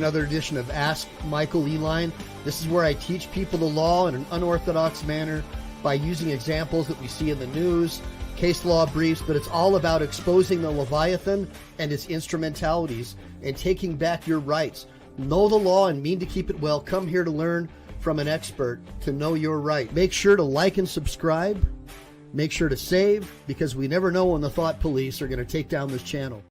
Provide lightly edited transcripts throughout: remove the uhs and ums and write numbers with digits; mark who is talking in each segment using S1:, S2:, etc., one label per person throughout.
S1: another edition of Ask Michael Eline. This is where I teach people the law in an unorthodox manner by using examples that we see in the news, case law briefs, but it's all about exposing the Leviathan and its instrumentalities and taking back your rights. Know the law and mean to keep it well. Come here to learn from an expert to know your right. Make sure to like and subscribe. Make sure to save, because we never know when the thought police are going to take down this channel.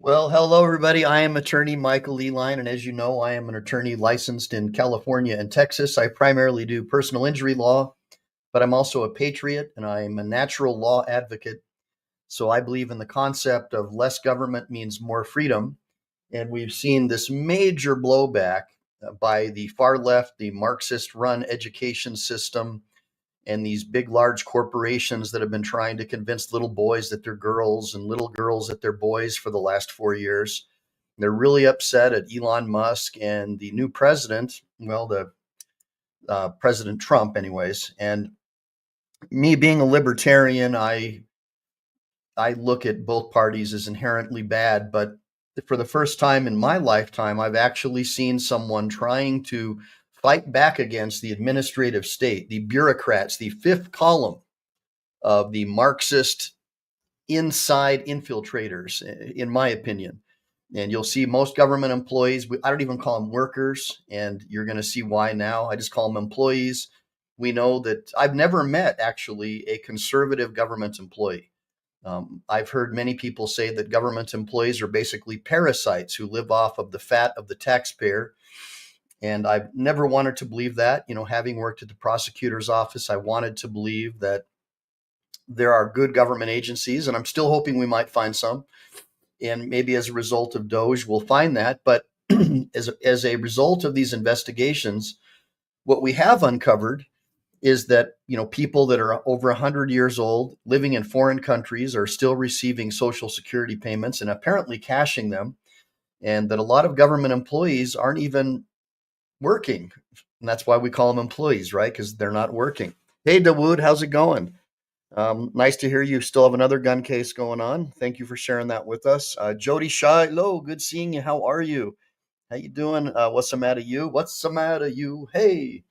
S1: Well, hello, everybody. I am attorney Michael Eline, and as you know, I am an attorney licensed in California and Texas. I primarily do personal injury law, but I'm also a patriot, and I'm a natural law advocate. So I believe in the concept of less government means more freedom, and we've seen this major blowback by the far left, the Marxist-run education system, and these big, large corporations that have been trying to convince little boys that they're girls and little girls that they're boys for the last 4 years. They're really upset at Elon Musk and the new president, well, the President Trump anyways. And me being a libertarian, I look at both parties as inherently bad, but for the first time in my lifetime, I've actually seen someone trying to fight back against the administrative state, the bureaucrats, the fifth column of the Marxist inside infiltrators, in my opinion. And you'll see most government employees, I don't even call them workers, and you're going to see why now. I just call them employees. We know that I've never met actually a conservative government employee. I've heard many people say that government employees are basically parasites who live off of the fat of the taxpayer. And I've never wanted to believe that. You know, having worked at the prosecutor's office, I wanted to believe that there are good government agencies, and I'm still hoping we might find some. And maybe as a result of DOGE, we'll find that. But as a result of these investigations, what we have uncovered is that, you know, people that are over 100 years old, living in foreign countries, are still receiving Social Security payments and apparently cashing them, and that a lot of government employees aren't even working. And that's why we call them employees, right? Because they're not working. Hey, Dawood, how's it going? Nice to hear you still have another gun case going on. Thank you for sharing that with us. Jody Shaw, hello, good seeing you. How are you? How you doing? What's the matter, you? What's the matter, you? Hey.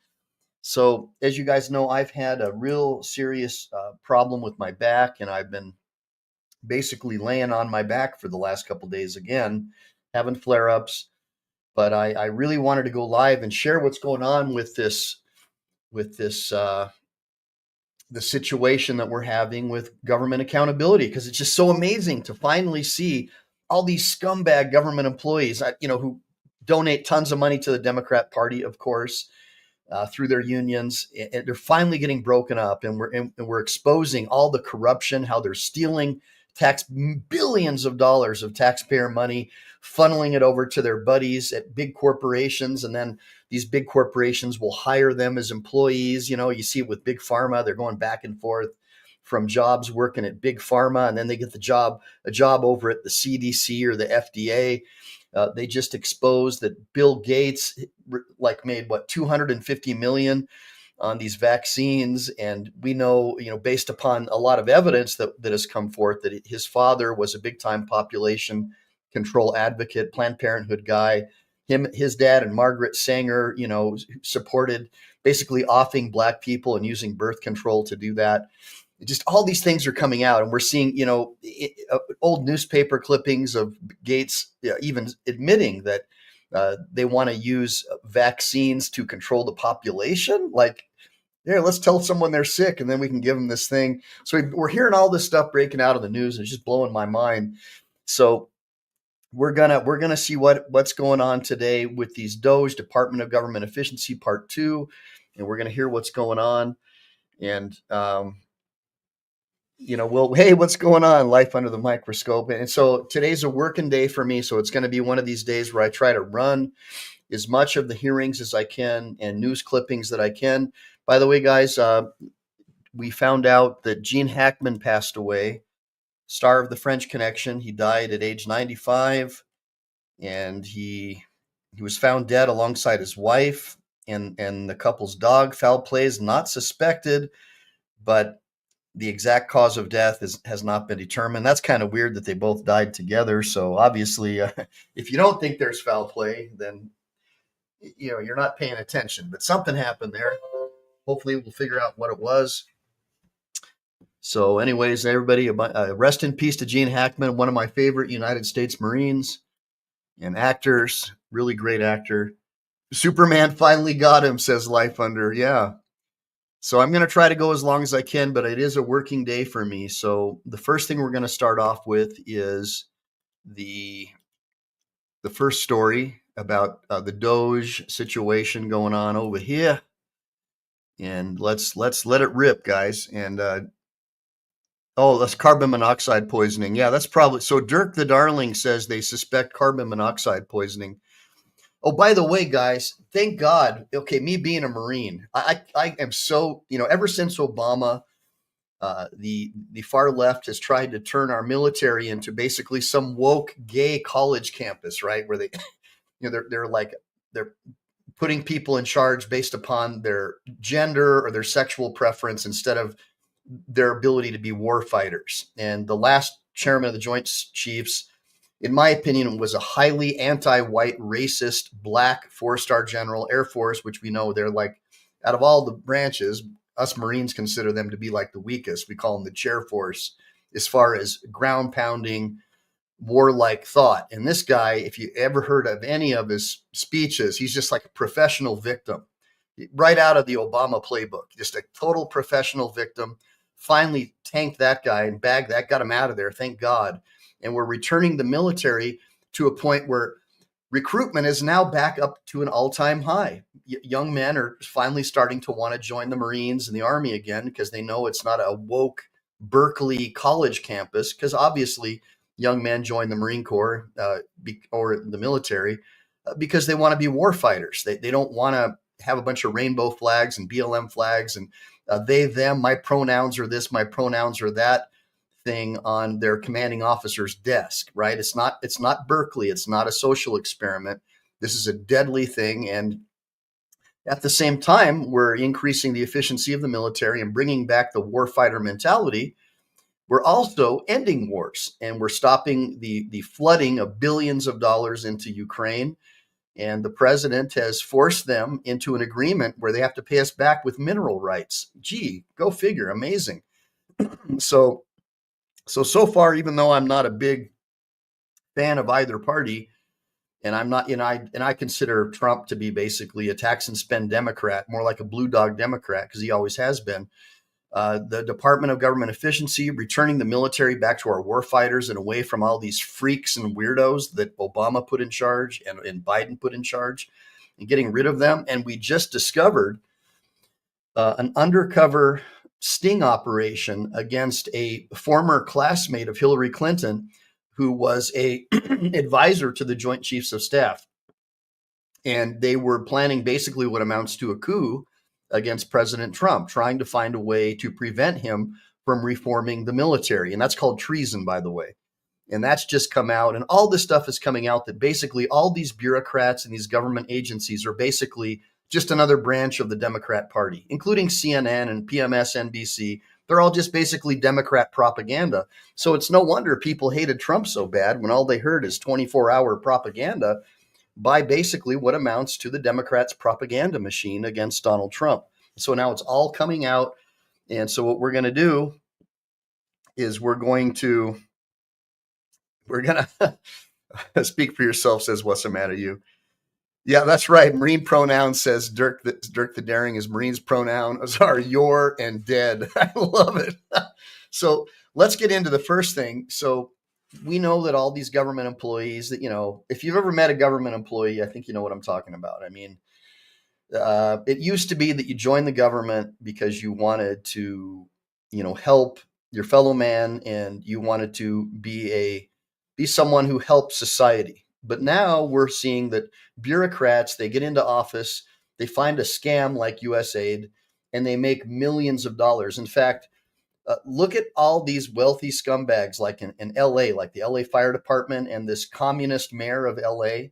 S1: So as you guys know, I've had a real serious problem with my back, and I've been basically laying on my back for the last couple of days again, having flare-ups. But I really wanted to go live and share what's going on with this the situation that we're having with government accountability, because it's just so amazing to finally see all these scumbag government employees, who donate tons of money to the Democrat Party, of course, through their unions, and they're finally getting broken up, and we're exposing all the corruption, how they're stealing billions of dollars of taxpayer money, funneling it over to their buddies at big corporations, and then these big corporations will hire them as employees. You know, you see it with big pharma. They're going back and forth from jobs working at big pharma, and then they get a job over at the CDC or the FDA. They just exposed that Bill Gates made $250 million on these vaccines, and we know, based upon a lot of evidence that has come forth, that his father was a big-time population control advocate, Planned Parenthood guy. His dad and Margaret Sanger, supported basically offing Black people and using birth control to do that. Just all these things are coming out, and we're seeing, old newspaper clippings of Gates even admitting that they want to use vaccines to control the population. Like, yeah, let's tell someone they're sick, and then we can give them this thing. So we're hearing all this stuff breaking out of the news, and it's just blowing my mind. So we're gonna see what's going on today with these DOGE, Department of Government Efficiency Part 2, and we're gonna hear what's going on. And hey, what's going on? Life under the microscope. And so today's a working day for me. So it's going to be one of these days where I try to run as much of the hearings as I can and news clippings that I can. By the way, guys, we found out that Gene Hackman passed away, star of the French Connection. He died at age 95, and he was found dead alongside his wife and the couple's dog. Foul play is not suspected, but The exact cause of death has not been determined. That's kind of weird that they both died together. So obviously, if you don't think there's foul play, then you're not paying attention. But something happened there. Hopefully, we'll figure out what it was. So, anyways, everybody, rest in peace to Gene Hackman, one of my favorite United States Marines and actors. Really great actor. Superman finally got him, says Life Under. Yeah. So I'm going to try to go as long as I can, but it is a working day for me. So the first thing we're going to start off with is the first story about the DOGE situation going on over here. And let's let it rip, guys. And that's carbon monoxide poisoning. Yeah, that's probably so. Dirk the Darling says they suspect carbon monoxide poisoning. Oh, by the way, guys, thank God. Okay, me being a Marine, I am so, ever since Obama, the far left has tried to turn our military into basically some woke gay college campus, right? Where they, they're putting people in charge based upon their gender or their sexual preference instead of their ability to be war fighters. And the last chairman of the Joint Chiefs, in my opinion, was a highly anti-white, racist, black four-star general, Air Force, which we know they're like, out of all the branches, us Marines consider them to be like the weakest. We call them the chair force as far as ground pounding, warlike thought. And this guy, if you ever heard of any of his speeches, he's just like a professional victim, right out of the Obama playbook, just a total professional victim. Finally tanked that guy and bagged that, got him out of there, thank God. And we're returning the military to a point where recruitment is now back up to an all-time high. Young men are finally starting to want to join the Marines and the Army again because they know it's not a woke Berkeley college campus, because obviously young men join the Marine Corps or the military because they want to be war fighters. They don't want to have a bunch of rainbow flags and BLM flags and they, them, my pronouns are this, my pronouns are that thing on their commanding officer's desk, right? It's not Berkeley. It's not a social experiment. This is a deadly thing. And at the same time, we're increasing the efficiency of the military and bringing back the warfighter mentality. We're also ending wars, and we're stopping the flooding of billions of dollars into Ukraine. And the president has forced them into an agreement where they have to pay us back with mineral rights. Gee, go figure. Amazing. So far, even though I'm not a big fan of either party, and I'm not, I consider Trump to be basically a tax and spend Democrat, more like a blue dog Democrat, because he always has been. The Department of Government Efficiency, returning the military back to our warfighters and away from all these freaks and weirdos that Obama put in charge and Biden put in charge, and getting rid of them. And we just discovered an undercover sting operation against a former classmate of Hillary Clinton, who was a advisor to the Joint Chiefs of Staff. And they were planning basically what amounts to a coup against President Trump, trying to find a way to prevent him from reforming the military. And that's called treason, by the way. And that's just come out. And all this stuff is coming out that basically all these bureaucrats and these government agencies are basically just another branch of the Democrat Party, including CNN and PMSNBC. They're all just basically Democrat propaganda. So it's no wonder people hated Trump so bad when all they heard is 24-hour propaganda by basically what amounts to the Democrats' propaganda machine against Donald Trump. So now it's all coming out. And so what we're going to do is we're going to speak for yourself, says what's the matter you. Yeah, that's right. Marine pronouns, says Dirk the Daring. His Marine's pronouns are your and dead. I love it. So let's get into the first thing. So we know that all these government employees that, if you've ever met a government employee, I think you know what I'm talking about. I mean, it used to be that you joined the government because you wanted to, help your fellow man and you wanted to be someone who helped society. But now we're seeing that bureaucrats, they get into office, they find a scam like USAID, and they make millions of dollars. In fact, look at all these wealthy scumbags like in LA, like the LA Fire Department and this communist mayor of LA.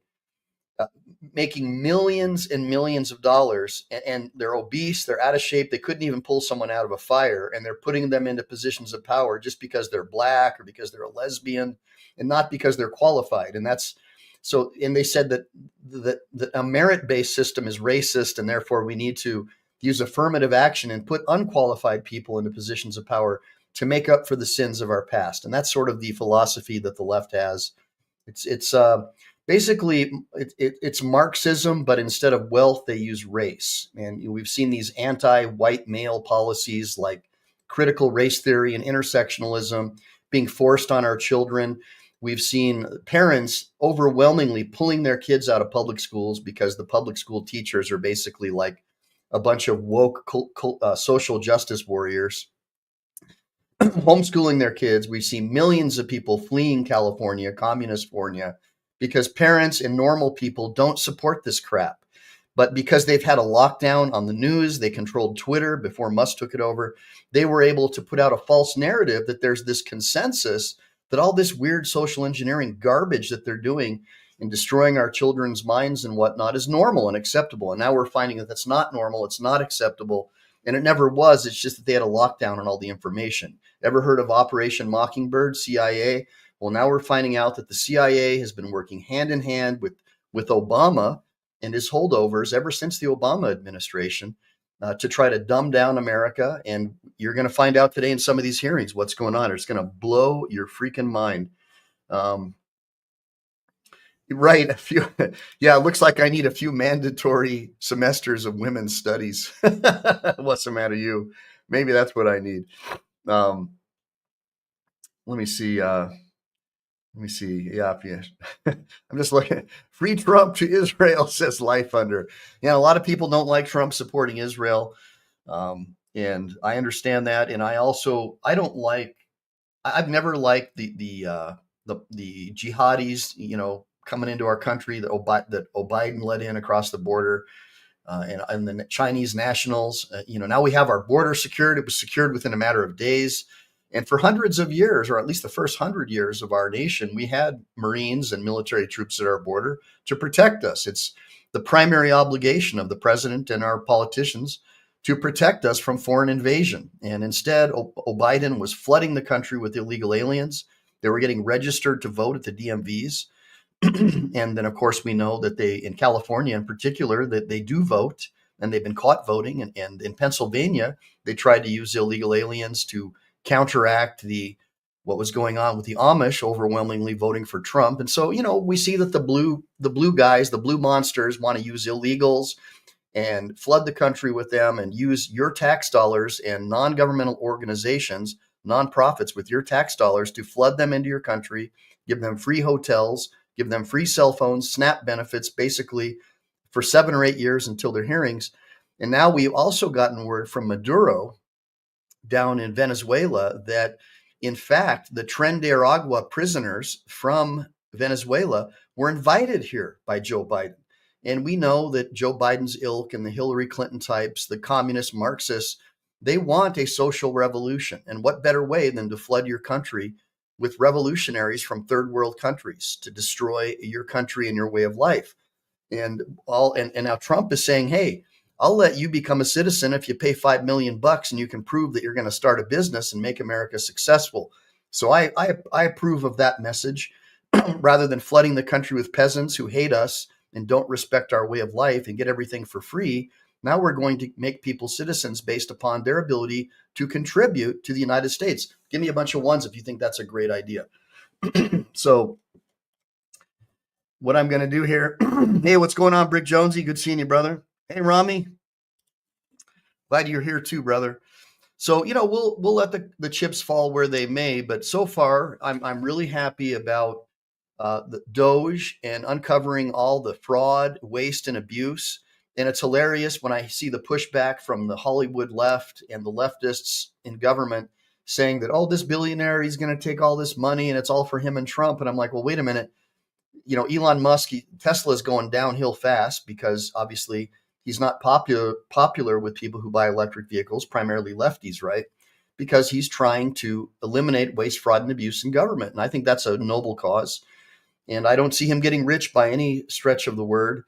S1: making millions and millions of dollars, and they're obese, they're out of shape, they couldn't even pull someone out of a fire, and they're putting them into positions of power just because they're black or because they're a lesbian and not because they're qualified. And that's so, and they said that a merit-based system is racist, and therefore we need to use affirmative action and put unqualified people into positions of power to make up for the sins of our past. And that's sort of the philosophy that the left has. It's basically it's Marxism, but instead of wealth, they use race. And we've seen these anti-white male policies like critical race theory and intersectionalism being forced on our children. We've seen parents overwhelmingly pulling their kids out of public schools because the public school teachers are basically like a bunch of woke social justice warriors homeschooling their kids. We've seen millions of people fleeing California, communist California, because parents and normal people don't support this crap. But because they've had a lockdown on the news, they controlled Twitter before Musk took it over, they were able to put out a false narrative that there's this consensus that all this weird social engineering garbage that they're doing and destroying our children's minds and whatnot is normal and acceptable. And now we're finding that that's not normal, it's not acceptable, and it never was. It's just that they had a lockdown on all the information. Ever heard of Operation Mockingbird, CIA? Well, now we're finding out that the CIA has been working hand in hand with Obama and his holdovers ever since the Obama administration to try to dumb down America. And you're going to find out today in some of these hearings what's going on. It's going to blow your freaking mind. Right. Yeah, it looks like I need a few mandatory semesters of women's studies. What's the matter, you? Maybe that's what I need. Let me see. Yeah. I'm just looking. Free Trump to Israel, says Life Under. Yeah, a lot of people don't like Trump supporting Israel, and I understand that. And I've never liked the jihadis, coming into our country that Biden let in across the border, and the Chinese nationals. Now we have our border secured. It was secured within a matter of days. And for hundreds of years, or at least the first 100 years of our nation, we had Marines and military troops at our border to protect us. It's the primary obligation of the president and our politicians to protect us from foreign invasion. And instead, Biden was flooding the country with illegal aliens. They were getting registered to vote at the DMVs. And then, of course, we know that in California in particular, that they do vote, and they've been caught voting. And in Pennsylvania, they tried to use illegal aliens to counteract what was going on with the Amish overwhelmingly voting for Trump. And so, we see that the blue guys, the blue monsters, want to use illegals and flood the country with them and use your tax dollars and non-governmental organizations, nonprofits, with your tax dollars to flood them into your country, give them free hotels, give them free cell phones, SNAP benefits, basically for 7 or 8 years until their hearings. And now we've also gotten word from Maduro down in Venezuela that, in fact, the Tren de Aragua prisoners from Venezuela were invited here by Joe Biden. And we know that Joe Biden's ilk and the Hillary Clinton types, the communist Marxists, they want a social revolution. And what better way than to flood your country with revolutionaries from third world countries to destroy your country and your way of life? And now Trump is saying, hey, I'll let you become a citizen if you pay $5 million and you can prove that you're going to start a business and make America successful. So I approve of that message rather than flooding the country with peasants who hate us and don't respect our way of life and get everything for free. Now we're going to make people citizens based upon their ability to contribute to the United States. Give me a bunch of ones if you think that's a great idea. So what I'm going to do here. Hey, what's going on, Brick Jonesy? Good seeing you, brother. Hey, Rami. Glad you're here too, brother. So, we'll let the chips fall where they may, but so far I'm really happy about the DOGE and uncovering all the fraud, waste, and abuse. And it's hilarious when I see the pushback from the Hollywood left and the leftists in government saying that, this billionaire, he's going to take all this money and it's all for him and Trump. And I'm like, well, wait a minute. Elon Musk, Tesla is going downhill fast because obviously he's not popular with people who buy electric vehicles, primarily lefties, right? Because he's trying to eliminate waste, fraud, and abuse in government. And I think that's a noble cause. And I don't see him getting rich by any stretch of the word.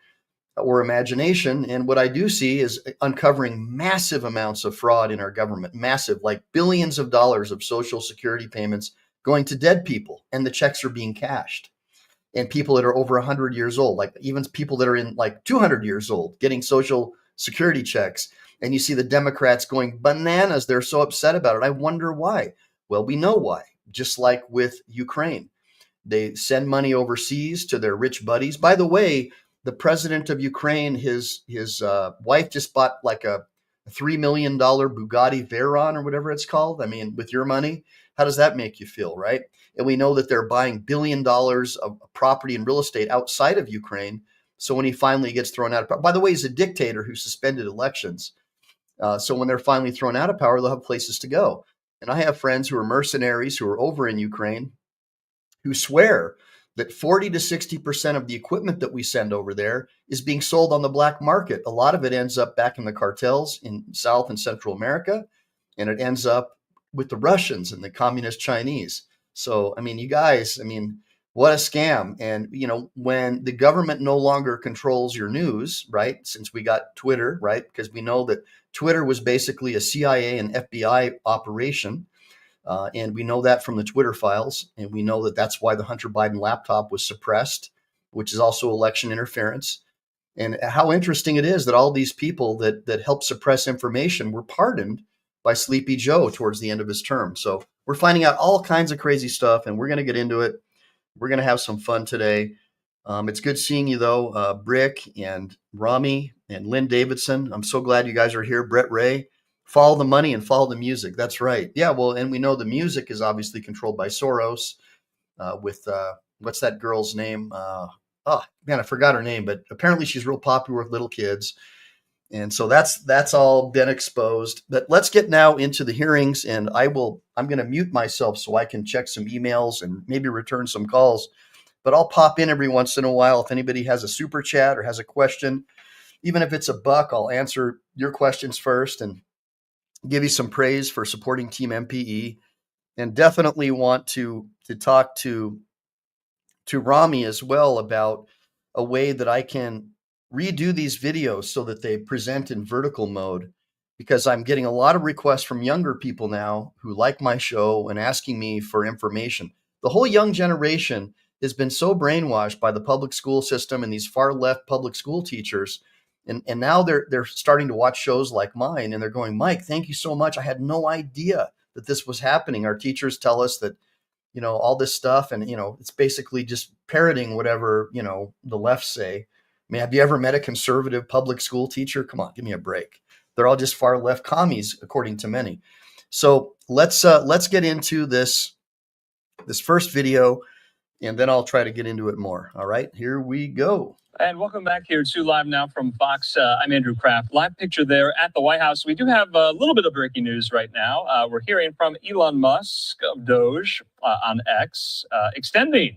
S1: or imagination. And what I do see is uncovering massive amounts of fraud in our government, massive, like billions of dollars of Social Security payments going to dead people, and the checks are being cashed. And people that are over 100 years old, like even people that are in like 200 years old, getting Social Security checks. And you see the Democrats going bananas. They're so upset about it. I wonder why. Well, we know why. Just like with Ukraine, they send money overseas to their rich buddies. By the way, the president of Ukraine, his wife just bought like a $3 million Bugatti Veyron or whatever it's called. I mean, with your money, how does that make you feel, right? And we know that they're buying $1 billion of property and real estate outside of Ukraine. So when he finally gets thrown out of power, by the way, he's a dictator who suspended elections. So when they're finally thrown out of power, they'll have places to go. And I have friends who are mercenaries who are over in Ukraine who swear that 40 to 60% of the equipment that we send over there is being sold on the black market. A lot of it ends up back in the cartels in South and Central America, and it ends up with the Russians and the communist Chinese. So, I mean, you guys, I mean, what a scam. And, you know, when the government no longer controls your news, right, since we got Twitter, right, because we know that Twitter was basically a CIA and FBI operation. And we know that from the Twitter files. And we know that that's why the Hunter Biden laptop was suppressed, which is also election interference. And how interesting it is that all these people that helped suppress information were pardoned by Sleepy Joe towards the end of his term. So we're finding out all kinds of crazy stuff, and we're going to get into it. We're going to have some fun today. It's good seeing you, though, Brick and Rami and Lynn Davidson. I'm so glad you guys are here. Brett Ray. Follow the money and follow the music. That's right. Yeah, well, and we know the music is obviously controlled by Soros with what's that girl's name? Oh, man, I forgot her name, but apparently she's real popular with little kids. And so that's all been exposed. But let's get now into the hearings, and I'm going to mute myself so I can check some emails and maybe return some calls. But I'll pop in every once in a while if anybody has a super chat or has a question. Even if it's $1, I'll answer your questions first and give you some praise for supporting Team MPE, and definitely want to talk to Rami as well about a way that I can redo these videos so that they present in vertical mode, because I'm getting a lot of requests from younger people now who like my show and asking me for information. The whole young generation has been so brainwashed by the public school system and these far left public school teachers. And now they're starting to watch shows like mine, and they're going, Mike, thank you so much. I had no idea that this was happening. Our teachers tell us that, you know, all this stuff, and, you know, it's basically just parroting whatever, you know, the left say. I mean, have you ever met a conservative public school teacher? Come on, give me a break. They're all just far left commies, according to many. So let's get into this first video, and then I'll try to get into it more. All right, here we go.
S2: And welcome back here to Live Now from Fox. I'm Andrew Kraft. Live picture there at the White House. We do have a little bit of breaking news right now. We're hearing from Elon Musk of DOGE on X, extending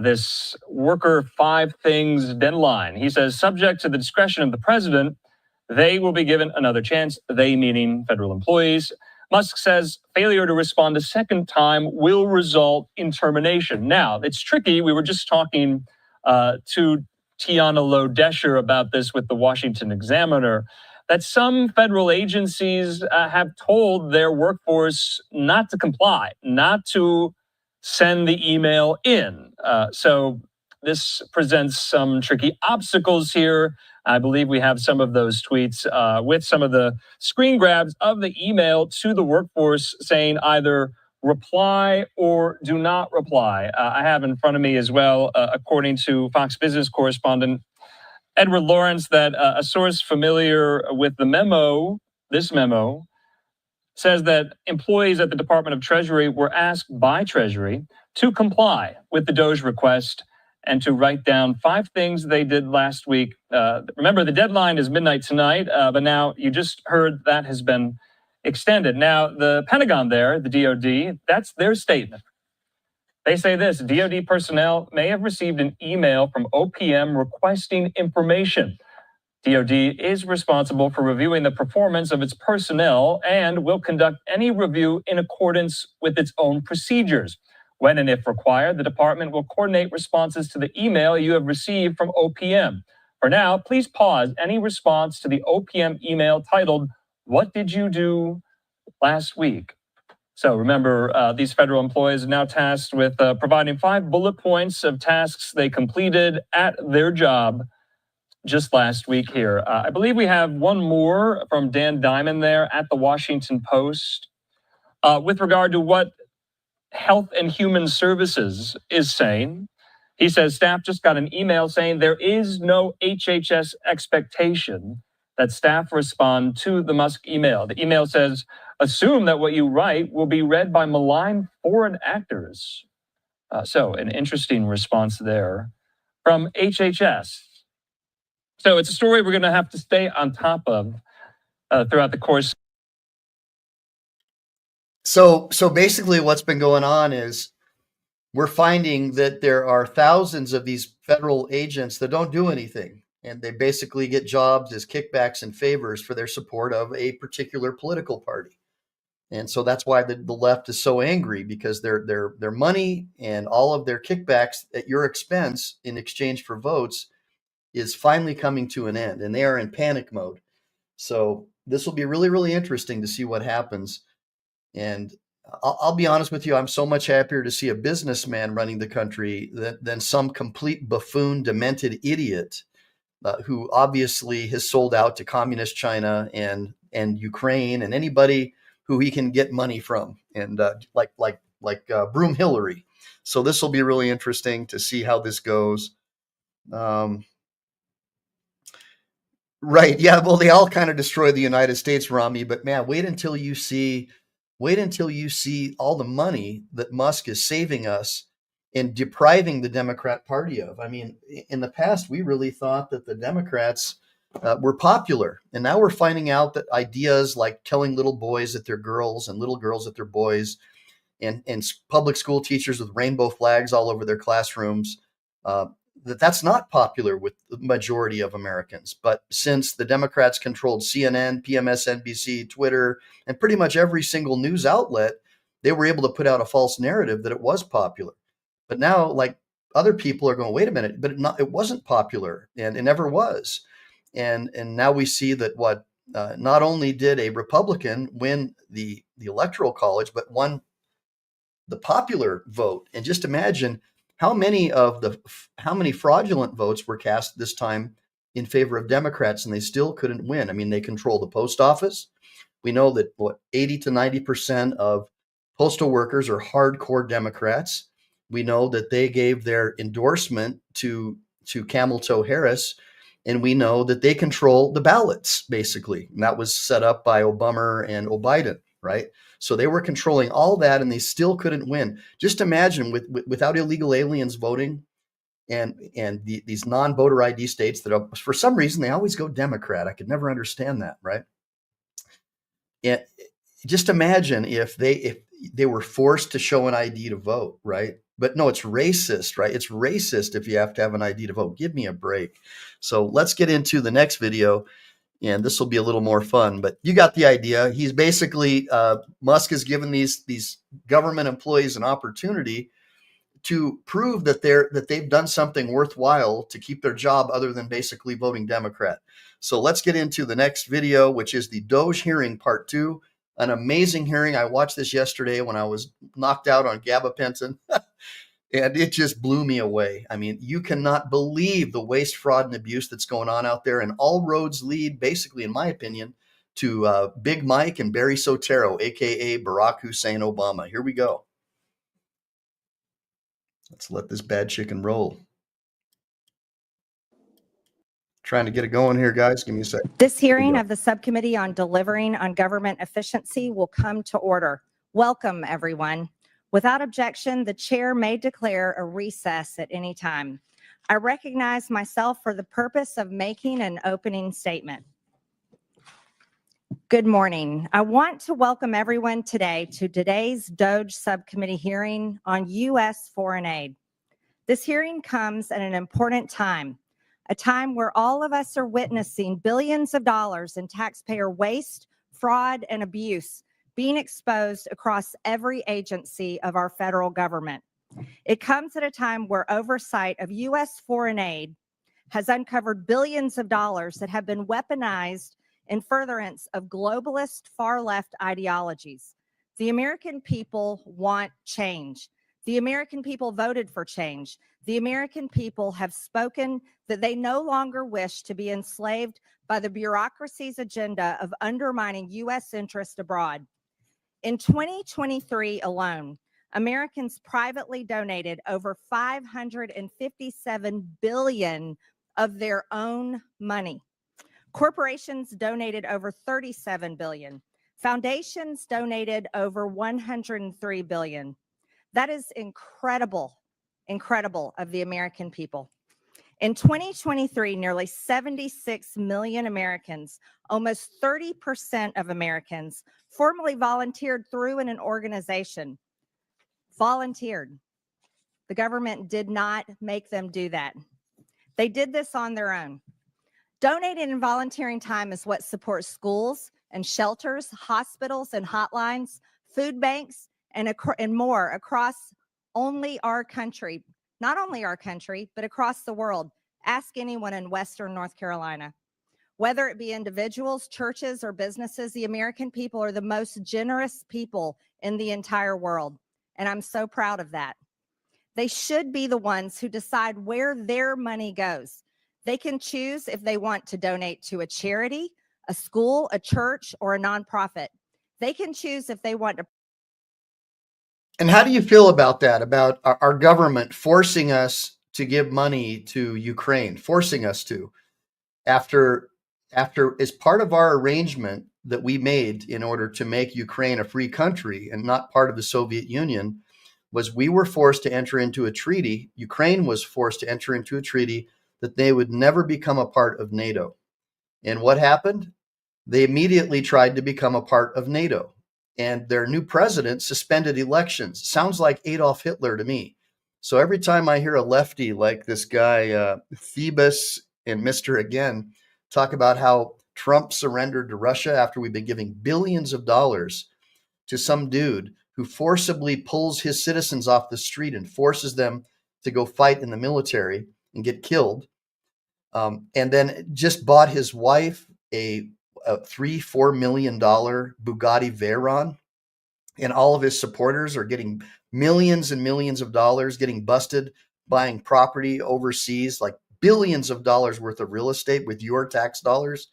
S2: this worker 5 things deadline. He says, subject to the discretion of the president, they will be given another chance, they meaning federal employees. Musk says failure to respond a second time will result in termination. Now, it's tricky. We were just talking to Tiana Lowe-Desher about this with the Washington Examiner, that some federal agencies have told their workforce not to comply, not to send the email in. So this presents some tricky obstacles here. I believe we have some of those tweets with some of the screen grabs of the email to the workforce saying either reply or do not reply. I have in front of me as well, according to Fox Business correspondent Edward Lawrence, that a source familiar with the memo, this memo, says that employees at the Department of Treasury were asked by Treasury to comply with the DOGE request and to write down 5 things they did last week. Remember, the deadline is midnight tonight, but now you just heard that has been extended. Now, the Pentagon there, the DOD, that's their statement. They say this: DOD personnel may have received an email from OPM requesting information. DOD is responsible for reviewing the performance of its personnel and will conduct any review in accordance with its own procedures. When and if required, the department will coordinate responses to the email you have received from OPM. For now, please pause any response to the OPM email titled, "What did you do last week?" So remember, these federal employees are now tasked with providing 5 bullet points of tasks they completed at their job just last week here. I believe we have one more from Dan Diamond there at the Washington Post with regard to what Health and Human Services is saying. He says staff just got an email saying there is no HHS expectation that staff respond to the Musk email. The email says, assume that what you write will be read by malign foreign actors. So an interesting response there from HHS. So it's a story we're going to have to stay on top of throughout the course.
S1: So basically what's been going on is we're finding that there are thousands of these federal agents that don't do anything. And they basically get jobs as kickbacks and favors for their support of a particular political party. And so that's why the left is so angry, because their money and all of their kickbacks at your expense in exchange for votes is finally coming to an end, and they are in panic mode. So this will be really, really interesting to see what happens. And I'll be honest with you, I'm so much happier to see a businessman running the country than some complete buffoon, demented idiot who obviously has sold out to communist China and Ukraine and anybody who he can get money from, and like Broom Hillary. So this will be really interesting to see how this goes. Right. Yeah. Well, they all kind of destroyed the United States, Rami. But man, wait until you see all the money that Musk is saving us and depriving the Democrat Party of. I mean, in the past, we really thought that the Democrats were popular. And now we're finding out that ideas like telling little boys that they're girls and little girls that they're boys, and public school teachers with rainbow flags all over their classrooms, that's not popular with the majority of Americans. But since the Democrats controlled CNN, PMSNBC, Twitter, and pretty much every single news outlet, they were able to put out a false narrative that it was popular. But now, like, other people are going, wait a minute, but it wasn't popular, and it never was. And now we see that not only did a Republican win the Electoral College, but won the popular vote. And just imagine how many fraudulent votes were cast this time in favor of Democrats, and they still couldn't win. I mean, they control the post office. We know that 80 to 90% of postal workers are hardcore Democrats. We know that they gave their endorsement to Camel Toe Harris, and we know that they control the ballots, basically. And that was set up by Obama and Biden, right? So they were controlling all that, and they still couldn't win. Just imagine without illegal aliens voting, and these non-voter ID states that for some reason they always go Democrat. I could never understand that, right? And just imagine if they were forced to show an ID to vote, right? But no, it's racist, right? It's racist if you have to have an ID to vote. Give me a break. So let's get into the next video, and this will be a little more fun, but you got the idea. He's basically, Musk has given these government employees an opportunity to prove that they've done something worthwhile to keep their job other than basically voting Democrat. So let's get into the next video, which is the DOGE hearing part 2. An amazing hearing. I watched this yesterday when I was knocked out on gabapentin. And it just blew me away. I mean, you cannot believe the waste, fraud, and abuse that's going on out there. And all roads lead, basically, in my opinion, to Big Mike and Barry Soetoro, a.k.a. Barack Hussein Obama. Here we go. Let's let this bad chicken roll. Trying to get it going here, guys. Give me a second.
S3: This hearing of the Subcommittee on Delivering on Government Efficiency will come to order. Welcome, everyone. Without objection, the chair may declare a recess at any time. I recognize myself for the purpose of making an opening statement. Good morning. I want to welcome everyone today to today's DOGE Subcommittee hearing on U.S. foreign aid. This hearing comes at an important time, a time where all of us are witnessing billions of dollars in taxpayer waste, fraud, and abuse being exposed across every agency of our federal government. It comes at a time where oversight of U.S. foreign aid has uncovered billions of dollars that have been weaponized in furtherance of globalist far-left ideologies. The American people want change. The American people voted for change. The American people have spoken that they no longer wish to be enslaved by the bureaucracy's agenda of undermining U.S. interest abroad. In 2023 alone, Americans privately donated over $557 billion of their own money. Corporations donated over $37 billion. Foundations donated over $103 billion. That is incredible, incredible of the American people. In 2023, nearly 76 million Americans, almost 30% of Americans, formally volunteered through an organization. Volunteered. The government did not make them do that. They did this on their own. Donating and volunteering time is what supports schools and shelters, hospitals and hotlines, food banks, and more across only our country. Not only our country, but across the world. Ask anyone in Western North Carolina. Whether it be individuals, churches, or businesses, the American people are the most generous people in the entire world. And I'm so proud of that. They should be the ones who decide where their money goes. They can choose if they want to donate to a charity, a school, a church, or a nonprofit. They can choose if they want to.
S1: And how do you feel about that, about our government forcing us to give money to Ukraine, forcing us to, after as part of our arrangement that we made in order to make Ukraine a free country and not part of the Soviet Union, was we were forced to enter into a treaty. Ukraine was forced to enter into a treaty that they would never become a part of NATO. And what happened? They immediately tried to become a part of NATO. And their new president suspended elections. Sounds like Adolf Hitler to me. So every time I hear a lefty like this guy, Phoebus and Mr. Again, talk about how Trump surrendered to Russia after we've been giving billions of dollars to some dude who forcibly pulls his citizens off the street and forces them to go fight in the military and get killed, and then just bought his wife a $3-4 million Bugatti Veyron, and all of his supporters are getting millions and millions of dollars, getting busted buying property overseas, like billions of dollars worth of real estate with your tax dollars.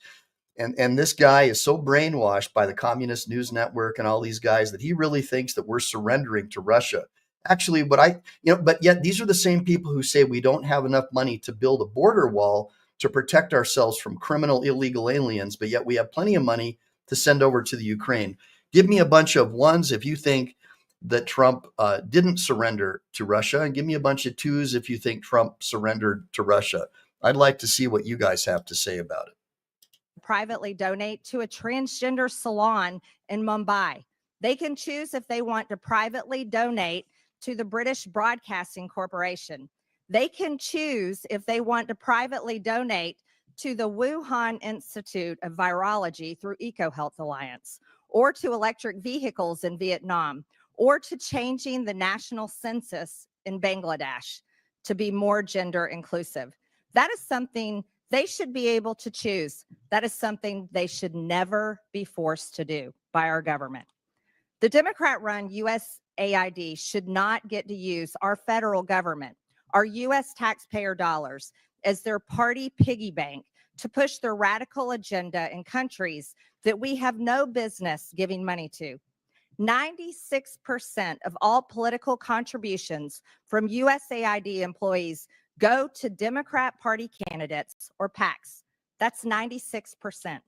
S1: And this guy is so brainwashed by the Communist News Network and all these guys that he really thinks that we're surrendering to Russia. Actually, but yet these are the same people who say we don't have enough money to build a border wall to protect ourselves from criminal, illegal aliens, but yet we have plenty of money to send over to the Ukraine. Give me a bunch of ones if you think that Trump didn't surrender to Russia, and give me a bunch of twos if you think Trump surrendered to Russia. I'd like to see what you guys have to say about it.
S3: Privately donate to a transgender salon in Mumbai. They can choose if they want to privately donate to the British Broadcasting Corporation. They can choose if they want to privately donate to the Wuhan Institute of Virology through EcoHealth Alliance, or to electric vehicles in Vietnam, or to changing the national census in Bangladesh to be more gender inclusive. That is something they should be able to choose. That is something they should never be forced to do by our government. The Democrat-run USAID should not get to use our federal government, our U.S. taxpayer dollars, as their party piggy bank to push their radical agenda in countries that we have no business giving money to. 96% of all political contributions from USAID employees go to Democrat Party candidates or PACs. That's 96%.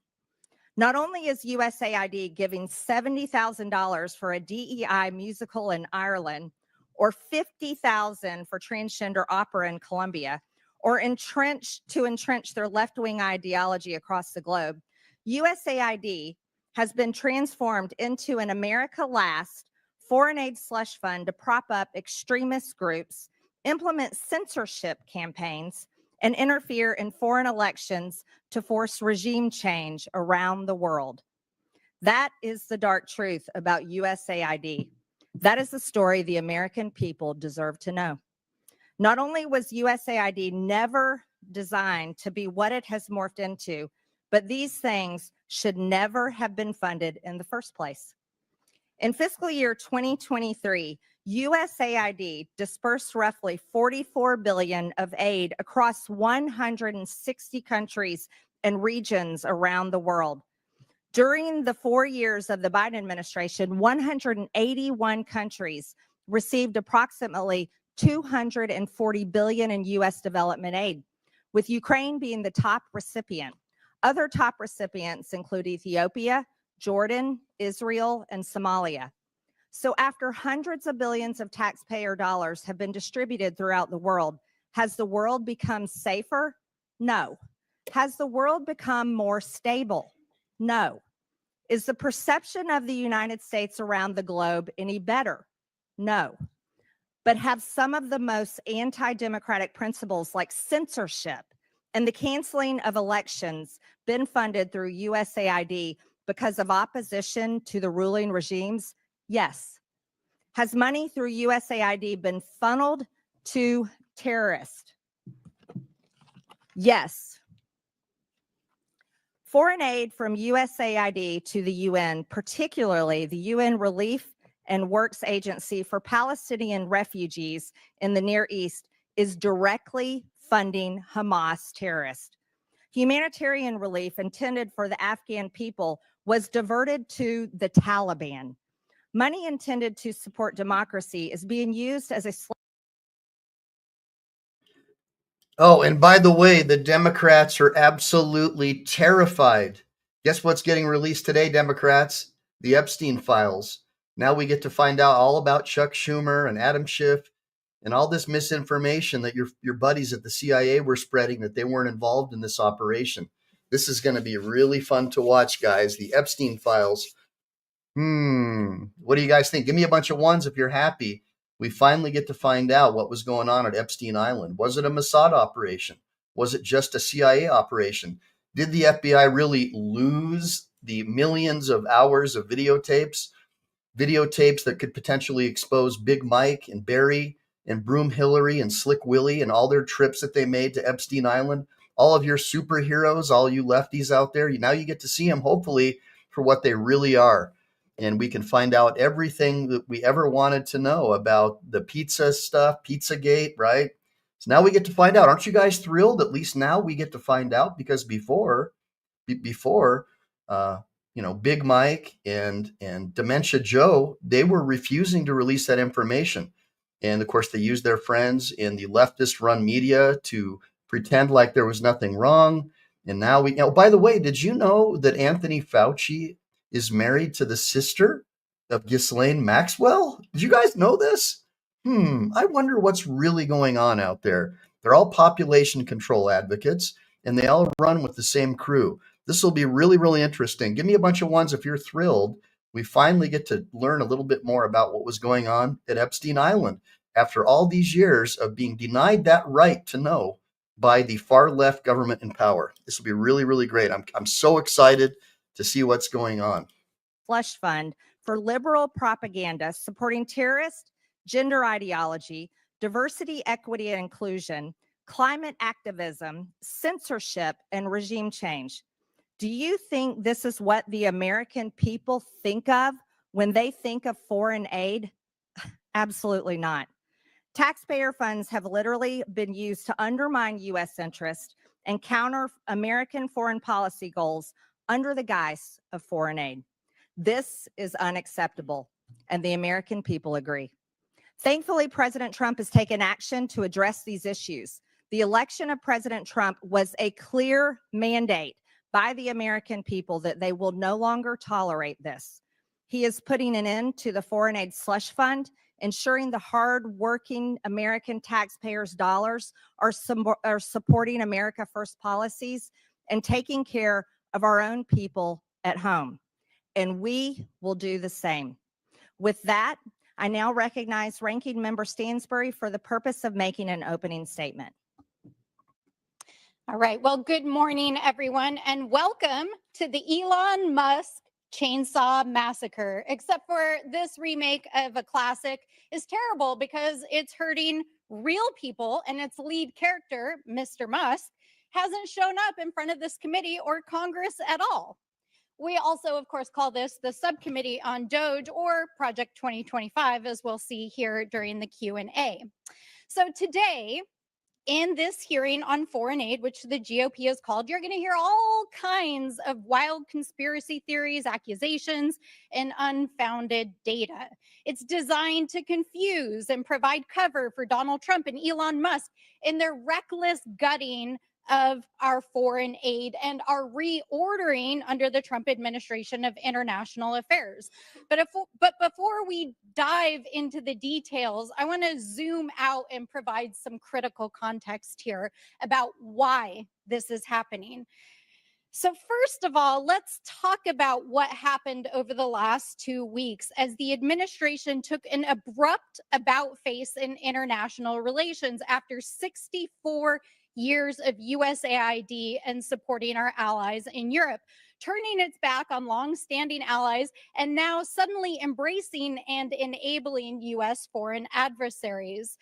S3: Not only is USAID giving $70,000 for a DEI musical in Ireland, or $50,000 for transgender opera in Colombia, or entrench their left-wing ideology across the globe, USAID has been transformed into an America Last foreign aid slush fund to prop up extremist groups, implement censorship campaigns, and interfere in foreign elections to force regime change around the world. That is the dark truth about USAID. That is the story the American people deserve to know. Not only was USAID never designed to be what it has morphed into, but these things should never have been funded in the first place. In fiscal year 2023, USAID dispersed roughly $44 billion of aid across 160 countries and regions around the world. During the 4 years of the Biden administration, 181 countries received approximately $240 billion in U.S. development aid, with Ukraine being the top recipient. Other top recipients include Ethiopia, Jordan, Israel, and Somalia. So after hundreds of billions of taxpayer dollars have been distributed throughout the world, has the world become safer? No. Has the world become more stable? No. Is the perception of the United States around the globe any better? No. But have some of the most anti-democratic principles like censorship and the canceling of elections been funded through USAID because of opposition to the ruling regimes? Yes. Has money through USAID been funneled to terrorists? Yes. Foreign aid from USAID to the UN, particularly the UN Relief and Works Agency for Palestinian refugees in the Near East, is directly funding Hamas terrorists. Humanitarian relief intended for the Afghan people was diverted to the Taliban. Money intended to support democracy is being used as a
S1: Oh, and by the way, the Democrats are absolutely terrified. Guess what's getting released today, Democrats? The Epstein files. Now we get to find out all about Chuck Schumer and Adam Schiff and all this misinformation that your buddies at the CIA were spreading, that they weren't involved in this operation. This is going to be really fun to watch, guys. The Epstein files. What do you guys think? Give me a bunch of ones if you're happy. We finally get to find out what was going on at Epstein Island. Was it a Mossad operation? Was it just a CIA operation? Did the FBI really lose the millions of hours of videotapes that could potentially expose Big Mike and Barry and Broom Hillary and Slick Willie and all their trips that they made to Epstein Island? All of your superheroes, all you lefties out there, now you get to see them, hopefully, for what they really are. And we can find out everything that we ever wanted to know about the pizza stuff, Pizzagate, right? So now we get to find out. Aren't you guys thrilled? At least now we get to find out, because before, Big Mike and Dementia Joe, they were refusing to release that information. And of course, they used their friends in the leftist-run media to pretend like there was nothing wrong. And now by the way, did you know that Anthony Fauci is married to the sister of Ghislaine Maxwell? Did you guys know this? I wonder what's really going on out there. They're all population control advocates, and they all run with the same crew. This will be really, really interesting. Give me a bunch of ones if you're thrilled. We finally get to learn a little bit more about what was going on at Epstein Island after all these years of being denied that right to know by the far left government in power. This will be really, really great. I'm so excited to see what's going on.
S3: slush fund for liberal propaganda supporting terrorist, gender ideology, diversity, equity, and inclusion, climate activism, censorship, and regime change. Do you think this is what the American people think of when they think of foreign aid? Absolutely not. Taxpayer funds have literally been used to undermine U.S. interest and counter American foreign policy goals under the guise of foreign aid. This is unacceptable, and the American people agree. Thankfully, President Trump has taken action to address these issues. The election of President Trump was a clear mandate by the American people that they will no longer tolerate this. He is putting an end to the foreign aid slush fund, ensuring the hard-working American taxpayers' dollars are supporting America First policies and taking care of our own people at home. And we will do the same. With that, I now recognize Ranking Member Stansbury for the purpose of making an opening statement.
S4: All right. Well, good morning, everyone, and welcome to the Elon Musk Chainsaw Massacre. Except for this remake of a classic is terrible because it's hurting real people, and its lead character, Mr. Musk, hasn't shown up in front of this committee or Congress at all. We also, of course, call this the subcommittee on DOGE, or Project 2025, as we'll see here during the Q&A. So today, in this hearing on foreign aid, which the GOP has called, you're going to hear all kinds of wild conspiracy theories, accusations, and unfounded data. It's designed to confuse and provide cover for Donald Trump and Elon Musk in their reckless gutting of our foreign aid and our reordering under the Trump administration of international affairs. But before we dive into the details, I want to zoom out and provide some critical context here about why this is happening. So first of all, let's talk about what happened over the last 2 weeks as the administration took an abrupt about face in international relations after 64 years of USAID and supporting our allies in Europe, turning its back on longstanding allies and now suddenly embracing and enabling US foreign adversaries.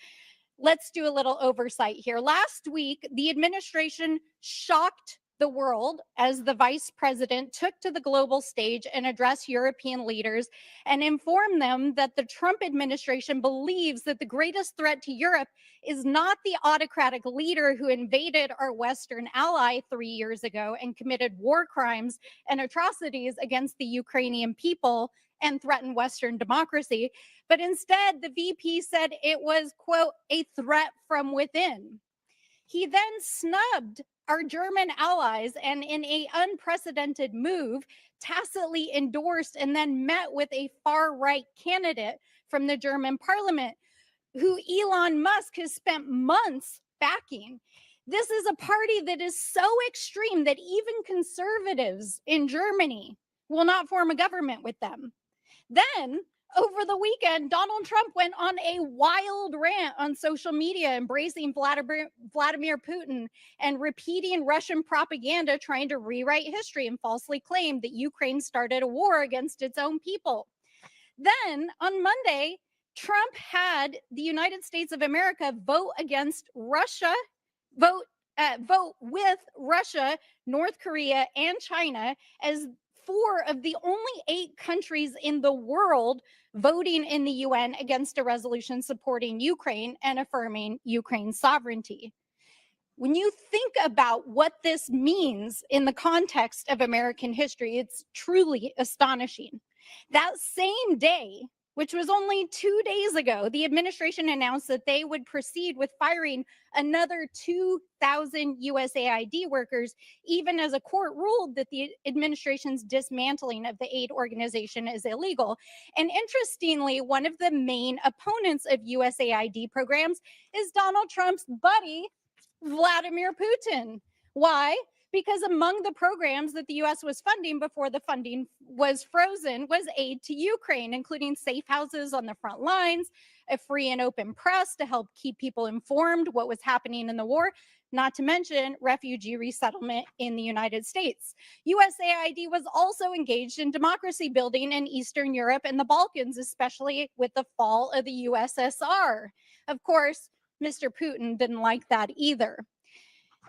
S4: Let's do a little oversight here. Last week, the administration shocked the world as the vice president took to the global stage and addressed European leaders and informed them that the Trump administration believes that the greatest threat to Europe is not the autocratic leader who invaded our Western ally 3 years ago and committed war crimes and atrocities against the Ukrainian people and threatened Western democracy, but instead the VP said it was, quote, a threat from within. He then snubbed our German allies and in an unprecedented move, tacitly endorsed and then met with a far-right candidate from the German parliament who Elon Musk has spent months backing. This is a party that is so extreme that even conservatives in Germany will not form a government with them. Then, over the weekend, Donald Trump went on a wild rant on social media, embracing Vladimir Putin and repeating Russian propaganda, trying to rewrite history and falsely claim that Ukraine started a war against its own people. Then, on Monday, Trump had the United States of America vote against Russia, vote with Russia, North Korea, and China as 4 of the only 8 countries in the world voting in the UN against a resolution supporting Ukraine and affirming Ukraine's sovereignty. When you think about what this means in the context of American history, it's truly astonishing. That same day, which was only 2 days ago, the administration announced that they would proceed with firing another 2,000 USAID workers, even as a court ruled that the administration's dismantling of the aid organization is illegal. And interestingly, one of the main opponents of USAID programs is Donald Trump's buddy, Vladimir Putin. Why? Because among the programs that the US was funding before the funding was frozen was aid to Ukraine, including safe houses on the front lines, a free and open press to help keep people informed what was happening in the war, not to mention refugee resettlement in the United States. USAID was also engaged in democracy building in Eastern Europe and the Balkans, especially with the fall of the USSR. Of course, Mr. Putin didn't like that either.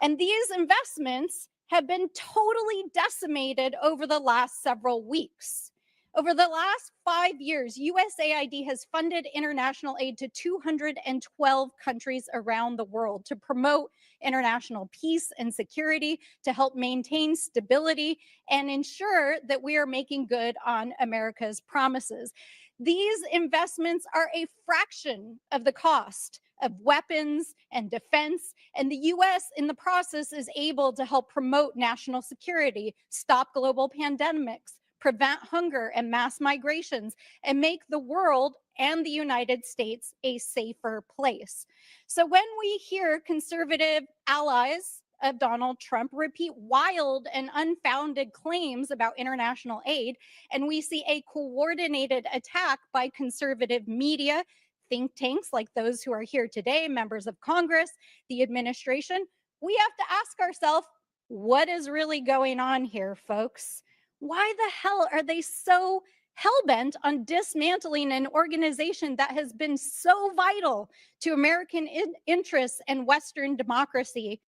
S4: And these investments have been totally decimated over the last several weeks. Over the last 5 years, USAID has funded international aid to 212 countries around the world to promote international peace and security, to help maintain stability, and ensure that we are making good on America's promises. These investments are a fraction of the cost of weapons and defense, and the US in the process is able to help promote national security, stop global pandemics, prevent hunger and mass migrations, and make the world and the United States a safer place. So when we hear conservative allies of Donald Trump repeat wild and unfounded claims about international aid, and we see a coordinated attack by conservative media, think tanks like those who are here today, members of Congress, the administration, we have to ask ourselves, what is really going on here, folks? Why the hell are they so hell-bent on dismantling an organization that has been so vital to American interests and Western democracy.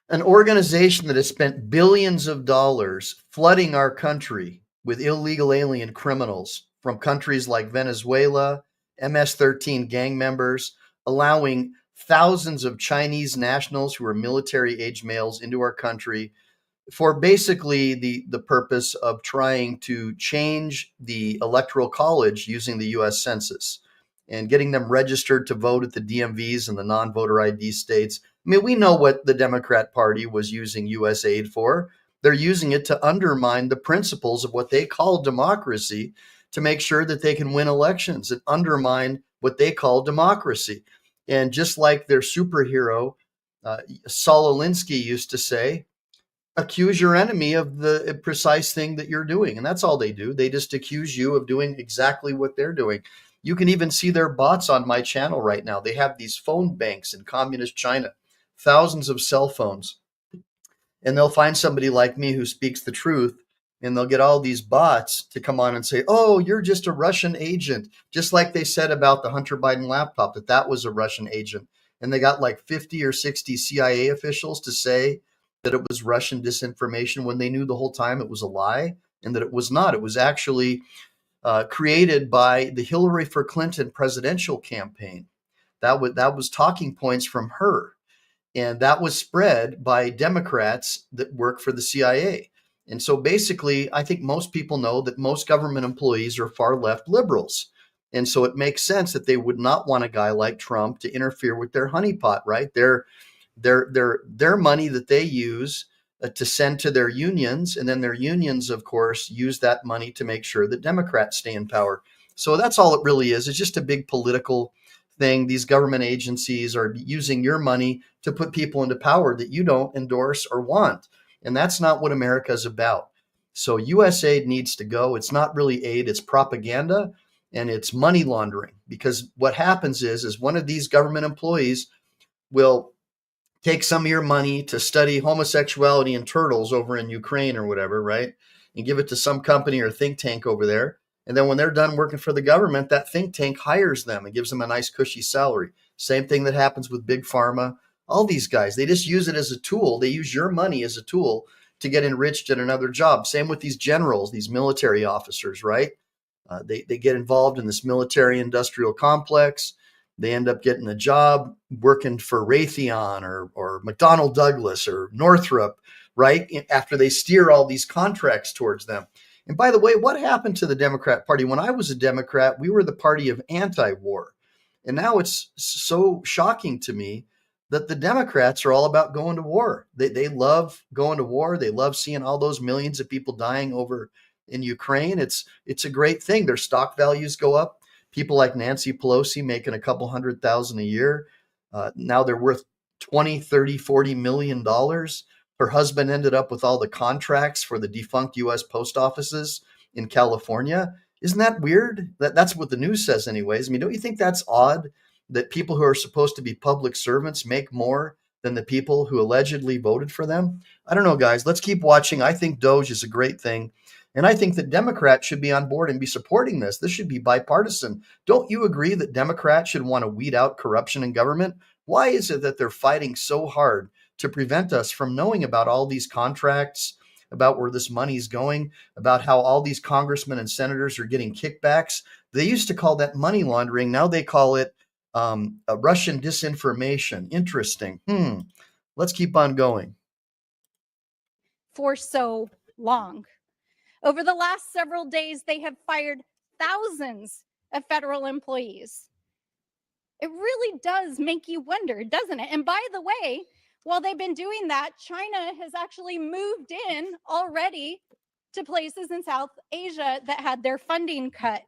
S1: An organization that has spent billions of dollars flooding our country with illegal alien criminals from countries like Venezuela, MS-13 gang members, allowing thousands of Chinese nationals who are military-age males into our country for basically the purpose of trying to change the electoral college using the US Census and getting them registered to vote at the DMVs and the non-voter ID states. I mean, we know what the Democrat Party was using USAID for. They're using it to undermine the principles of what they call democracy to make sure that they can win elections and undermine what they call democracy. And just like their superhero, Saul Alinsky used to say, accuse your enemy of the precise thing that you're doing. And that's all they do. They just accuse you of doing exactly what they're doing. You can even see their bots on my channel right now. They have these phone banks in communist China, thousands of cell phones. And they'll find somebody like me who speaks the truth, and they'll get all these bots to come on and say, oh, you're just a Russian agent. Just like they said about the Hunter Biden laptop, that was a Russian agent. And they got like 50 or 60 CIA officials to say that it was Russian disinformation when they knew the whole time it was a lie and that it was not. It was actually created by the Hillary for Clinton presidential campaign. That was talking points from her. And that was spread by Democrats that work for the CIA. And so basically, I think most people know that most government employees are far left liberals. And so it makes sense that they would not want a guy like Trump to interfere with their honeypot, right? Their money that they use to send to their unions, and then their unions, of course, use that money to make sure that Democrats stay in power. So that's all it really is. It's just a big political thing. These government agencies are using your money to put people into power that you don't endorse or want. And that's not what America is about. So USAID needs to go. It's not really aid, it's propaganda and it's money laundering. Because what happens is one of these government employees will take some of your money to study homosexuality and turtles over in Ukraine or whatever, right? And give it to some company or think tank over there. And then when they're done working for the government, that think tank hires them and gives them a nice cushy salary. Same thing that happens with Big Pharma. All these guys, they just use it as a tool. They use your money as a tool to get enriched at another job. Same with these generals, these military officers, right? They get involved in this military industrial complex. They end up getting a job working for Raytheon or McDonnell Douglas or Northrop, right? After they steer all these contracts towards them. And by the way, what happened to the Democrat Party? When I was a Democrat, we were the party of anti-war. And now it's so shocking to me that the Democrats are all about going to war. They love going to war. They love seeing all those millions of people dying over in Ukraine. It's a great thing. Their stock values go up. People like Nancy Pelosi making a couple $100,000 a year. Now they're worth 20, 30, 40 million dollars. Her husband ended up with all the contracts for the defunct U.S. post offices in California. Isn't that weird? That's what the news says anyways. I mean, don't you think that's odd that people who are supposed to be public servants make more than the people who allegedly voted for them? I don't know, guys. Let's keep watching. I think DOGE is a great thing. And I think that Democrats should be on board and be supporting this. This should be bipartisan. Don't you agree that Democrats should want to weed out corruption in government? Why is it that they're fighting so hard to prevent us from knowing about all these contracts, about where this money is going, about how all these congressmen and senators are getting kickbacks? They used to call that money laundering. Now they call it a Russian disinformation. Interesting. Let's keep on going.
S4: For so long. Over the last several days, they have fired thousands of federal employees. It really does make you wonder, doesn't it? And by the way, while they've been doing that, China has actually moved in already to places in South Asia that had their funding cut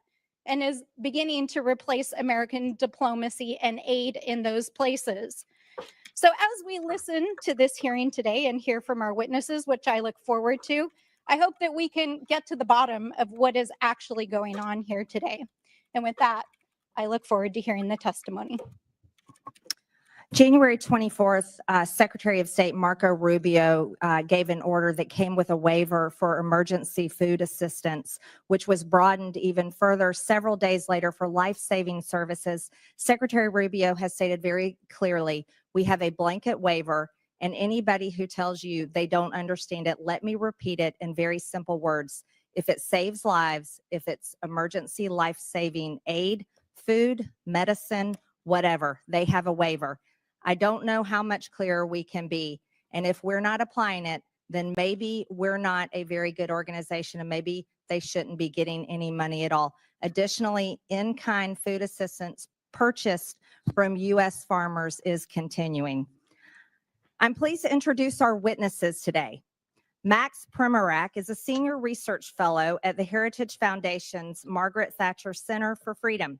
S4: and is beginning to replace American diplomacy and aid in those places. So as we listen to this hearing today and hear from our witnesses, which I look forward to, I hope that we can get to the bottom of what is actually going on here today. And with that, I look forward to hearing the testimony.
S3: January 24th, Secretary of State Marco Rubio gave an order that came with a waiver for emergency food assistance, which was broadened even further several days later for life-saving services. Secretary Rubio has stated very clearly, we have a blanket waiver, and anybody who tells you they don't understand it, let me repeat it in very simple words. If it saves lives, if it's emergency life-saving aid, food, medicine, whatever, they have a waiver. I don't know how much clearer we can be. And if we're not applying it, then maybe we're not a very good organization and maybe they shouldn't be getting any money at all. Additionally, in-kind food assistance purchased from U.S. farmers is continuing. I'm pleased to introduce our witnesses today. Max Primorak is a senior research fellow at the Heritage Foundation's Margaret Thatcher Center for Freedom.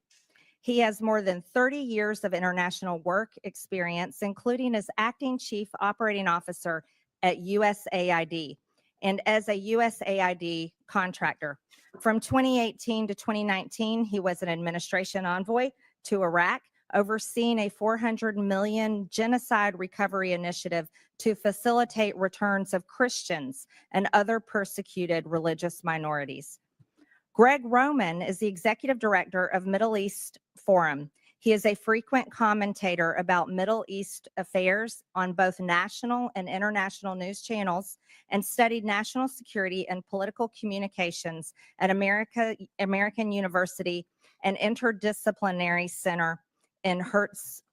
S3: He has more than 30 years of international work experience, including as acting chief operating officer at USAID and as a USAID contractor. From 2018 to 2019, he was an administration envoy to Iraq, overseeing a $400 million genocide recovery initiative to facilitate returns of Christians and other persecuted religious minorities. Greg Roman is the executive director of Middle East Forum. He is a frequent commentator about Middle East affairs on both national and international news channels and studied national security and political communications at American University and Interdisciplinary Center in Herzliya.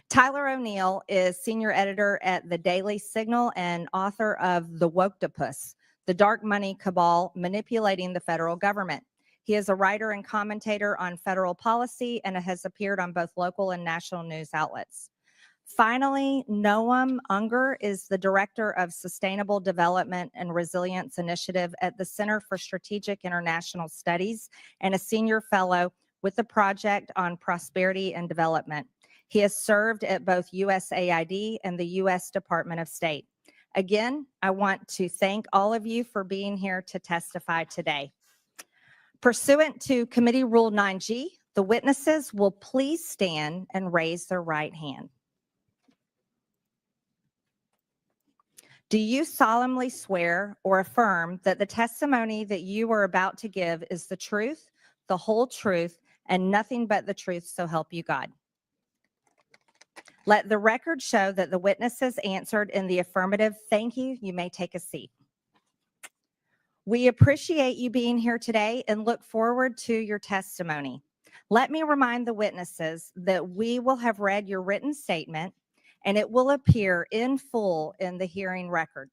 S3: Tyler O'Neill is senior editor at the Daily Signal and author of The Wokeness, The Dark Money Cabal Manipulating the Federal Government. He is a writer and commentator on federal policy and has appeared on both local and national news outlets. Finally, Noam Unger is the Director of Sustainable Development and Resilience Initiative at the Center for Strategic International Studies and a senior fellow with the Project on Prosperity and Development. He has served at both USAID and the U.S. Department of State. Again, I want to thank all of you for being here to testify today. Pursuant to Committee Rule 9G, the witnesses will please stand and raise their right hand. Do you solemnly swear or affirm that the testimony that you are about to give is the truth, the whole truth, and nothing but the truth, so help you God? Let the record show that the witnesses answered in the affirmative. Thank you. You may take a seat. We appreciate you being here today and look forward to your testimony. Let me remind the witnesses that we will have read your written statement and it will appear in full in the hearing record.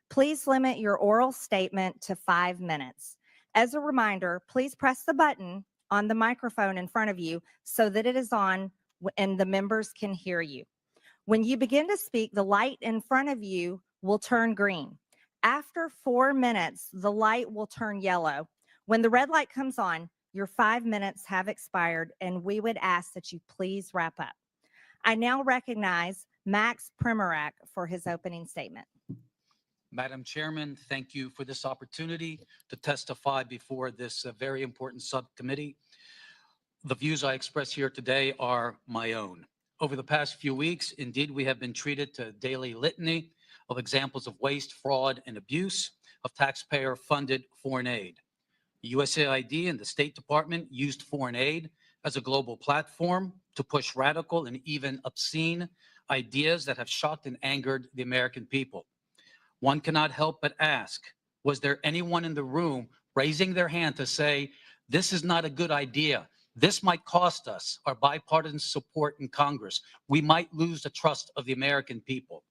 S3: Please limit your oral statement to 5 minutes. As a reminder, please press the button on the microphone in front of you so that it is on and the members can hear you. When you begin to speak, the light in front of you will turn green. After 4 minutes, the light will turn yellow. When the red light comes on, your 5 minutes have expired, and we would ask that you please wrap up. I now recognize Max Primorak for his opening statement.
S5: Madam Chairman, thank you for this opportunity to testify before this very important subcommittee. The views I express here today are my own. Over the past few weeks, indeed, we have been treated to a daily litany of examples of waste, fraud, and abuse of taxpayer-funded foreign aid. USAID and the State Department used foreign aid as a global platform to push radical and even obscene ideas that have shocked and angered the American people. One cannot help but ask, was there anyone in the room raising their hand to say, this is not a good idea? This might cost us our bipartisan support in Congress. We might lose the trust of the American people.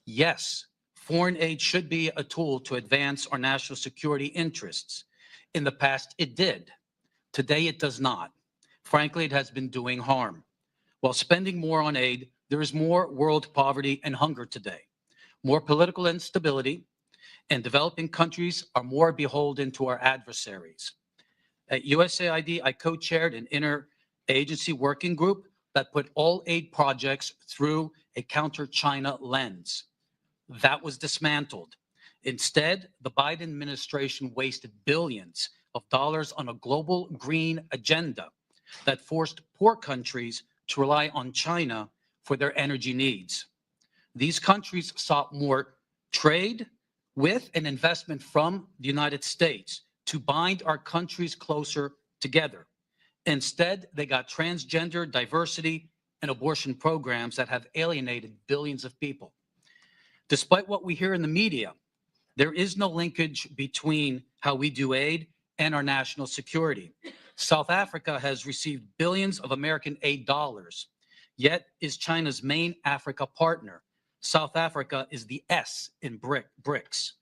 S5: Yes, foreign aid should be a tool to advance our national security interests. In the past, it did. Today, it does not. Frankly, it has been doing harm. While spending more on aid, there is more world poverty and hunger today, more political instability, and developing countries are more beholden to our adversaries. At USAID, I co-chaired an interagency working group that put all aid projects through a counter-China lens. That was dismantled. Instead, the Biden administration wasted billions of dollars on a global green agenda that forced poor countries to rely on China for their energy needs. These countries sought more trade with and investment from the United States to bind our countries closer together. Instead, they got transgender, diversity, and abortion programs that have alienated billions of people. Despite what we hear in the media, there is no linkage between how we do aid and our national security. South Africa has received billions of American aid dollars, yet is China's main Africa partner. South Africa is the S in BRICS.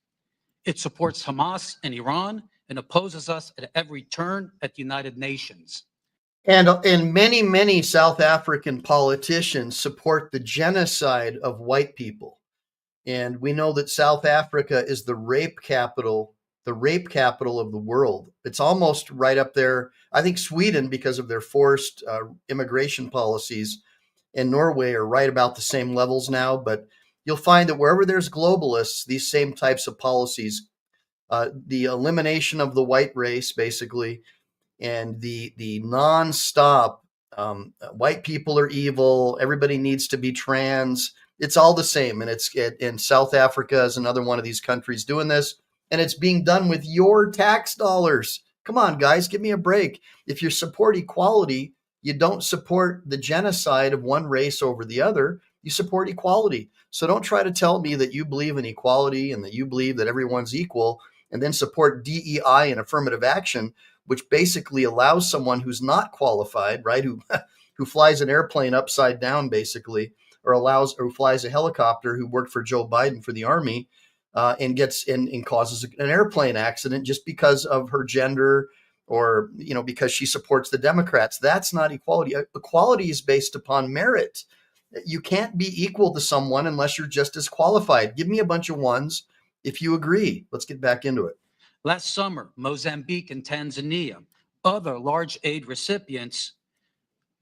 S5: It supports Hamas and Iran and opposes us at every turn at the United Nations.
S1: And many South African politicians support the genocide of white people. And we know that South Africa is the rape capital of the world. It's almost right up there. I think Sweden, because of their forced immigration policies, and Norway are right about the same levels now. But you'll find that wherever there's globalists, these same types of policies, the elimination of the white race, basically, and the nonstop white people are evil. Everybody needs to be trans. It's all the same, and in South Africa is another one of these countries doing this, and it's being done with your tax dollars. Come on, guys, give me a break. If you support equality, you don't support the genocide of one race over the other. You support equality. So don't try to tell me that you believe in equality and that you believe that everyone's equal, and then support DEI and affirmative action, which basically allows someone who's not qualified, right, who flies an airplane upside down, basically, or flies a helicopter, who worked for Joe Biden for the Army, and causes an airplane accident just because of her gender, or because she supports the Democrats. That's not equality. Equality is based upon merit. You can't be equal to someone unless you're just as qualified. Give me a bunch of ones if you agree. Let's get back into it.
S5: Last summer, Mozambique and Tanzania, other large aid recipients,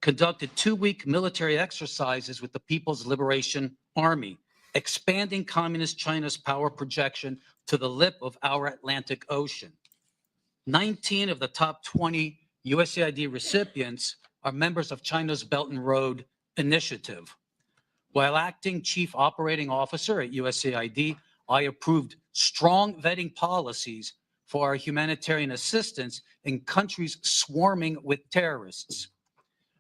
S5: conducted 2-week military exercises with the People's Liberation Army, expanding Communist China's power projection to the lip of our Atlantic Ocean. 19 of the top 20 USAID recipients are members of China's Belt and Road Initiative. While acting chief operating officer at USAID, I approved strong vetting policies for our humanitarian assistance in countries swarming with terrorists.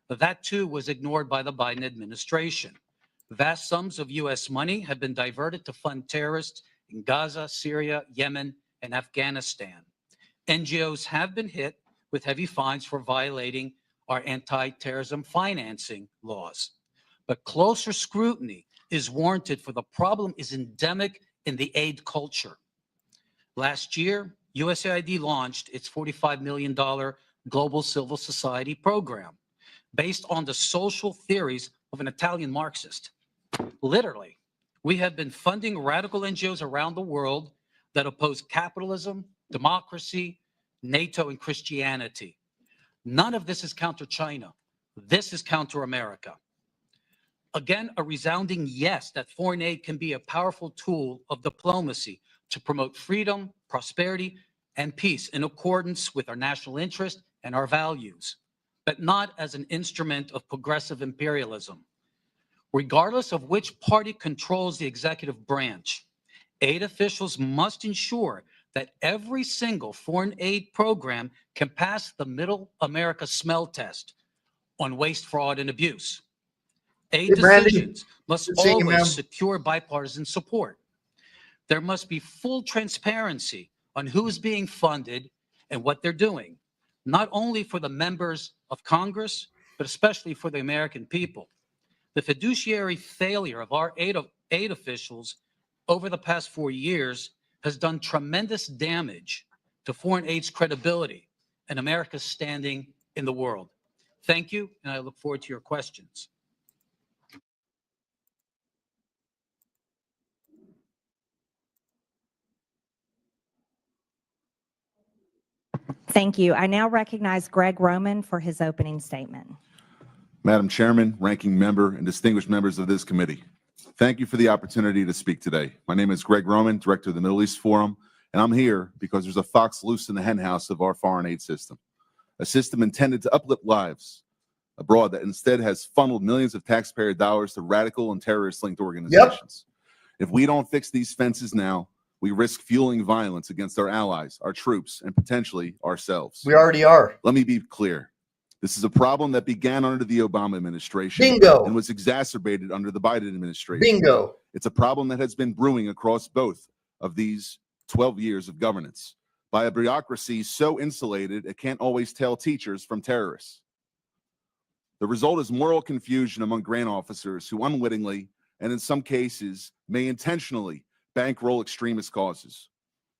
S5: But that too was ignored by the Biden administration. Vast sums of US money have been diverted to fund terrorists in Gaza, Syria, Yemen, and Afghanistan. NGOs have been hit with heavy fines for violating our anti-terrorism financing laws. But closer scrutiny is warranted, for the problem is endemic in the aid culture. Last year, USAID launched its $45 million Global Civil Society program based on the social theories of an Italian Marxist. Literally, we have been funding radical NGOs around the world that oppose capitalism, democracy, NATO, and Christianity. None of this is counter-China. This is counter-America. Again, a resounding yes that foreign aid can be a powerful tool of diplomacy to promote freedom, prosperity, and peace in accordance with our national interest and our values, but not as an instrument of progressive imperialism. Regardless of which party controls the executive branch, aid officials must ensure that every single foreign aid program can pass the Middle America smell test on waste, fraud, and abuse. Aid decisions must always secure bipartisan support. There must be full transparency on who is being funded and what they're doing, not only for the members of Congress, but especially for the American people. The fiduciary failure of our aid officials over the past 4 years has done tremendous damage to foreign aid's credibility and America's standing in the world. Thank you, and I look forward to your questions.
S3: Thank you. I now recognize Greg Roman for his opening statement.
S6: Madam Chairman, ranking member, and distinguished members of this committee, thank you for the opportunity to speak today. My name is Greg Roman, Director of the Middle East Forum, and I'm here because there's a fox loose in the henhouse of our foreign aid system. a system intended to uplift lives abroad that instead has funneled millions of taxpayer dollars to radical and terrorist-linked organizations. If we don't fix these fences now, we risk fueling violence against our allies, our troops, and potentially ourselves.
S1: We already are.
S6: Let me be clear. This is a problem that began under the Obama administration
S1: Bingo.
S6: and was exacerbated under the Biden administration.
S1: Bingo.
S6: It's a problem that has been brewing across both of these 12 years of governance by a bureaucracy so insulated it can't always tell teachers from terrorists. The result is moral confusion among grant officers who unwittingly, and in some cases, may intentionally bankroll extremist causes.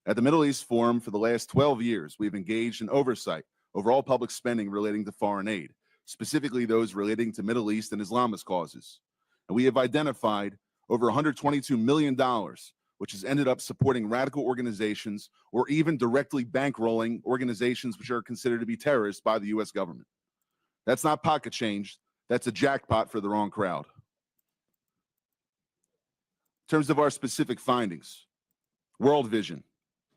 S6: At the Middle East Forum for the last 12 years, we've engaged in oversight over all public spending relating to foreign aid, specifically those relating to Middle East and Islamist causes. And we have identified over $122 million, which has ended up supporting radical organizations or even directly bankrolling organizations which are considered to be terrorists by the U.S. government. That's not pocket change. That's a jackpot for the wrong crowd. In terms of our specific findings, World Vision.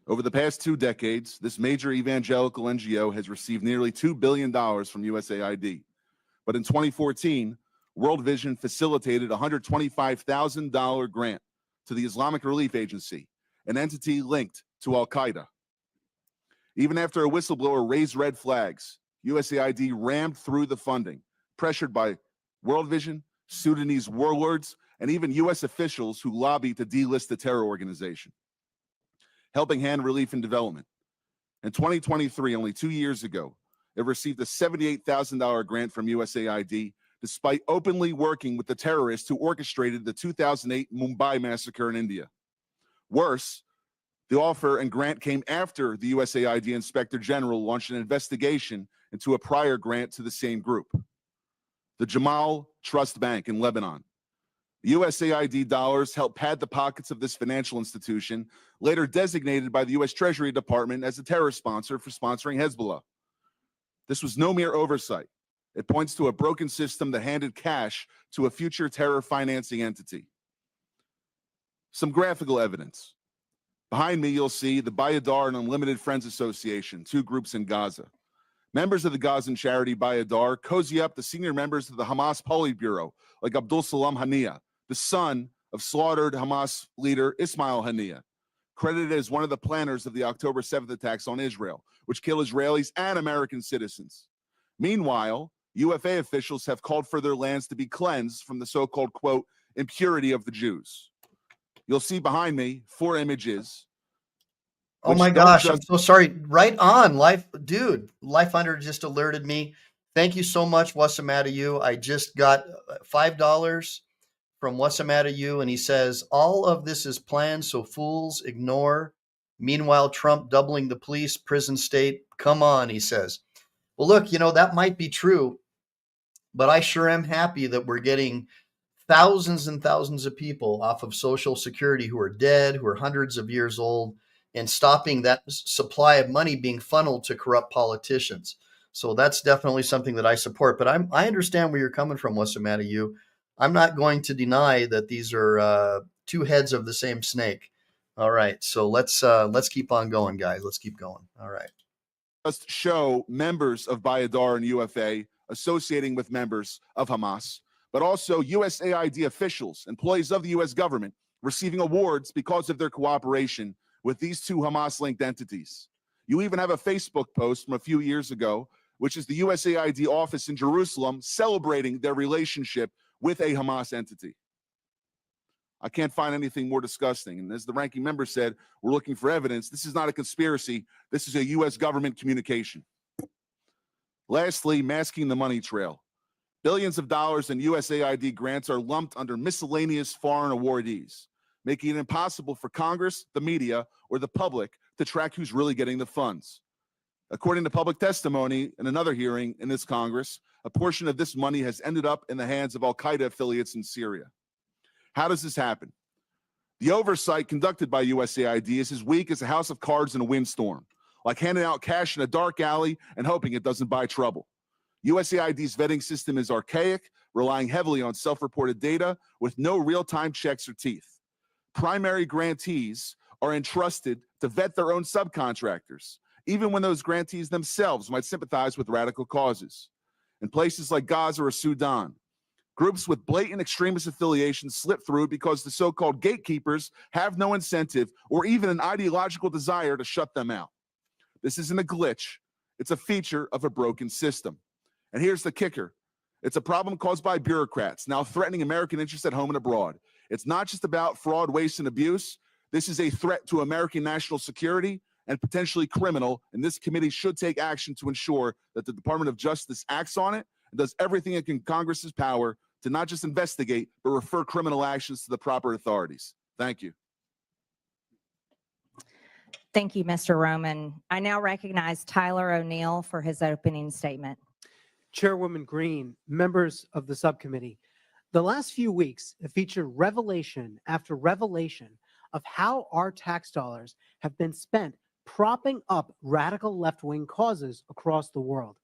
S6: Over the past 2 decades, this major evangelical NGO has received nearly $2 billion from USAID. But in 2014, World Vision facilitated a $125,000 grant to the Islamic Relief Agency, an entity linked to Al-Qaeda. Even after a whistleblower raised red flags, USAID rammed through the funding, pressured by World Vision, Sudanese warlords, and even U.S. officials who lobbied to delist the terror organization. Helping Hand Relief and Development. In 2023, only 2 years ago, it received a $78,000 grant from USAID, despite openly working with the terrorists who orchestrated the 2008 Mumbai massacre in India. Worse, the offer and grant came after the USAID Inspector General launched an investigation into a prior grant to the same group. The Jamal Trust Bank in Lebanon. The USAID dollars helped pad the pockets of this financial institution, later designated by the U.S. Treasury Department as a terror sponsor for sponsoring Hezbollah. This was no mere oversight. It points to a broken system that handed cash to a future terror financing entity. Some graphical evidence. Behind me, you'll see the Bayadar and Unlimited Friends Association, 2 groups in Gaza. Members of the Gazan charity Bayadar cozy up the senior members of the Hamas Politburo, like Abdul Salam Haniyeh, the son of slaughtered Hamas leader Ismail Haniyeh, credited as one of the planners of the October 7th attacks on Israel, which kill Israelis and American citizens. Meanwhile, UFA officials have called for their lands to be cleansed from the so-called, quote, impurity of the Jews. You'll see behind me 4 images.
S1: Oh my gosh, I'm so sorry. Right on, Life Hunter just alerted me. Thank you so much, Wasamatayu. I just got $5 from Wasamatayu, and he says, all of this is planned so fools ignore. Meanwhile, Trump doubling the police, prison state. Come on, he says. Well, look, that might be true, but I sure am happy that we're getting thousands and thousands of people off of Social Security who are dead, who are hundreds of years old, and stopping that supply of money being funneled to corrupt politicians. So that's definitely something that I support. But I understand where you're coming from, Wasamatayu. I'm not going to deny that these are 2 heads of the same snake. All right, so let's keep on going, guys. Let's keep going. All right.
S6: Just show members of Bayadar and UFA associating with members of Hamas, but also USAID officials, employees of the U.S. government, receiving awards because of their cooperation with these 2 Hamas-linked entities. You even have a Facebook post from a few years ago, which is the USAID office in Jerusalem celebrating their relationship with a Hamas entity. I can't find anything more disgusting. And as the ranking member said, we're looking for evidence. This is not a conspiracy. This is a U.S. government communication. Lastly, masking the money trail. Billions of dollars in USAID grants are lumped under miscellaneous foreign awardees, making it impossible for Congress, the media, or the public to track who's really getting the funds. According to public testimony in another hearing in this Congress, a portion of this money has ended up in the hands of Al-Qaeda affiliates in Syria. How does this happen? The oversight conducted by USAID is as weak as a house of cards in a windstorm, like handing out cash in a dark alley and hoping it doesn't buy trouble. USAID's vetting system is archaic, relying heavily on self-reported data with no real-time checks or teeth. Primary grantees are entrusted to vet their own subcontractors, even when those grantees themselves might sympathize with radical causes. In places like Gaza or Sudan, groups with blatant extremist affiliations slip through because the so-called gatekeepers have no incentive or even an ideological desire to shut them out. This isn't a glitch. It's a feature of a broken system. And here's the kicker. It's a problem caused by bureaucrats now threatening American interests at home and abroad. It's not just about fraud, waste, and abuse. This is a threat to American national security and potentially criminal, and this committee should take action to ensure that the Department of Justice acts on it and does everything in Congress's power to not just investigate, but refer criminal actions to the proper authorities. Thank you.
S3: Thank you, Mr. Roman. I now recognize Tyler O'Neill for his opening statement.
S7: Chairwoman Green, members of the subcommittee, the last few weeks have featured revelation after revelation of how our tax dollars have been spent propping up radical left-wing causes across the world.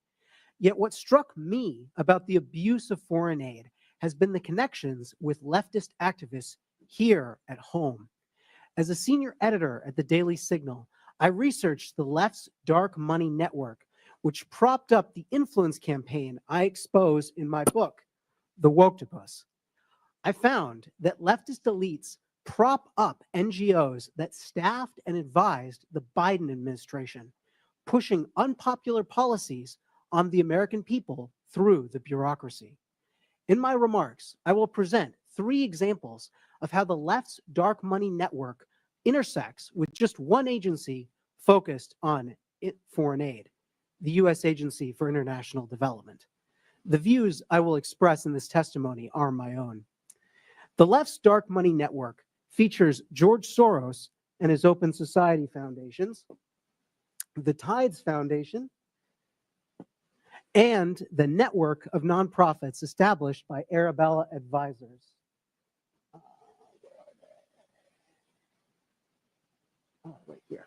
S7: Yet what struck me about the abuse of foreign aid has been the connections with leftist activists here at home. As a senior editor at the Daily Signal, I researched the left's dark money network, which propped up the influence campaign I expose in my book, The Wokeness. I found that leftist elites prop up NGOs that staffed and advised the Biden administration, pushing unpopular policies on the American people through the bureaucracy. In my remarks, I will present 3 examples of how the left's dark money network intersects with just one agency focused on foreign aid, the U.S. Agency for International Development. The views I will express in this testimony are my own. The left's dark money network features George Soros and his Open Society Foundations, the Tides Foundation, and the network of nonprofits established by Arabella Advisors. Right here.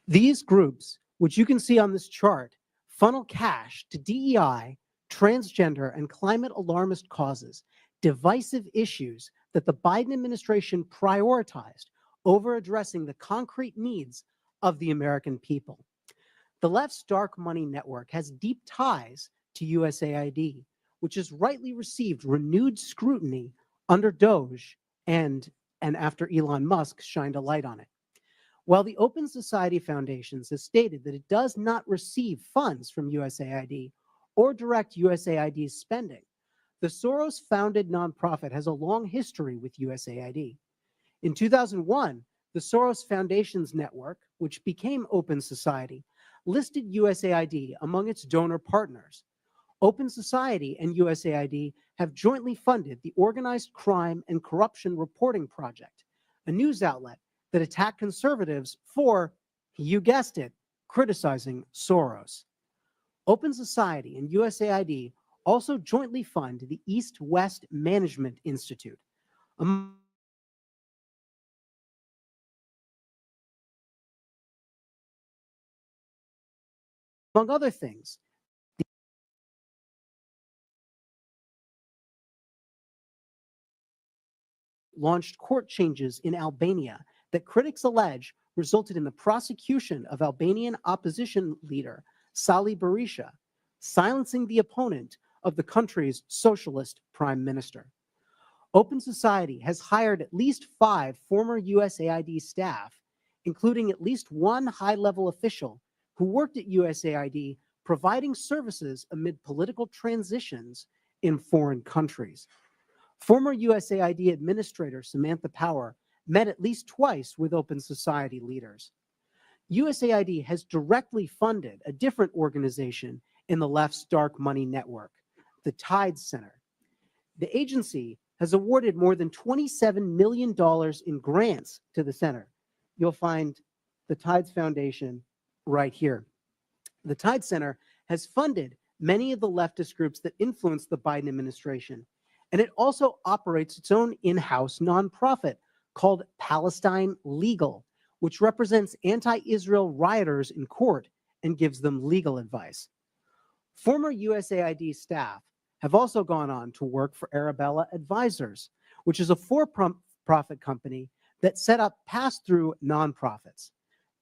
S7: These groups, which you can see on this chart, funnel cash to DEI, transgender, and climate alarmist causes, divisive issues that the Biden administration prioritized over addressing the concrete needs of the American people. The left's dark money network has deep ties to USAID, which has rightly received renewed scrutiny under DOGE and after Elon Musk shined a light on it. While the Open Society Foundations has stated that it does not receive funds from USAID or direct USAID's spending, the Soros-founded nonprofit has a long history with USAID. In 2001, the Soros Foundations Network, which became Open Society, listed USAID among its donor partners. Open Society and USAID have jointly funded the Organized Crime and Corruption Reporting Project, a news outlet that attacked conservatives for, you guessed it, criticizing Soros. Open Society and USAID also jointly fund the East-West Management Institute, among other things. Launched court changes in Albania that critics allege resulted in the prosecution of Albanian opposition leader Sali Berisha, silencing the opponent of the country's socialist prime minister. Open Society has hired at least 5 former USAID staff, including at least 1 high-level official who worked at USAID providing services amid political transitions in foreign countries. Former USAID Administrator Samantha Power met at least twice with Open Society leaders. USAID has directly funded a different organization in the left's dark money network, the Tides Center. The agency has awarded more than $27 million in grants to the center. You'll find the Tides Foundation right here. The Tides Center has funded many of the leftist groups that influence the Biden administration, and it also operates its own in-house nonprofit called Palestine Legal, which represents anti-Israel rioters in court and gives them legal advice. Former USAID staff have also gone on to work for Arabella Advisors, which is a for-profit company that set up pass-through nonprofits.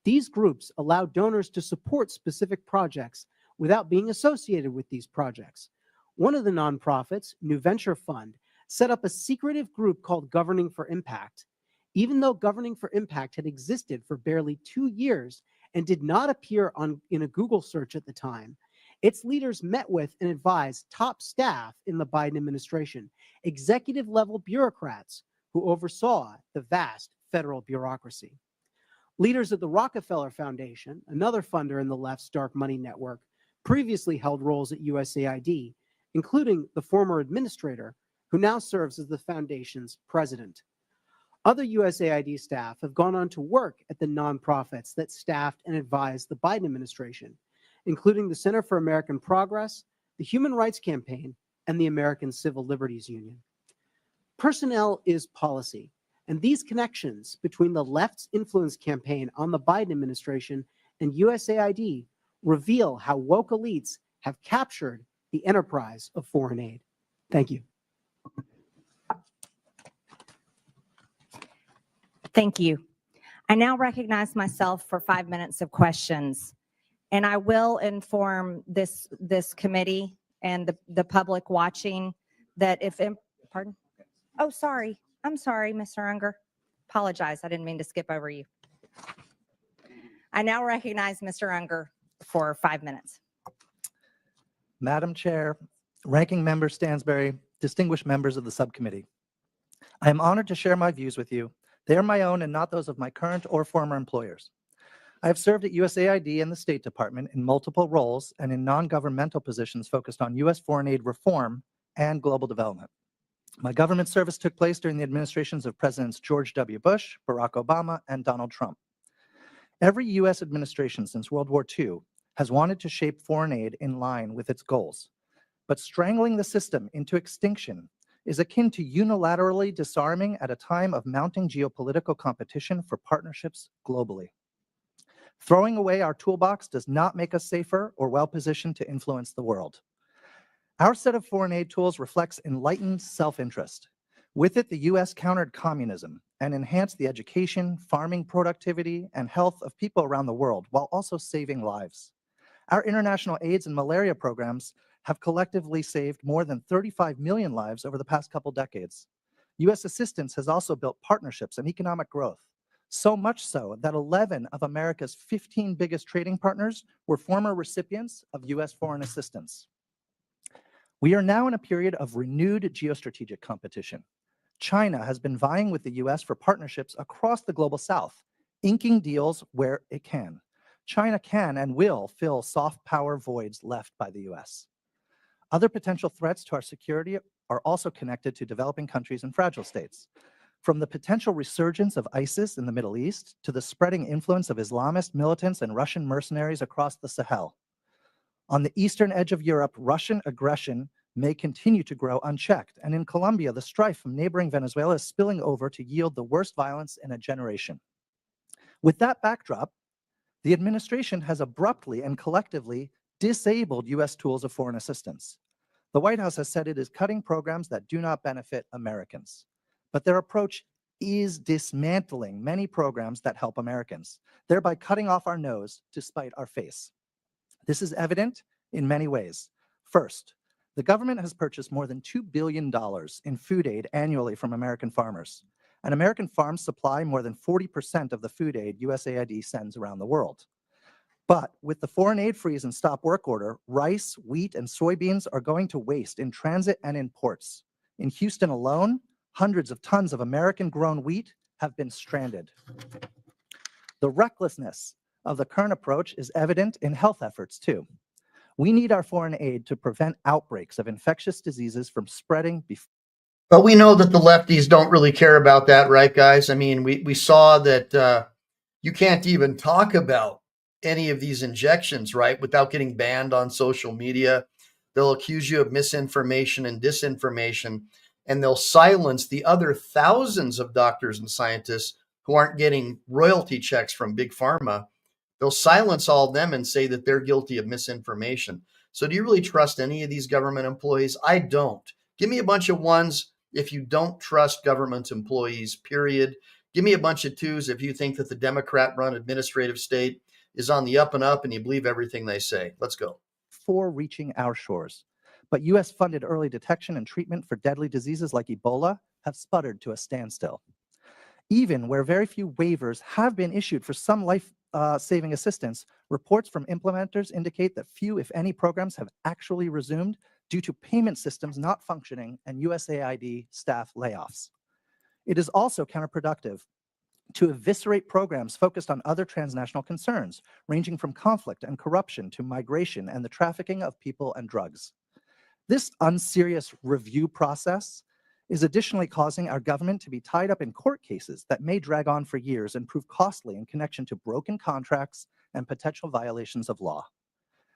S7: These groups allow donors to support specific projects without being associated with these projects. One of the nonprofits, New Venture Fund, set up a secretive group called Governing for Impact. Even though Governing for Impact had existed for barely 2 years and did not appear in a Google search at the time, its leaders met with and advised top staff in the Biden administration, executive-level bureaucrats who oversaw the vast federal bureaucracy. Leaders of the Rockefeller Foundation, another funder in the left's dark money network, previously held roles at USAID, including the former administrator, who now serves as the foundation's president. Other USAID staff have gone on to work at the nonprofits that staffed and advised the Biden administration, including the Center for American Progress, the Human Rights Campaign, and the American Civil Liberties Union. Personnel is policy, and these connections between the left's influence campaign on the Biden administration and USAID reveal how woke elites have captured the enterprise of foreign aid. Thank you.
S3: Thank you. I now recognize myself for 5 minutes of questions, and I will inform this committee and the public watching that pardon? Oh, sorry. I'm sorry, Mr. Unger. Apologize. I didn't mean to skip over you. I now recognize Mr. Unger for 5 minutes.
S8: Madam Chair, Ranking Member Stansberry, distinguished members of the subcommittee. I am honored to share my views with you. They are my own and not those of my current or former employers. I have served at USAID and the State Department in multiple roles and in non-governmental positions focused on U.S. foreign aid reform and global development. My government service took place during the administrations of Presidents George W. Bush, Barack Obama, and Donald Trump. Every U.S. administration since World War II has wanted to shape foreign aid in line with its goals. But strangling the system into extinction is akin to unilaterally disarming at a time of mounting geopolitical competition for partnerships globally. Throwing away our toolbox does not make us safer or well-positioned to influence the world. Our set of foreign aid tools reflects enlightened self-interest. With it, the U.S. countered communism and enhanced the education, farming productivity, and health of people around the world while also saving lives. Our international AIDS and malaria programs have collectively saved more than 35 million lives over the past couple decades. U.S. assistance has also built partnerships and economic growth, so much so that 11 of America's 15 biggest trading partners were former recipients of U.S. foreign assistance. We are now in a period of renewed geostrategic competition. China has been vying with the U.S. for partnerships across the global south, inking deals where it can. China can and will fill soft power voids left by the U.S. Other potential threats to our security are also connected to developing countries and fragile states. From the potential resurgence of ISIS in the Middle East to the spreading influence of Islamist militants and Russian mercenaries across the Sahel. On the eastern edge of Europe, Russian aggression may continue to grow unchecked, and in Colombia, the strife from neighboring Venezuela is spilling over to yield the worst violence in a generation. With that backdrop, the administration has abruptly and collectively disabled U.S. tools of foreign assistance. The White House has said it is cutting programs that do not benefit Americans, but their approach is dismantling many programs that help Americans, thereby cutting off our nose to spite our face. This is evident in many ways. First, the government has purchased more than $2 billion in food aid annually from American farmers, and American farms supply more than 40% of the food aid USAID sends around the world. But with the foreign aid freeze and stop work order, rice, wheat, and soybeans are going to waste in transit and in ports. In Houston alone, hundreds of tons of American-grown wheat have been stranded. The recklessness of the current approach is evident in health efforts, too. We need our foreign aid to prevent outbreaks of infectious diseases from spreading before.
S1: But we know that the lefties don't really care about that, right, guys? I mean, we saw that you can't even talk about any of these injections, right, without getting banned on social media. They'll accuse you of misinformation and disinformation, and they'll silence the other thousands of doctors and scientists who aren't getting royalty checks from Big Pharma. They'll silence all of them and say that they're guilty of misinformation. So do you really trust any of these government employees? I don't. Give me a bunch of ones if you don't trust government employees, period. Give me a bunch of twos if you think that the Democrat-run administrative state is on the up and up and you believe everything they say. Let's go.
S8: Before reaching our shores. But U.S.-funded early detection and treatment for deadly diseases like Ebola have sputtered to a standstill. Even where very few waivers have been issued for some life-saving assistance, reports from implementers indicate that few, if any, programs have actually resumed due to payment systems not functioning and USAID staff layoffs. It is also counterproductive to eviscerate programs focused on other transnational concerns, ranging from conflict and corruption to migration and the trafficking of people and drugs. This unserious review process is additionally causing our government to be tied up in court cases that may drag on for years and prove costly in connection to broken contracts and potential violations of law.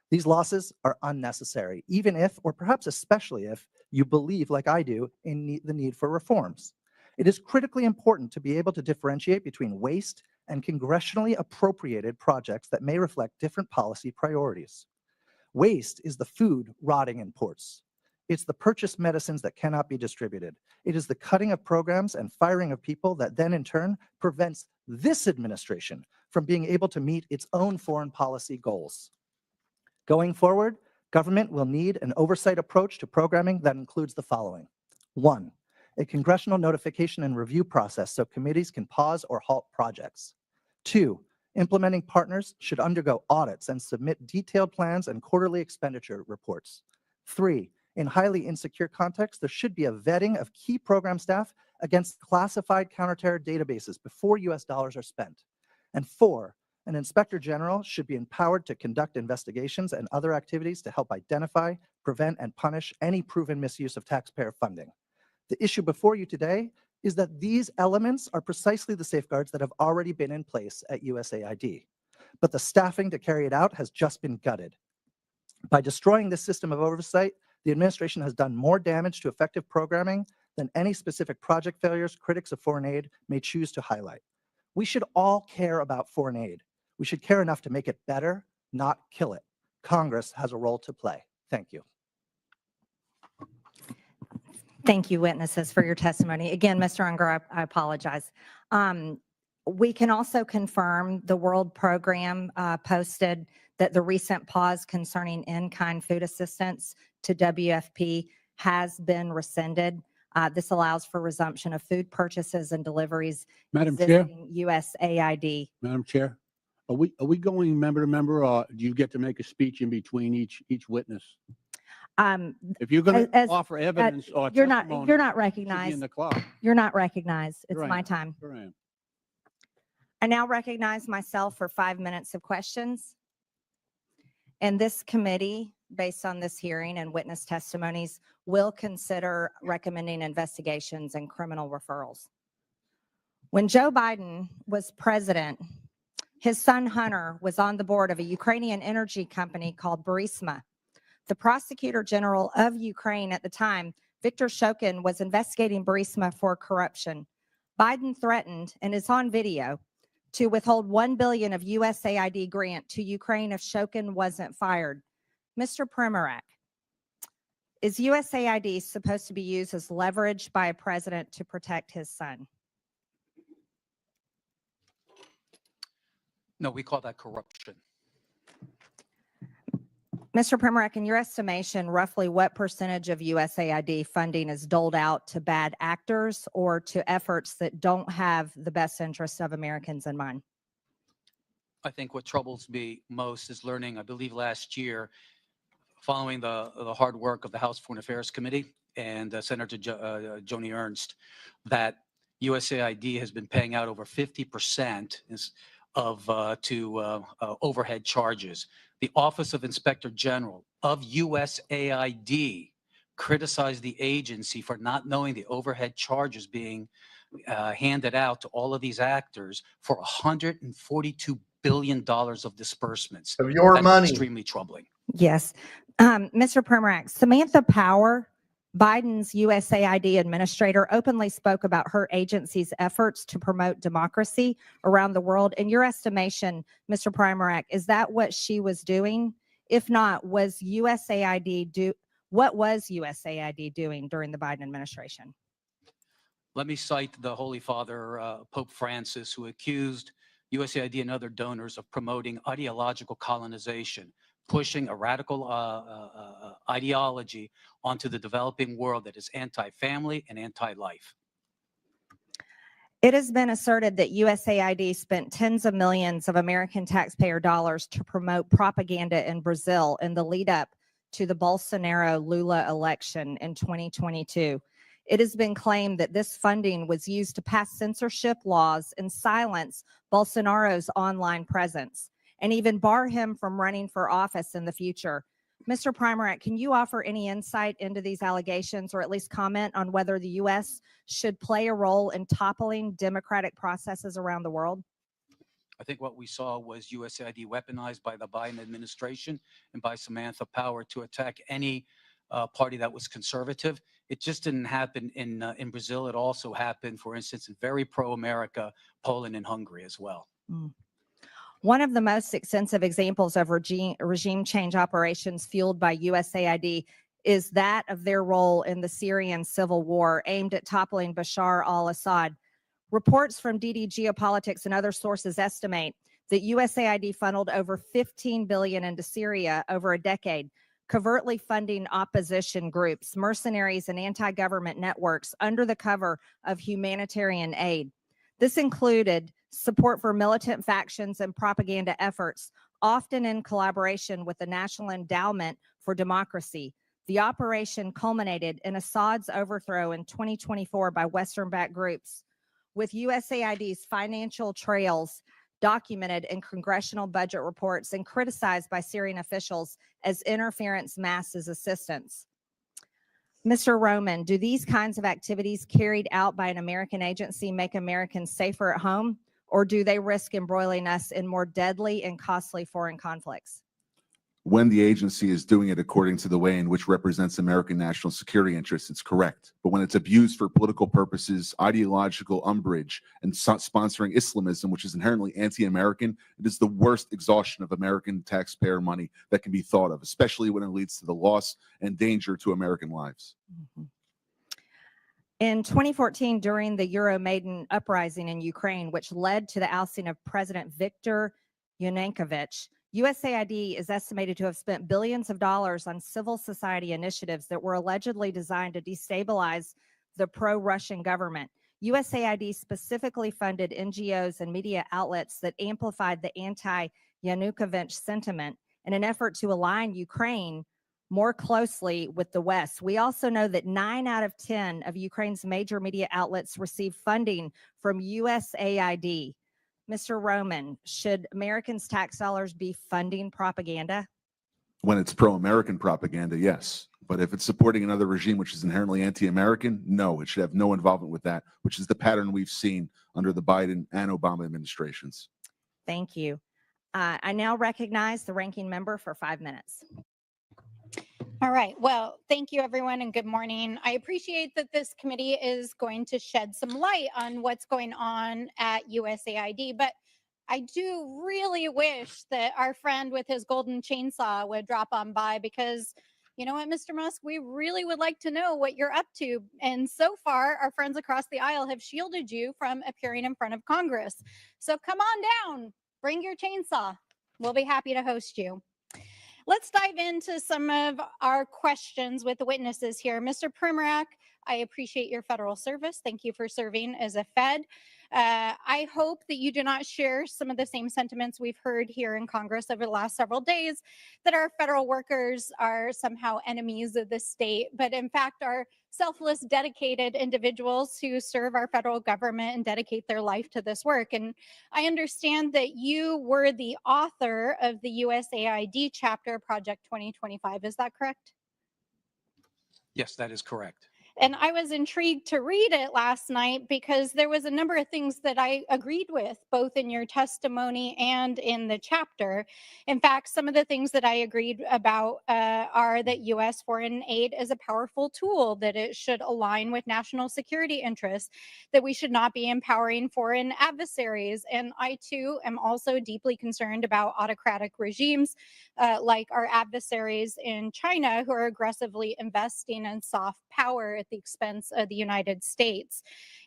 S8: These losses are unnecessary, even if, or perhaps especially if, you believe, like I do, in the need for reforms. It is critically important to be able to differentiate between waste and congressionally appropriated projects that may reflect different policy priorities. Waste is the food rotting in ports. It's the purchased medicines that cannot be distributed. It is the cutting of programs and firing of people that then in turn prevents this administration from being able to meet its own foreign policy goals. Going forward, government will need an oversight approach to programming that includes the following. 1, a congressional notification and review process so committees can pause or halt projects. 2, implementing partners should undergo audits and submit detailed plans and quarterly expenditure reports. 3, in highly insecure contexts, there should be a vetting of key program staff against classified counterterror databases before US dollars are spent. And 4, an inspector general should be empowered to conduct investigations and other activities to help identify, prevent, and punish any proven misuse of taxpayer funding. The issue before you today is that these elements are precisely the safeguards that have already been in place at USAID, but the staffing to carry it out has just been gutted. By destroying this system of oversight, the administration has done more damage to effective programming than any specific project failures critics of foreign aid may choose to highlight. We should all care about foreign aid. We should care enough to make it better, not kill it. Congress has a role to play. Thank you.
S3: Thank you, witnesses, for your testimony. Again, Mr. Unger, I apologize. We can also confirm the World Program posted that the recent pause concerning in-kind food assistance to WFP has been rescinded. This allows for resumption of food purchases and deliveries.
S9: Madam Chair,
S3: USAID.
S9: Madam Chair, are we going member to member, or do you get to make a speech in between each witness? If you're going to offer evidence or
S3: you're
S9: testimony,
S3: not
S9: it should be
S3: recognized.
S9: in the clock.
S3: You're not recognized. It's
S9: Sure I
S3: my
S9: am.
S3: time.
S9: Sure I am.
S3: I now recognize myself for 5 minutes of questions. And this committee, based on this hearing and witness testimonies, will consider recommending investigations and criminal referrals. When Joe Biden was president, his son Hunter was on the board of a Ukrainian energy company called Burisma. The prosecutor general of Ukraine at the time, Viktor Shokin, was investigating Burisma for corruption. Biden threatened, and it's on video, to withhold $1 billion of USAID grant to Ukraine if Shokin wasn't fired. Mr. Primorak, is USAID supposed to be used as leverage by a president to protect his son?
S5: No, we call that corruption.
S3: Mr. Primorak, in your estimation, roughly what percentage of USAID funding is doled out to bad actors or to efforts that don't have the best interests of Americans in mind?
S5: I think what troubles me most is learning, I believe last year, following the hard work of the House Foreign Affairs Committee and Senator Joni Ernst, that USAID has been paying out over 50% to overhead charges. The Office of Inspector General of USAID criticized the agency for not knowing the overhead charges being handed out to all of these actors for $142 billion of disbursements.
S1: Of your
S5: That is
S1: money.
S5: extremely troubling.
S3: Yes. Mr. Primorak, Samantha Power, Biden's USAID administrator, openly spoke about her agency's efforts to promote democracy around the world. In your estimation, Mr. Primorak, is that what she was doing? If not, what was USAID doing during the Biden administration?
S5: Let me cite the Holy Father, Pope Francis, who accused USAID and other donors of promoting ideological colonization, pushing a radical ideology onto the developing world that is anti-family and anti-life.
S3: It has been asserted that USAID spent tens of millions of American taxpayer dollars to promote propaganda in Brazil in the lead up to the Bolsonaro-Lula election in 2022. It has been claimed that this funding was used to pass censorship laws and silence Bolsonaro's online presence, and even bar him from running for office in the future. Mr. Primorak, can you offer any insight into these allegations, or at least comment on whether the U.S. should play a role in toppling democratic processes around the world?
S5: I think what we saw was USAID weaponized by the Biden administration and by Samantha Power to attack any party that was conservative. It just didn't happen in Brazil. It also happened, for instance, in very pro-America, Poland and Hungary as well.
S3: Mm. One of the most extensive examples of regime change operations fueled by USAID is that of their role in the Syrian civil war aimed at toppling Bashar al-Assad. Reports from DD Geopolitics and other sources estimate that USAID funneled over $15 billion into Syria over a decade, covertly funding opposition groups, mercenaries, and anti-government networks under the cover of humanitarian aid. This included support for militant factions and propaganda efforts, often in collaboration with the National Endowment for Democracy. The operation culminated in Assad's overthrow in 2024 by Western-backed groups, with USAID's financial trails documented in congressional budget reports and criticized by Syrian officials as interference masked as assistance. Mr. Roman, do these kinds of activities carried out by an American agency make Americans safer at home, or do they risk embroiling us in more deadly and costly foreign conflicts?
S6: When the agency is doing it according to the way in which represents American national security interests, it's correct. But when it's abused for political purposes, ideological umbrage, and sponsoring Islamism, which is inherently anti-American, it is the worst exhaustion of American taxpayer money that can be thought of, especially when it leads to the loss and danger to American lives.
S3: Mm-hmm. In 2014, during the Euromaidan uprising in Ukraine, which led to the ousting of President Viktor Yanukovych, USAID is estimated to have spent billions of dollars on civil society initiatives that were allegedly designed to destabilize the pro-Russian government. USAID specifically funded NGOs and media outlets that amplified the anti-Yanukovych sentiment in an effort to align Ukraine more closely with the West. We also know that 9 out of 10 of Ukraine's major media outlets receive funding from USAID. Mr. Roman, should Americans' tax dollars be funding propaganda?
S6: When it's pro-American propaganda, yes. But if it's supporting another regime which is inherently anti-American, no, it should have no involvement with that, which is the pattern we've seen under the Biden and Obama administrations.
S3: Thank you. I now recognize the ranking member for 5 minutes.
S4: All right. Well, thank you, everyone, and good morning. I appreciate that this committee is going to shed some light on what's going on at USAID, but I do really wish that our friend with his golden chainsaw would drop on by, because you know what, Mr. Musk, we really would like to know what you're up to. And so far, our friends across the aisle have shielded you from appearing in front of Congress. So come on down, bring your chainsaw. We'll be happy to host you. Let's dive into some of our questions with the witnesses here. Mr. Primorak, I appreciate your federal service. Thank you for serving as a Fed. I hope that you do not share some of the same sentiments we've heard here in Congress over the last several days, that our federal workers are somehow enemies of the state, but in fact are selfless, dedicated individuals who serve our federal government and dedicate their life to this work. And I understand that you were the author of the USAID chapter, Project 2025. Is that correct?
S5: Yes, that is correct.
S4: And I was intrigued to read it last night because there was a number of things that I agreed with, both in your testimony and in the chapter. In fact, some of the things that I agreed about are that U.S. foreign aid is a powerful tool, that it should align with national security interests, that we should not be empowering foreign adversaries. And I, too, am also deeply concerned about autocratic regimes like our adversaries in China, who are aggressively investing in soft power at the expense of the United States.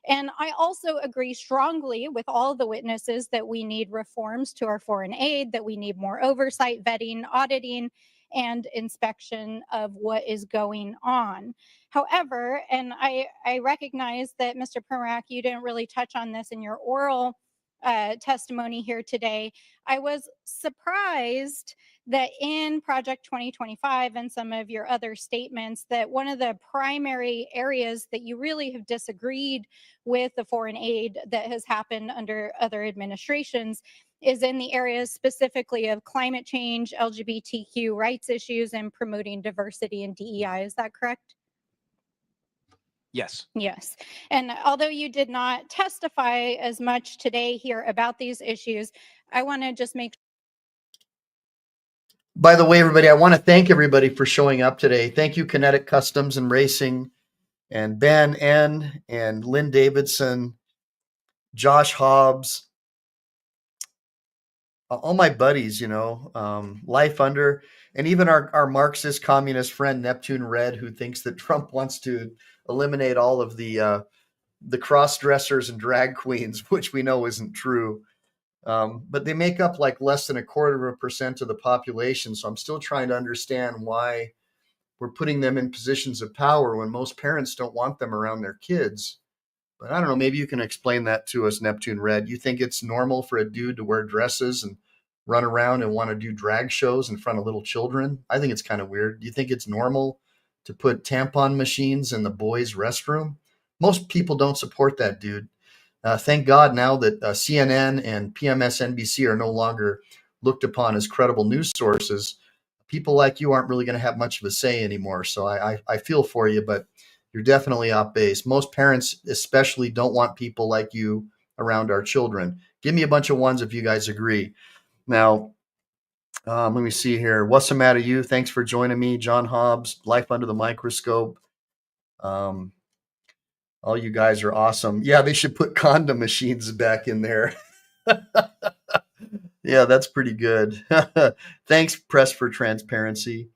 S4: And I also agree strongly with all of the witnesses that we need reforms to our foreign aid, that we need more oversight, vetting, auditing, and inspection of what is going on. However, and I recognize that Mr. Perrak, you didn't really touch on this in your oral testimony here today. I was surprised that in Project 2025 and some of your other statements that one of the primary areas that you really have disagreed with the foreign aid that has happened under other administrations is in the areas specifically of climate change, LGBTQ rights issues, and promoting diversity and DEI. Is that correct?
S5: Yes.
S4: Yes. And although you did not testify as much today here about these issues, I want to just make.
S1: By the way, everybody, I want to thank everybody for showing up today. Thank you, Kinetic Customs and Racing, and Ben N, and Lynn Davidson, Josh Hobbs, all my buddies, Life Under, and even our Marxist communist friend Neptune Red, who thinks that Trump wants to eliminate all of the cross dressers and drag queens, which we know isn't true. But they make up like less than 0.25% of the population. So I'm still trying to understand why we're putting them in positions of power when most parents don't want them around their kids. But I don't know, maybe you can explain that to us, Neptune Red. You think it's normal for a dude to wear dresses and run around and want to do drag shows in front of little children? I think it's kind of weird. Do you think it's normal to put tampon machines in the boys' restroom? Most people don't support that, dude. Thank God now that CNN and PMSNBC are no longer looked upon as credible news sources. People like you aren't really going to have much of a say anymore. So I feel for you, but you're definitely off base. Most parents especially don't want people like you around our children. Give me a bunch of ones if you guys agree. Now, let me see here. What's the matter, you? Thanks for joining me. John Hobbs, Life Under the Microscope. All you guys are awesome. Yeah, they should put condom machines back in there. Yeah, that's pretty good. Thanks, Press for Transparency.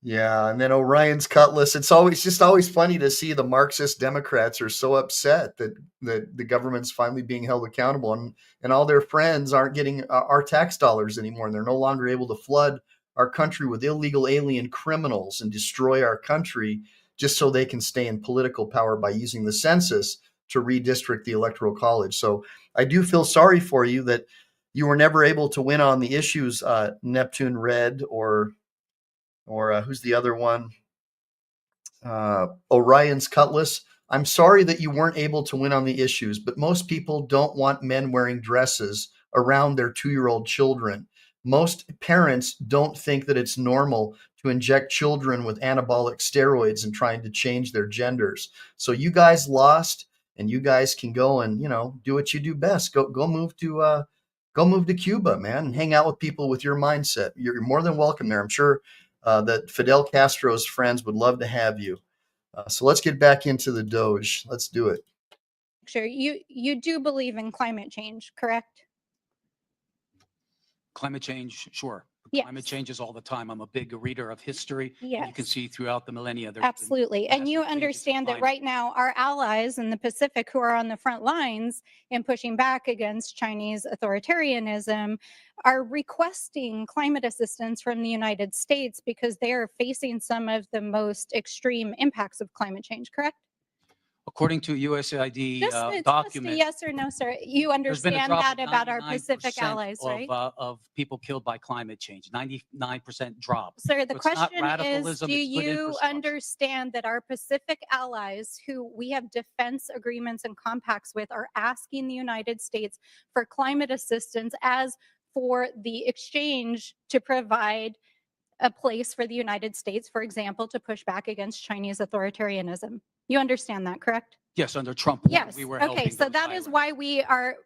S1: Yeah, and then Orion's Cutlass. It's always funny to see the Marxist Democrats are so upset that the government's finally being held accountable, and all their friends aren't getting our tax dollars anymore, and they're no longer able to flood our country with illegal alien criminals and destroy our country just so they can stay in political power by using the census to redistrict the Electoral College. So I do feel sorry for you that you were never able to win on the issues, Neptune Red, or who's the other one? Orion's Cutlass. I'm sorry that you weren't able to win on the issues, but most people don't want men wearing dresses around their 2-year-old children. Most parents don't think that it's normal to inject children with anabolic steroids and trying to change their genders. So you guys lost, and you guys can go and do what you do best. Go move to Cuba, man, and hang out with people with your mindset. You're more than welcome there. I'm sure that Fidel Castro's friends would love to have you. So let's get back into the DOGE. Let's do it.
S4: Sure, you do believe in climate change, correct?
S5: Climate change, sure.
S4: Yes.
S5: Climate changes all the time. I'm a big reader of history.
S4: Yes.
S5: You can see throughout the millennia. There's been
S4: Absolutely. And you
S5: massive changes in
S4: understand that
S5: climate.
S4: right now our allies in the Pacific who are on the front lines in pushing back against Chinese authoritarianism are requesting climate assistance from the United States because they are facing some of the most extreme impacts of climate change, correct?
S5: According to USAID
S4: Just a
S5: document,
S4: yes or no, sir. You
S5: there's been a
S4: understand
S5: drop
S4: that
S5: of
S4: about our Pacific
S5: 99%
S4: allies, right?
S5: of people killed by climate change. 99% drop.
S4: Sir, the
S5: So it's not
S4: question is,
S5: radicalism,
S4: do
S5: it's good
S4: you
S5: infrastructure.
S4: understand that our Pacific allies who we have defense agreements and compacts with are asking the United States for climate assistance as for the exchange to provide a place for the United States, for example, to push back against Chinese authoritarianism? You understand that, correct?
S5: Yes, under Trump,
S4: Yes.
S5: we were
S4: Okay,
S5: helping
S4: so
S5: those
S4: that is
S5: islands.
S4: why we are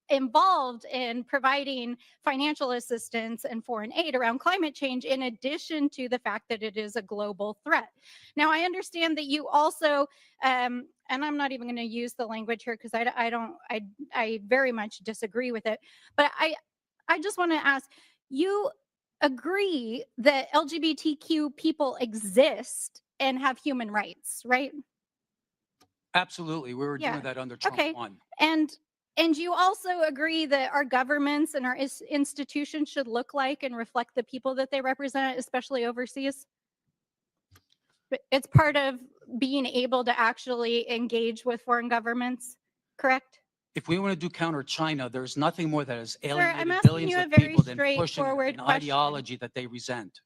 S4: involved in providing financial assistance and foreign aid around climate change, in addition to the fact that it is a global threat. Now, I understand that you also, and I'm not even going to use the language here because I very much disagree with it, but I just want to ask you. agree that LGBTQ people exist and have human rights, right?
S5: Absolutely. We were
S4: Yeah.
S5: doing that under Trump
S4: Okay.
S5: 1.
S4: And you also agree that our governments and our institutions should look like and reflect the people that they represent, especially overseas? It's part of being able to actually engage with foreign governments, correct?
S5: If we want to do counter China, there's nothing more that has
S4: I'm
S5: alienated
S4: asking
S5: billions
S4: you a
S5: of
S4: very
S5: people than pushing
S4: straightforward
S5: an
S4: question.
S5: ideology that they resent.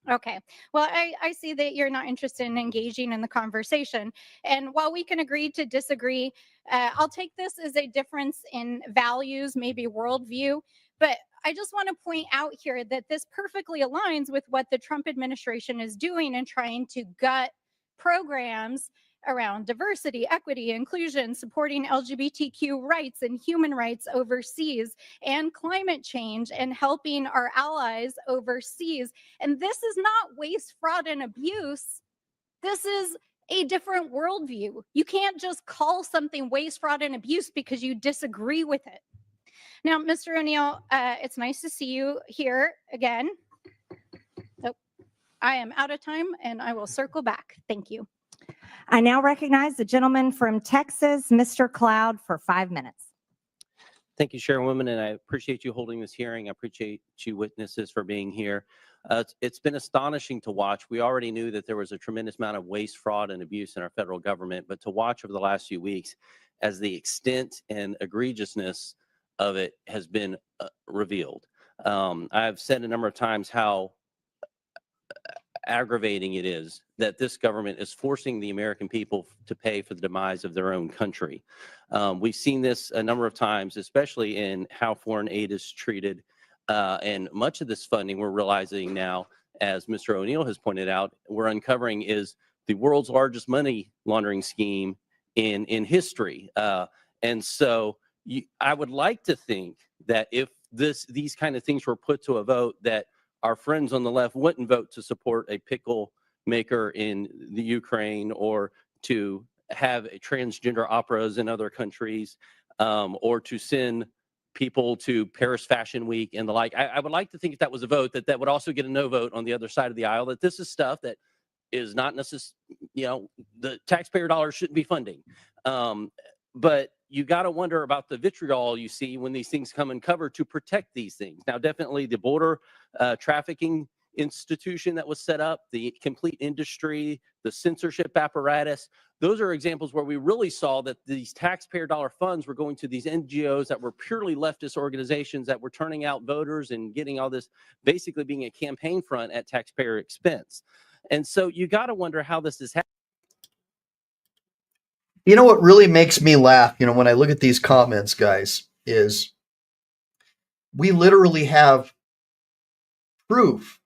S4: Okay. Well, I see that you're not interested in engaging in the conversation. And while we can agree to disagree, I'll take this as a difference in values, maybe worldview. But I just want to point out here that this perfectly aligns with what the Trump administration is doing and trying to gut programs around diversity, equity, inclusion, supporting LGBTQ rights and human rights overseas, and climate change, and helping our allies overseas. And this is not waste, fraud, and abuse. This is a different worldview. You can't just call something waste, fraud, and abuse because you disagree with it. Now, Mr. O'Neill, it's nice to see you here again. Oh, I am out of time and I will circle back. Thank you.
S3: I now recognize the gentleman from Texas, Mr. Cloud, for 5 minutes.
S10: Thank you, Chairwoman, and I appreciate you holding this hearing. I appreciate you witnesses for being here. It's been astonishing to watch. We already knew that there was a tremendous amount of waste, fraud, and abuse in our federal government, but to watch over the last few weeks as the extent and egregiousness of it has been revealed. I've said a number of times how aggravating it is that this government is forcing the American people to pay for the demise of their own country. We've seen this a number of times, especially in how foreign aid is treated. And much of this funding we're realizing now, as Mr. O'Neill has pointed out, we're uncovering is the world's largest money laundering scheme in history. And so I would like to think that if these kind of things were put to a vote, that our friends on the left wouldn't vote to support a pickle maker in the Ukraine, or to have transgender operas in other countries, or to send people to Paris Fashion Week and the like. I would like to think if that was a vote, that would also get a no vote on the other side of the aisle, that this is stuff that is not necessarily, the taxpayer dollars shouldn't be funding. But you got to wonder about the vitriol you see when these things come uncovered to protect these things. Now, definitely the border trafficking institution that was set up, the complete industry, the censorship apparatus, those are examples where we really saw that these taxpayer dollar funds were going to these NGOs that were purely leftist organizations that were turning out voters and getting all this, basically being a campaign front at taxpayer expense. And so you got to wonder how this is happening.
S1: You know what really makes me laugh, when I look at these comments, guys, is we literally have proof,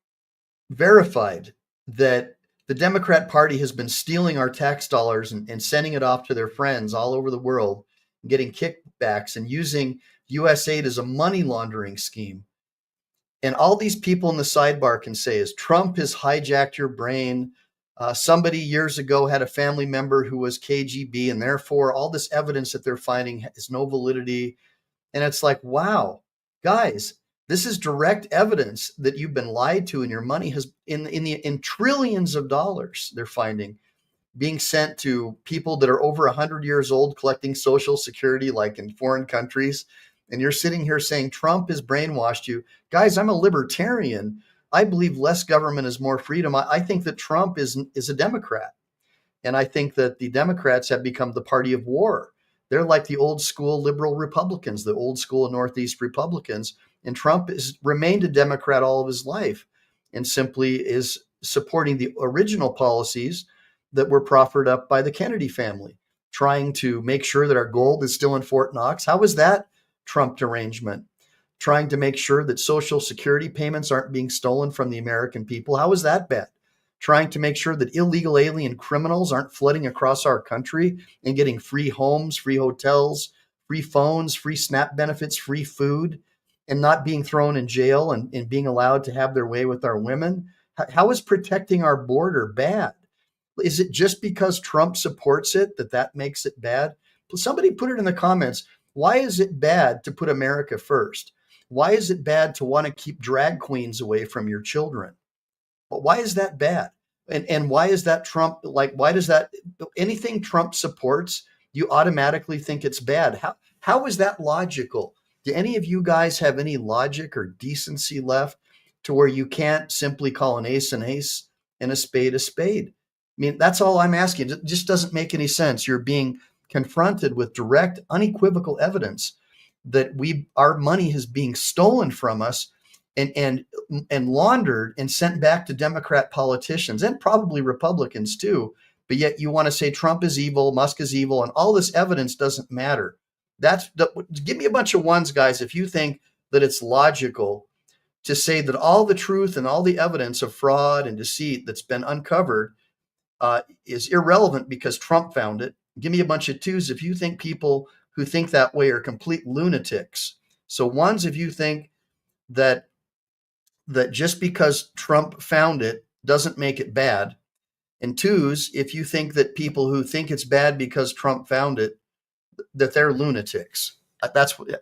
S1: verified, that the Democrat Party has been stealing our tax dollars and sending it off to their friends all over the world, getting kickbacks and using USAID as a money laundering scheme. And all these people in the sidebar can say is Trump has hijacked your brain. Somebody years ago had a family member who was KGB, and therefore all this evidence that they're finding has no validity. And it's like, wow, guys, this is direct evidence that you've been lied to, and your money has in trillions of dollars they're finding being sent to people that are over 100 years old collecting Social Security, like in foreign countries. And you're sitting here saying Trump has brainwashed you. Guys, I'm a libertarian. I believe less government is more freedom. I think that Trump is a Democrat. And I think that the Democrats have become the party of war. They're like the old school liberal Republicans, the old school Northeast Republicans. And Trump has remained a Democrat all of his life and simply is supporting the original policies that were proffered up by the Kennedy family, trying to make sure that our gold is still in Fort Knox. How is that Trump derangement? Trying to make sure that Social Security payments aren't being stolen from the American people. How is that bad? Trying to make sure that illegal alien criminals aren't flooding across our country and getting free homes, free hotels, free phones, free SNAP benefits, free food, and not being thrown in jail and being allowed to have their way with our women. How is protecting our border bad? Is it just because Trump supports it that makes it bad? Somebody put it in the comments. Why is it bad to put America first? why is it bad to want to keep drag queens away from your children? But why is that bad? And why is that Trump, like, why does that, anything Trump supports, you automatically think it's bad? How is that logical? Do any of you guys have any logic or decency left to where you can't simply call an ace and a spade a spade? I mean, that's all I'm asking. It just doesn't make any sense. You're being confronted with direct, unequivocal evidence that our money is being stolen from us and laundered and sent back to Democrat politicians and probably Republicans too. But yet you want to say Trump is evil, Musk is evil, and all this evidence doesn't matter. Give me a bunch of ones, guys, if you think that it's logical to say that all the truth and all the evidence of fraud and deceit that's been uncovered is irrelevant because Trump found it. Give me a bunch of twos if you think people who think that way are complete lunatics. So ones, if you think that just because Trump found it doesn't make it bad. And twos, if you think that people who think it's bad because Trump found it, that they're lunatics.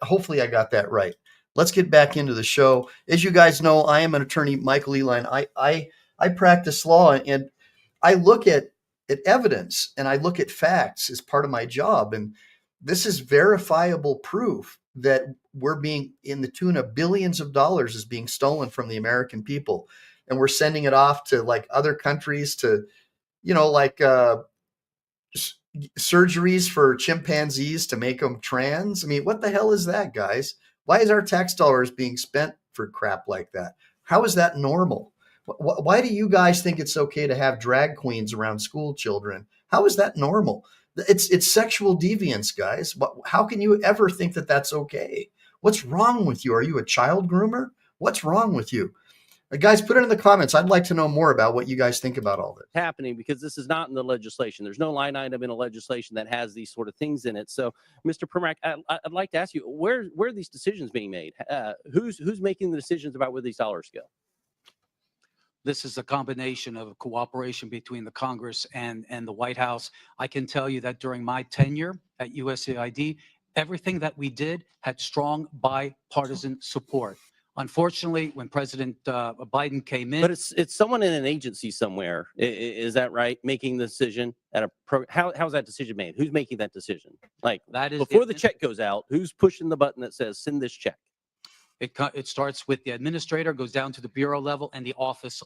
S1: Hopefully I got that right. Let's get back into the show. As you guys know, I am an attorney, Michael Eline. I practice law and I look at evidence and I look at facts as part of my job. And this is verifiable proof that we're being in the tune of billions of dollars is being stolen from the American people. And we're sending it off to like other countries to, like surgeries for chimpanzees to make them trans. I mean, what the hell is that, guys? Why is our tax dollars being spent for crap like that? How is that normal? Why do you guys think it's okay to have drag queens around school children? How is that normal? It's sexual deviance, guys. How can you ever think that that's okay? What's wrong with you? Are you a child groomer? What's wrong with you? Guys, put it in the comments. I'd like to know more about what you guys think about all this.
S10: Happening because this is not in the legislation. There's no line item in a legislation that has these sort of things in it. So, Mr. Primack, I'd like to ask you, where are these decisions being made? Who's making the decisions about where these dollars go?
S5: This is a combination of cooperation between the Congress and the White House. I can tell you that during my tenure at USAID, everything that we did had strong bipartisan support. Unfortunately, when President Biden came in,
S10: but it's someone in an agency somewhere. Is that right? Making the decision at how's that decision made? Who's making that decision? Like that is before the check goes out. Who's pushing the button that says send this check?
S5: It starts with the administrator, goes down to the bureau level and the office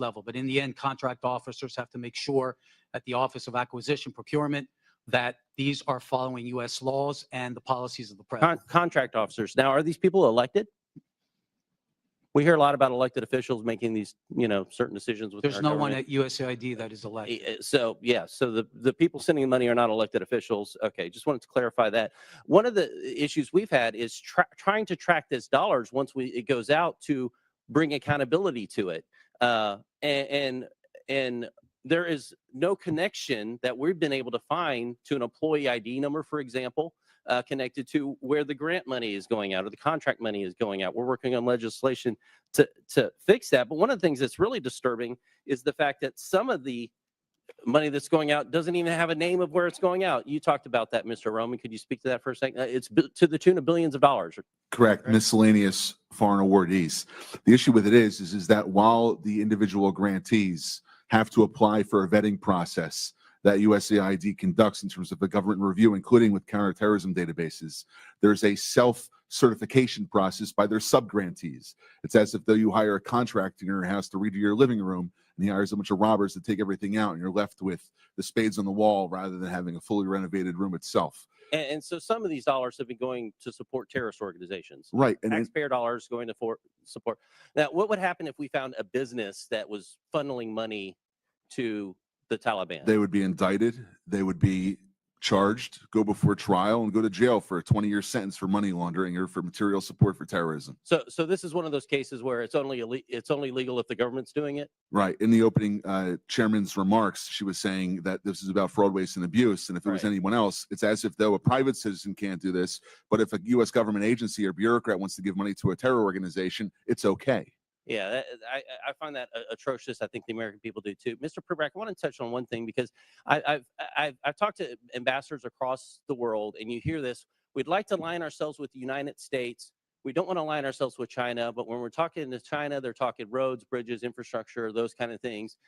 S5: level. But in the end, contract officers have to make sure at the Office of Acquisition Procurement that these are following U.S. laws and the policies of the president.
S10: Contract officers. Now, are these people elected? We hear a lot about elected officials making these, certain decisions.
S5: There's no one at USAID that is elected.
S10: So, yeah. So the people sending the money are not elected officials. Okay. Just wanted to clarify that. One of the issues we've had is trying to track this dollars once it goes out to bring accountability to it. And there is no connection that we've been able to find to an employee ID number, for example. Connected to where the grant money is going out or the contract money is going out. We're working on legislation to fix that. But one of the things that's really disturbing is the fact that some of the money that's going out doesn't even have a name of where it's going out. You talked about that, Mr. Roman. Could you speak to that for a second? It's to the tune of billions of dollars.
S6: Correct. Miscellaneous foreign awardees. The issue with it is that while the individual grantees have to apply for a vetting process that USAID conducts in terms of a government review, including with counterterrorism databases, there's a self-certification process by their sub-grantees. It's as if though you hire a contractor in your house to redo your living room, and he hires a bunch of robbers to take everything out, and you're left with the spades on the wall rather than having a fully renovated room itself.
S10: And so some of these dollars have been going to support terrorist organizations.
S6: Right.
S10: And taxpayer dollars going to support. Now, what would happen if we found a business that was funneling money to the Taliban?
S6: They would be indicted. They would be charged, go before trial, and go to jail for a 20-year sentence for money laundering or for material support for terrorism.
S10: So this is one of those cases where it's only legal if the government's doing it?
S6: Right. In the opening chairman's remarks, she was saying that this is about fraud, waste, and abuse. And if it was anyone else, it's as if though a private citizen can't do this, but if a U.S. government agency or bureaucrat wants to give money to a terror organization, it's okay.
S10: Yeah, I find that atrocious. I think the American people do too. Mr. Pribrack, I want to touch on one thing because I've talked to ambassadors across the world, and you hear this. We'd like to align ourselves with the United States We don't want to align ourselves with China, but when we're talking to China, they're talking roads, bridges, infrastructure, those kind of things.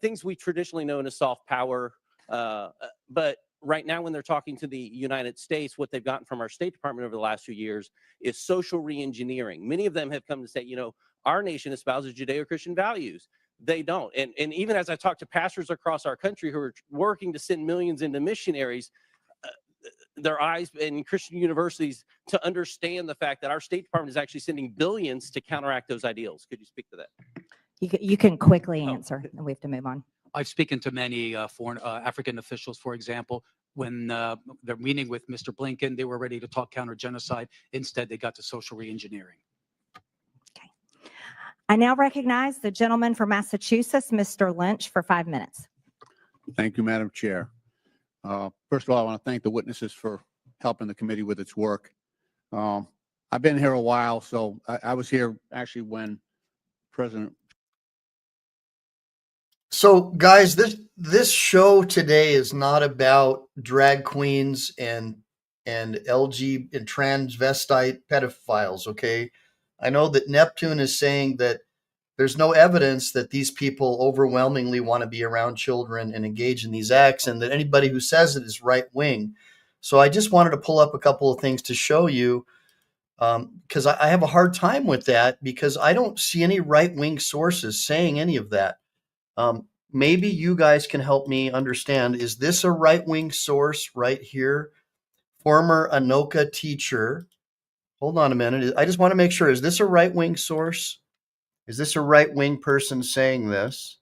S10: Things we traditionally know as soft power. But right now, when they're talking to the United States, what they've gotten from our State Department over the last few years is social reengineering. Many of them have come to say, you know, our nation espouses Judeo-Christian values. They don't. And even as I talk to pastors across our country who are working to send millions into missionaries, their eyes in Christian universities to understand the fact that our State Department is actually sending billions to counteract those ideals. Could you speak to that?
S3: You can quickly answer, and we have to move on.
S5: I've spoken to many foreign African officials, for example, when they're meeting with Mr. Blinken, they were ready to talk counter-genocide. Instead, they got to social reengineering.
S3: Okay. I now recognize the gentleman from Massachusetts, Mr. Lynch, for 5 minutes.
S9: Thank you, Madam Chair. First of all, I want to thank the witnesses for helping the committee with its work. I've been here a while, so I was here actually when President.
S1: So, guys, this show today is not about drag queens and LG and transvestite pedophiles. Okay, I know that Neptune is saying that there's no evidence that these people overwhelmingly want to be around children and engage in these acts, and that anybody who says it is right wing. So I just wanted to pull up a couple of things to show you, because I have a hard time with that, because I don't see any right wing sources saying any of that. Maybe you guys can help me understand. Is this a right wing source right here? Former Anoka teacher. Hold on a minute. I just want to make sure. Is this a right wing source? Is this a right-wing person saying this?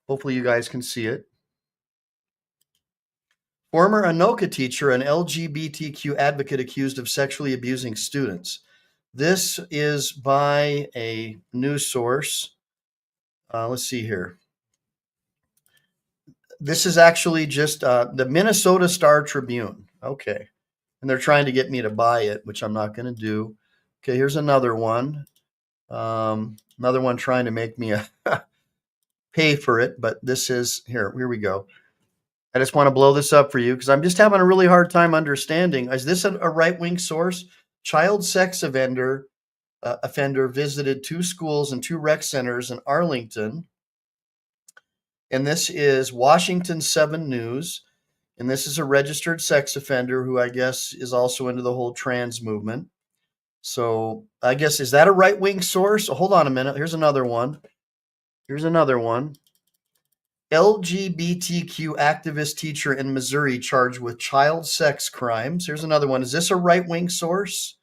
S1: Hopefully you guys can see it. Former Anoka teacher and LGBTQ advocate accused of sexually abusing students. This is by a news source. Let's see here. This is actually just the Minnesota Star Tribune. Okay. And they're trying to get me to buy it, which I'm not going to do. Okay, here's another one. Another one trying to make me pay for it, but this is here we go. I just want to blow this up for you because I'm just having a really hard time understanding. Is this a right-wing source? Child sex offender visited 2 schools and 2 rec centers in Arlington. And this is Washington 7 News. And this is a registered sex offender who I guess is also into the whole trans movement. So I guess, is that a right-wing source? Oh, hold on a minute. Here's another one. LGBTQ activist teacher in Missouri charged with child sex crimes. Here's another one. Is this a right-wing source?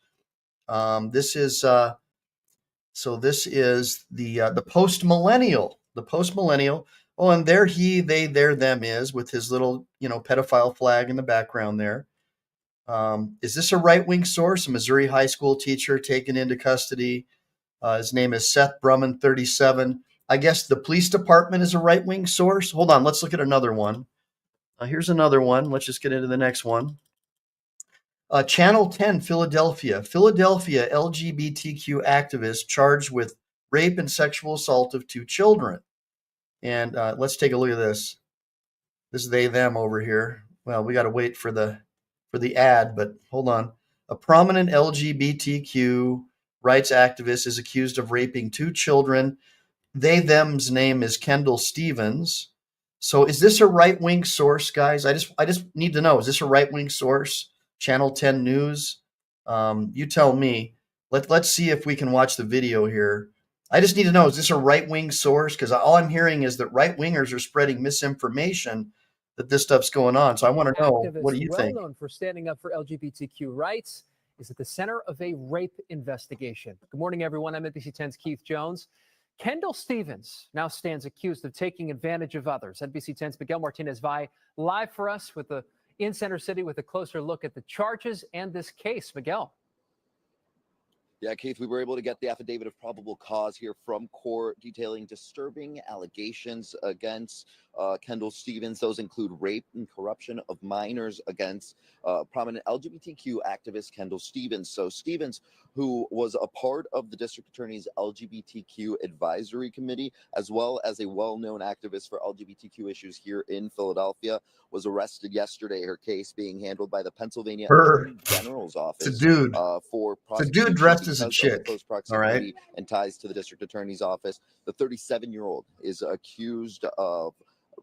S1: This is the post-millennial. The post-millennial. Oh, and there he, they, there, them is with his little, pedophile flag in the background there. Is this a right-wing source? A Missouri high school teacher taken into custody. His name is Seth Brumman, 37. I guess the police department is a right-wing source. Hold on, let's look at another one. Here's another one. Let's just get into the next one. Channel 10, Philadelphia. Philadelphia LGBTQ activist charged with rape and sexual assault of 2 children. And let's take a look at this. This is they, them over here. Well, we got to wait for the ad, but hold on. A prominent LGBTQ rights activist is accused of raping 2 children. They, them's name is Kendall Stevens. So is this a right-wing source, guys? I just need to know. Is this a right-wing source? Channel 10 News? You tell me. Let's see if we can watch the video here. I just need to know, is this a right-wing source? Because all I'm hearing is that right-wingers are spreading misinformation that this stuff's going on. So I want to know, what do you think?
S11: Well known for standing up for LGBTQ rights, is at the center of a rape investigation. Good morning, everyone. I'm NBC 10's Keith Jones. Kendall Stevens now stands accused of taking advantage of others. NBC 10's Miguel Martinez-Vai live for us in Center City with a closer look at the charges and this case. Miguel.
S12: Yeah, Keith, we were able to get the affidavit of probable cause here from court detailing disturbing allegations against Kendall Stevens. Those include rape and corruption of minors against prominent LGBTQ activist Kendall Stevens. So Stevens, who was a part of the district attorney's LGBTQ advisory committee, as well as a well-known activist for LGBTQ issues here in Philadelphia, was arrested yesterday. Her case being handled by the Pennsylvania Attorney General's office
S1: It's a dude.
S12: for
S1: It's a
S12: prosecution
S1: dude dressed as a
S12: because of the
S1: chick.
S12: close
S1: All right.
S12: proximity and ties to the district attorney's office. The 37-year-old is accused of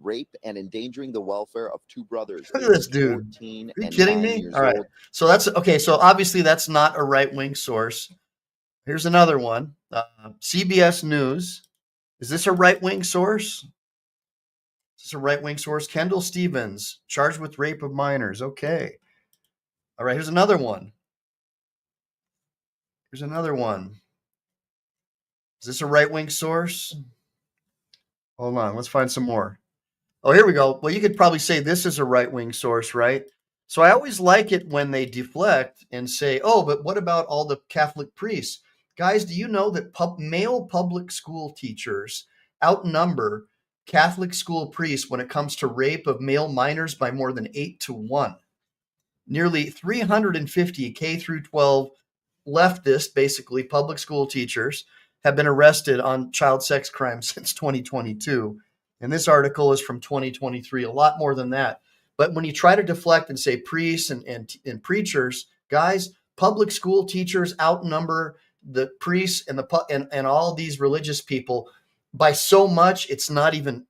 S12: rape and endangering the welfare of two brothers.
S1: Look at this
S12: aged
S1: dude.
S12: 14
S1: Are you
S12: and
S1: kidding
S12: 9
S1: me?
S12: years
S1: All right.
S12: old.
S1: So that's okay. So obviously that's not a right-wing source. Here's another one. CBS News. Is this a right-wing source? Is this a right-wing source? Kendall Stevens charged with rape of minors. Okay. All right. Here's another one. Here's another one. Is this a right-wing source? Hold on. Let's find some more. Oh, here we go. Well, you could probably say this is a right-wing source, right? So I always like it when they deflect and say, oh, but what about all the Catholic priests? Guys, do you know that male public school teachers outnumber Catholic school priests when it comes to rape of male minors by more than 8-1? Nearly 350 K through 12 leftist, basically public school teachers, have been arrested on child sex crimes since 2022. And this article is from 2023, a lot more than that. But when you try to deflect and say priests and preachers, guys, public school teachers outnumber the priests and all these religious people by so much it's not even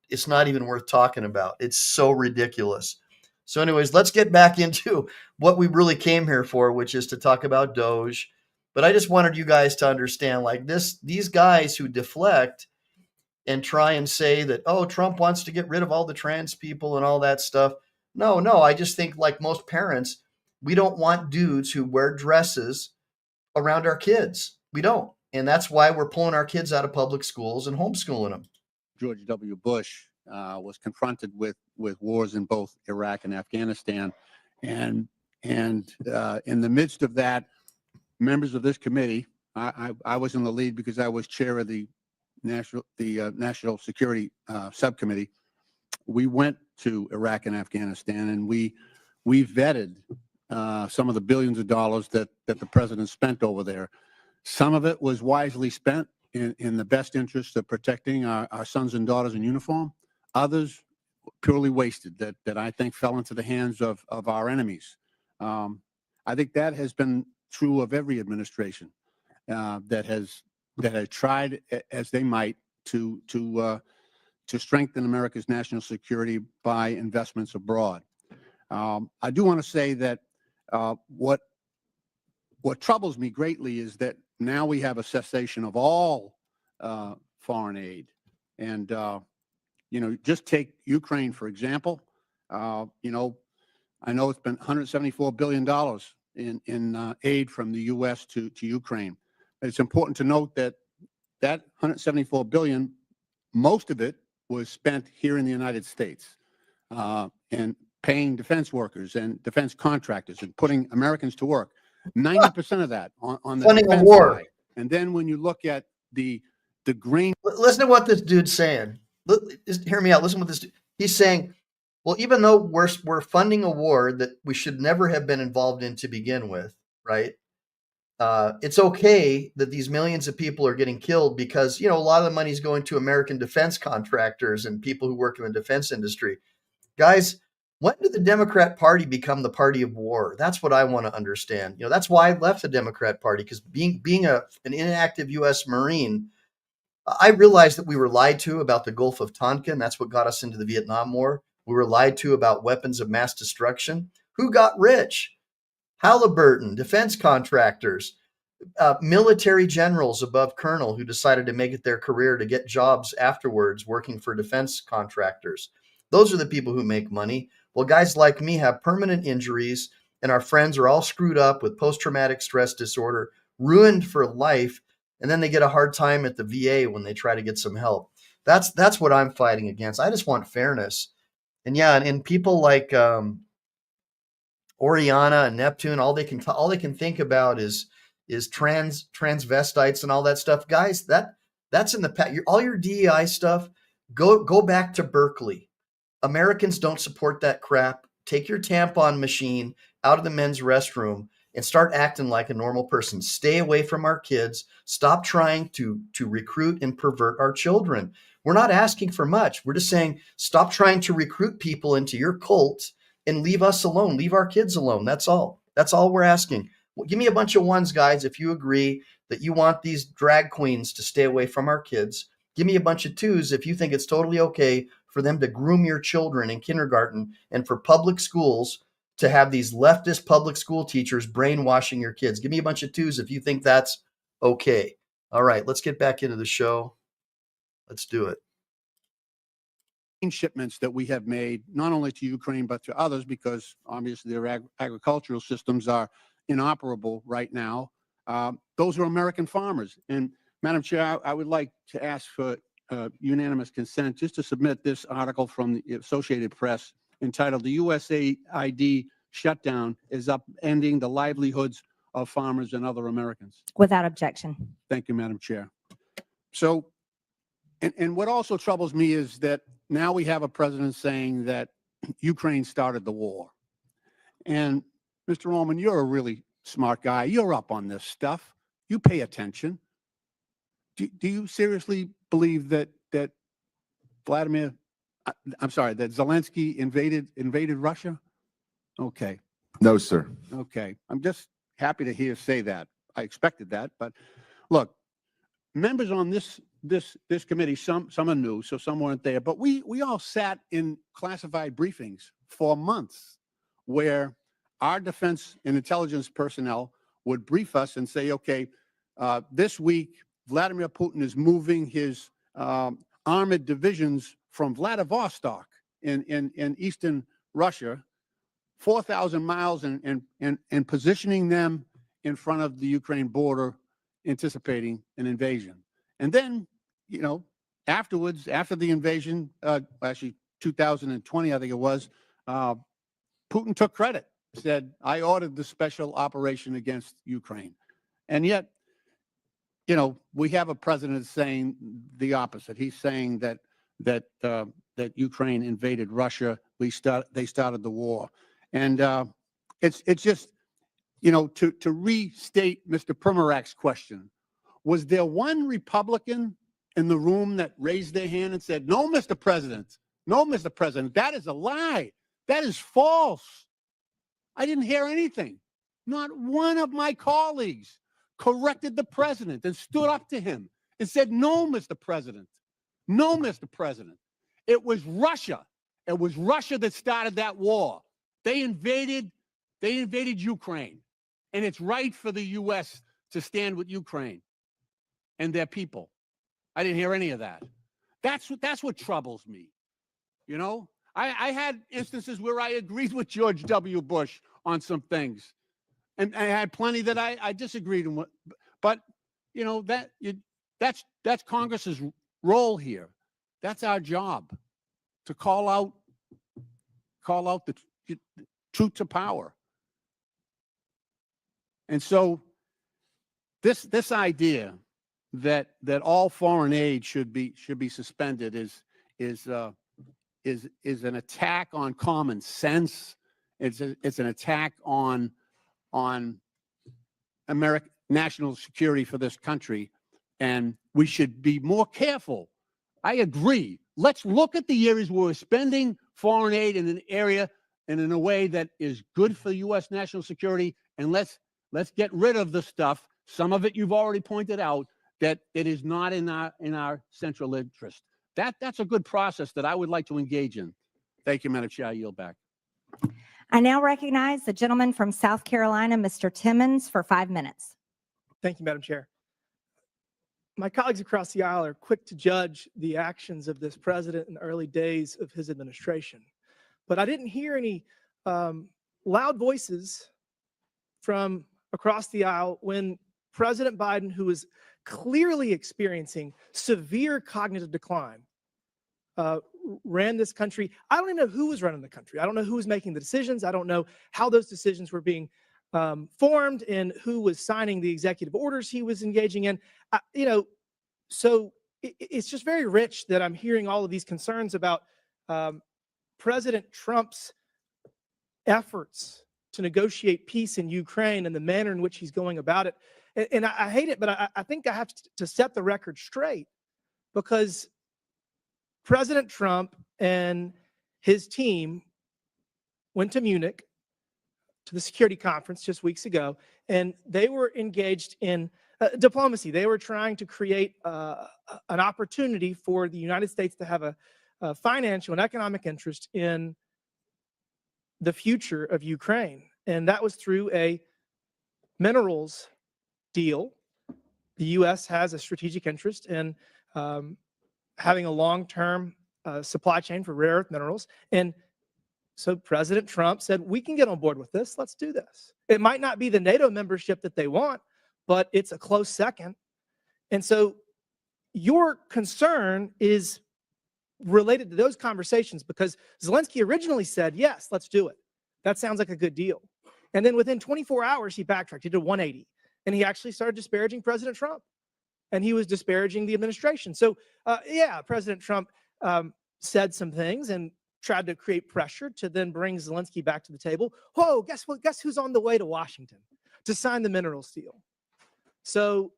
S1: worth talking about. It's so ridiculous. So anyways, let's get back into what we really came here for, which is to talk about DOGE. But I just wanted you guys to understand, like these guys who deflect and try and say that, oh, Trump wants to get rid of all the trans people and all that stuff. No, I just think, like most parents, we don't want dudes who wear dresses around our kids. We don't. And that's why we're pulling our kids out of public schools and homeschooling them.
S9: George W. Bush was confronted with wars in both Iraq and Afghanistan. And in the midst of that, members of this committee, I was in the lead because I was chair of the National Security Subcommittee. We went to Iraq and Afghanistan, and we vetted some of the billions of dollars that the president spent over there. Some of it was wisely spent in the best interest of protecting our sons and daughters in uniform. Others purely wasted that I think fell into the hands of our enemies. I think that has been true of every administration that has tried as they might to strengthen America's national security by investments abroad. I do want to say that what troubles me greatly is that now we have a cessation of all foreign aid, and just take Ukraine for example. I know it's been $174 billion in aid from the U.S. to Ukraine. It's important to note that $174 billion, most of it was spent here in the United States, and paying defense workers and defense contractors and putting Americans to work. 90% of that on the
S1: Funding a
S9: defense
S1: war.
S9: side. And then when you look at the grain.
S1: Listen to what this dude's saying. Just hear me out. Listen to what this dude. He's saying, well, even though we're funding a war that we should never have been involved in to begin with, right? It's okay that these millions of people are getting killed because, a lot of the money is going to American defense contractors and people who work in the defense industry. Guys, when did the Democrat Party become the party of war? That's what I want to understand. That's why I left the Democrat Party, because being an inactive U.S. Marine, I realized that we were lied to about the Gulf of Tonkin. That's what got us into the Vietnam War. We were lied to about weapons of mass destruction. Who got rich? Halliburton, defense contractors, military generals above colonel who decided to make it their career to get jobs afterwards working for defense contractors. Those are the people who make money. Well, guys like me have permanent injuries, and our friends are all screwed up with post-traumatic stress disorder, ruined for life, and then they get a hard time at the VA when they try to get some help. That's what I'm fighting against. I just want fairness. And and people like Oriana and Neptune, all they can think about is transvestites and all that stuff. Guys, that's in the past. All your DEI stuff, go back to Berkeley. Americans don't support that crap. Take your tampon machine out of the men's restroom and start acting like a normal person. Stay away from our kids. Stop trying to recruit and pervert our children. We're not asking for much. We're just saying stop trying to recruit people into your cult and leave us alone. Leave our kids alone. That's all. That's all we're asking. Well, give me a bunch of ones, guys, if you agree that you want these drag queens to stay away from our kids. Give me a bunch of twos if you think it's totally okay for them to groom your children in kindergarten and for public schools to have these leftist public school teachers brainwashing your kids. Give me a bunch of twos if you think that's okay. All right, let's get back into the show. Let's do it.
S9: Shipments that we have made, not only to Ukraine, but to others, because obviously their agricultural systems are inoperable right now. Those are American farmers. And Madam Chair, I would like to ask for unanimous consent just to submit this article from the Associated Press entitled "The USAID Shutdown is Upending the Livelihoods of Farmers and Other Americans."
S3: Without objection.
S9: Thank you, Madam Chair. So, and what also troubles me is that now we have a president saying that Ukraine started the war. And Mr. Ullman, you're a really smart guy. You're up on this stuff. You pay attention. Do you seriously believe that Zelensky invaded Russia? Okay.
S6: No, sir.
S9: Okay. I'm just happy to hear you say that. I expected that, but look, members on this committee, some are new, so some weren't there, but we all sat in classified briefings for months where our defense and intelligence personnel would brief us and say, okay, this week, Vladimir Putin is moving his armored divisions from Vladivostok in eastern Russia, 4,000 miles, and positioning them in front of the Ukraine border, anticipating an invasion. And then, you know, afterwards, after the invasion, actually 2020, I think it was, Putin took credit, said, I ordered the special operation against Ukraine. And yet, you know, we have a president saying the opposite. He's saying that Ukraine invaded Russia. They started the war. And it's just, you know, to restate Mr. Primarak's question, was there one Republican in the room that raised their hand and said, no, Mr. President, no, Mr. President, that is a lie. That is false. I didn't hear anything. Not one of my colleagues corrected the president and stood up to him and said, no, Mr. President, no, Mr. President. It was Russia. It was Russia that started that war. They invaded Ukraine. And it's right for the U.S. to stand with Ukraine and their people. I didn't hear any of that. That's what troubles me. You know, I had instances where I agreed with George W. Bush on some things. And I had plenty that I disagreed with. But, you know, that's Congress's role here. That's our job, to call out the truth to power. And so this idea that all foreign aid should be suspended is an attack on common sense. It's an attack on American national security for this country, and we should be more careful. I agree. Let's look at the areas where we're spending foreign aid in an area and in a way that is good for U.S. national security, and let's get rid of the stuff. Some of it you've already pointed out that it is not in our central interest. That's a good process that I would like to engage in. Thank you, Madam Chair. I yield back.
S3: I now recognize the gentleman from South Carolina, Mr. Timmons, for 5 minutes.
S13: Thank you, Madam Chair. My colleagues across the aisle are quick to judge the actions of this president in the early days of his administration. But I didn't hear any loud voices from across the aisle when President Biden, who is clearly experiencing severe cognitive decline, ran this country. I don't even know who was running the country. I don't know who was making the decisions. I don't know how those decisions were being formed and who was signing the executive orders he was engaging in. So it's just very rich that I'm hearing all of these concerns about President Trump's efforts to negotiate peace in Ukraine and the manner in which he's going about it. And I hate it, but I think I have to set the record straight, because President Trump and his team went to Munich to the security conference just weeks ago, and they were engaged in diplomacy. They were trying to create an opportunity for the United States to have a financial and economic interest in the future of Ukraine. And that was through a minerals deal. The U.S. has a strategic interest in having a long-term supply chain for rare earth minerals. And so President Trump said, we can get on board with this. Let's do this. It might not be the NATO membership that they want, but it's a close second. And so your concern is related to those conversations, because Zelensky originally said, yes, let's do it. That sounds like a good deal. And then within 24 hours, he backtracked. He did 180. And he actually started disparaging President Trump. And he was disparaging the administration. So, yeah, President Trump said some things and tried to create pressure to then bring Zelensky back to the table. Whoa, guess what? Guess who's on the way to Washington to sign the minerals deal? So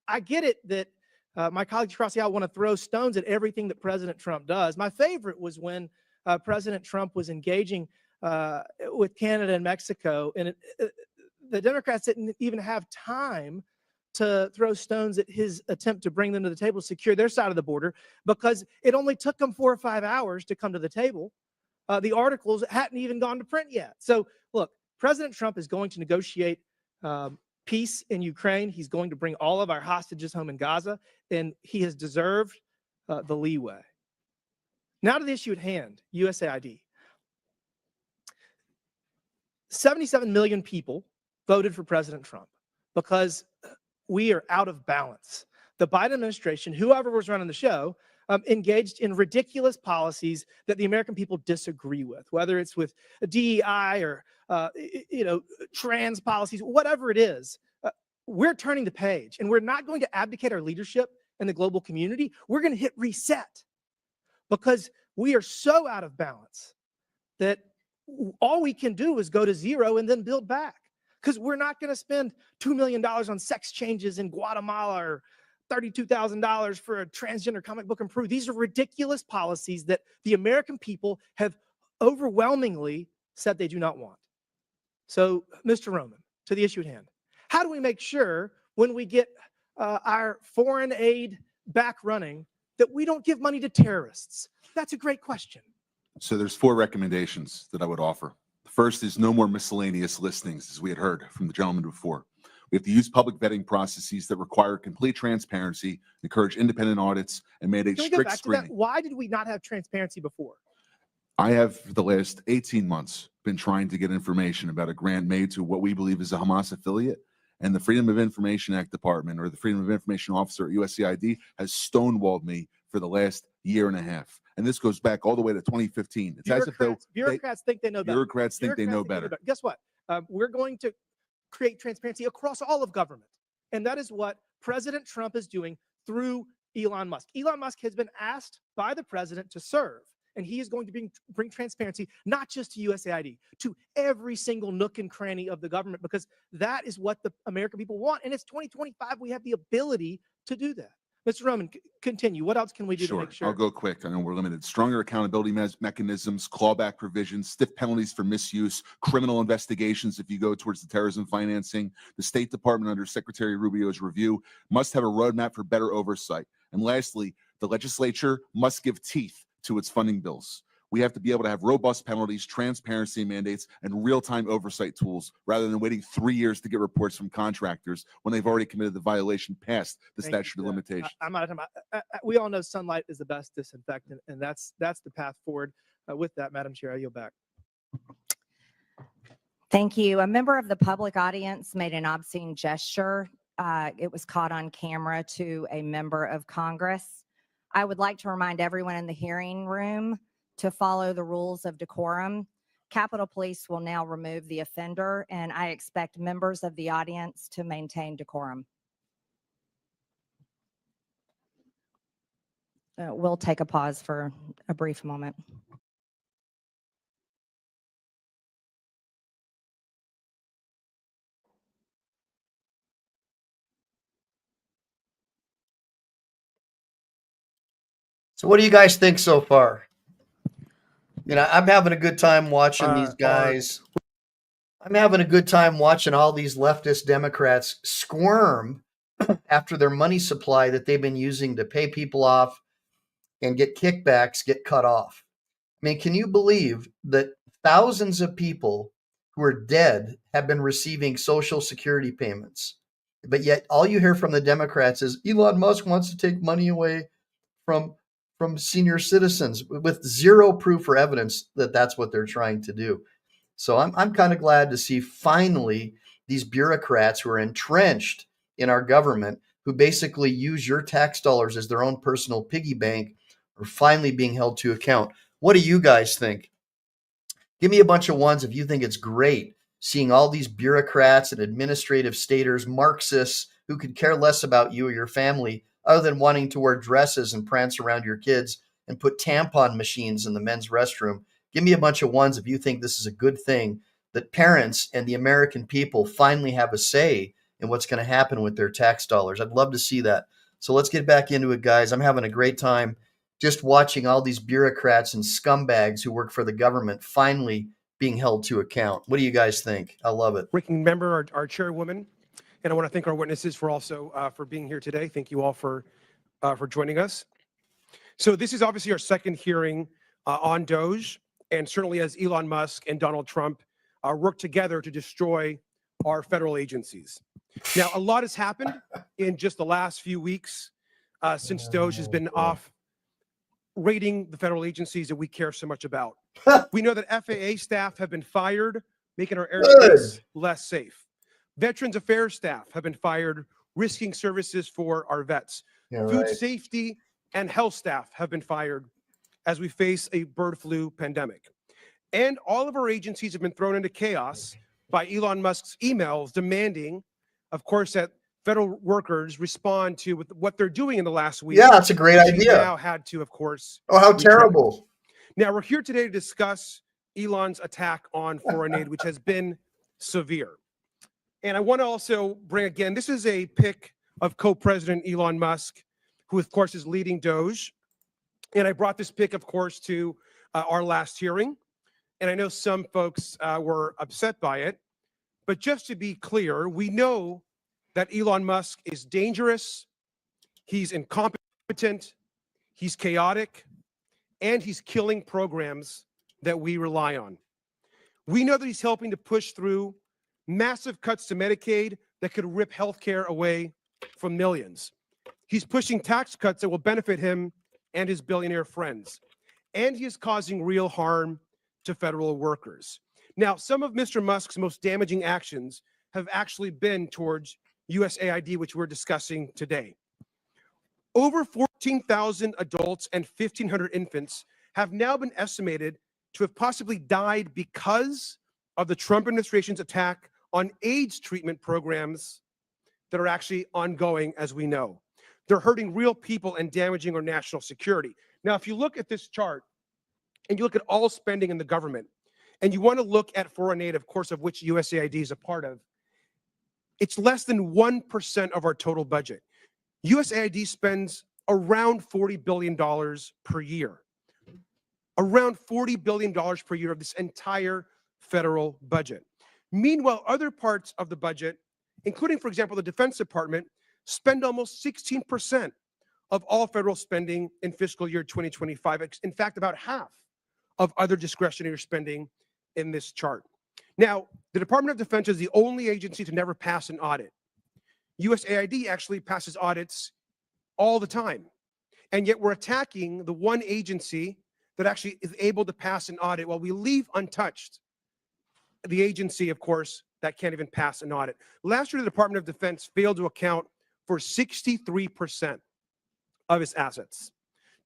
S13: I get it that my colleagues across the aisle want to throw stones at everything that President Trump does. My favorite was when President Trump was engaging with Canada and Mexico, and the Democrats didn't even have time to throw stones at his attempt to bring them to the table, secure their side of the border, because it only took them 4 or 5 hours to come to the table. The articles hadn't even gone to print yet. So look, President Trump is going to negotiate peace in Ukraine. He's going to bring all of our hostages home in Gaza, and he has deserved the leeway. Now to the issue at hand, USAID. 77 million people voted for President Trump because we are out of balance. The Biden administration, whoever was running the show, engaged in ridiculous policies that the American people disagree with, whether it's with DEI or trans policies, whatever it is. We're turning the page, and we're not going to abdicate our leadership in the global community. We're going to hit reset, because we are so out of balance that all we can do is go to zero and then build back. Because we're not going to spend $2 million on sex changes in Guatemala or $32,000 for a transgender comic book in Peru. These are ridiculous policies that the American people have overwhelmingly said they do not want. So, Mr. Roman, to the issue at hand, how do we make sure when we get our foreign aid back running that we don't give money to terrorists? That's a great question.
S6: So there's 4 recommendations that I would offer. The first is no more miscellaneous listings, as we had heard from the gentleman before. We have to use public vetting processes that require complete transparency, encourage independent audits, and mandate
S13: Can we go
S6: strict
S13: back
S6: screening.
S13: to that? Why did we not have transparency before?
S6: I have, for the last 18 months, been trying to get information about a grant made to what we believe is a Hamas affiliate, and the Freedom of Information Act Department, or the Freedom of Information Officer at USAID, has stonewalled me for the last year and a half. And this goes back all the way to 2015. It's as if though
S13: bureaucrats think they know better.
S6: Bureaucrats think they know better.
S13: Guess what? We're going to create transparency across all of government. And that is what President Trump is doing through Elon Musk. Elon Musk has been asked by the president to serve, and he is going to bring transparency, not just to USAID, to every single nook and cranny of the government, because that is what the American people want. And it's 2025. We have the ability to do that. Mr. Roman, continue. What else can we do to make sure?
S6: I'll go quick. I know we're limited. Stronger accountability mechanisms, clawback provisions, stiff penalties for misuse, criminal investigations if you go towards the terrorism financing. The State Department, under Secretary Rubio's review, must have a roadmap for better oversight. And lastly, the legislature must give teeth to its funding bills. We have to be able to have robust penalties, transparency mandates, and real-time oversight tools, rather than waiting 3 years to get reports from contractors when they've already committed the violation past the statute of limitations.
S13: I'm out of time. We all know sunlight is the best disinfectant, and that's the path forward. With that, Madam Chair, I yield back.
S3: Thank you. A member of the public audience made an obscene gesture. It was caught on camera to a member of Congress. I would like to remind everyone in the hearing room to follow the rules of decorum. Capitol Police will now remove the offender, and I expect members of the audience to maintain decorum. We'll take a pause for a brief moment.
S1: So what do you guys think so far? You know, I'm having a good time watching these guys. I'm having a good time watching all these leftist Democrats squirm after their money supply that they've been using to pay people off and get kickbacks get cut off. I mean, can you believe that thousands of people who are dead have been receiving Social Security payments? But yet all you hear from the Democrats is Elon Musk wants to take money away from senior citizens with zero proof or evidence that that's what they're trying to do. So I'm kind of glad to see finally these bureaucrats who are entrenched in our government, who basically use your tax dollars as their own personal piggy bank, are finally being held to account. What do you guys think? Give me a bunch of ones if you think it's great seeing all these bureaucrats and administrative staters, Marxists who could care less about you or your family other than wanting to wear dresses and prance around your kids and put tampon machines in the men's restroom. Give me a bunch of ones if you think this is a good thing, that parents and the American people finally have a say in what's going to happen with their tax dollars. I'd love to see that. So let's get back into it, guys. I'm having a great time just watching all these bureaucrats and scumbags who work for the government finally being held to account. What do you guys think? I love it.
S14: Ranking member, our chairwoman, and I want to thank our witnesses for also for being here today. Thank you all for joining us. So this is obviously our second hearing on DOGE, and certainly as Elon Musk and Donald Trump work together to destroy our federal agencies. Now, a lot has happened in just the last few weeks since DOGE has been off rating the federal agencies that we care so much about. We know that FAA staff have been fired, making our airspace less safe. Veterans Affairs staff have been fired, risking services for our vets. Food safety and health staff have been fired as we face a bird flu pandemic. And all of our agencies have been thrown into chaos by Elon Musk's emails demanding, of course, that federal workers respond to what they're doing in the last week.
S1: Yeah, that's a great idea.
S14: Now had to, of course.
S1: Oh, how terrible.
S14: Now, we're here today to discuss Elon's attack on foreign aid, which has been severe. And I want to also bring again, this is a pic of co-president Elon Musk, who of course is leading DOGE. And I brought this pic, of course, to our last hearing. And I know some folks were upset by it. But just to be clear, we know that Elon Musk is dangerous, he's incompetent, he's chaotic, and he's killing programs that we rely on. We know that he's helping to push through massive cuts to Medicaid that could rip healthcare away from millions. He's pushing tax cuts that will benefit him and his billionaire friends. And he is causing real harm to federal workers. Now, some of Mr. Musk's most damaging actions have actually been towards USAID, which we're discussing today. Over 14,000 adults and 1,500 infants have now been estimated to have possibly died because of the Trump administration's attack on AIDS treatment programs that are actually ongoing, as we know. They're hurting real people and damaging our national security. Now, if you look at this chart and you look at all spending in the government, and you want to look at foreign aid, of course, of which USAID is a part of, it's less than 1% of our total budget. USAID spends around $40 billion per year. Around $40 billion per year of this entire federal budget. Meanwhile, other parts of the budget, including, for example, the Defense Department, spend almost 16% of all federal spending in fiscal year 2025. In fact, about half of other discretionary spending in this chart. Now, the Department of Defense is the only agency to never pass an audit. USAID actually passes audits all the time. And yet we're attacking the one agency that actually is able to pass an audit while we leave untouched the agency, of course, that can't even pass an audit. Last year, the Department of Defense failed to account for 63% of its assets.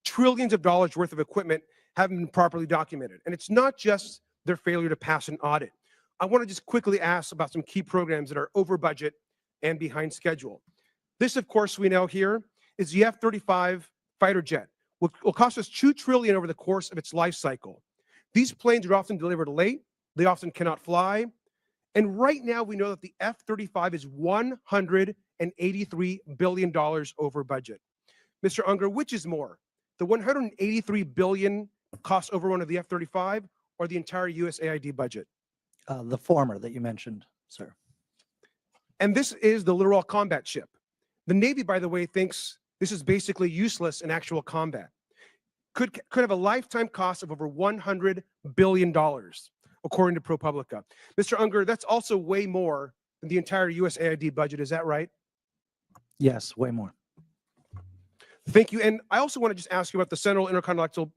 S14: Trillions of dollars worth of equipment haven't been properly documented. And it's not just their failure to pass an audit. I want to just quickly ask about some key programs that are over budget and behind schedule. This, of course, we know here is the F-35 fighter jet, which will cost us $2 trillion over the course of its life cycle. These planes are often delivered late. They often cannot fly. And right now, we know that the F-35 is $183 billion over budget. Mr. Unger, which is more, the 183 billion cost overrun of the F-35 or the entire USAID budget?
S8: The former that you mentioned, sir.
S14: And this is the Littoral Combat Ship. The Navy, by the way, thinks this is basically useless in actual combat. Could have a lifetime cost of over $100 billion, according to ProPublica. Mr. Unger, that's also way more than the entire USAID budget. Is that right?
S8: Yes, way more.
S14: Thank you. And I also want to just ask you about the Central Intercontinental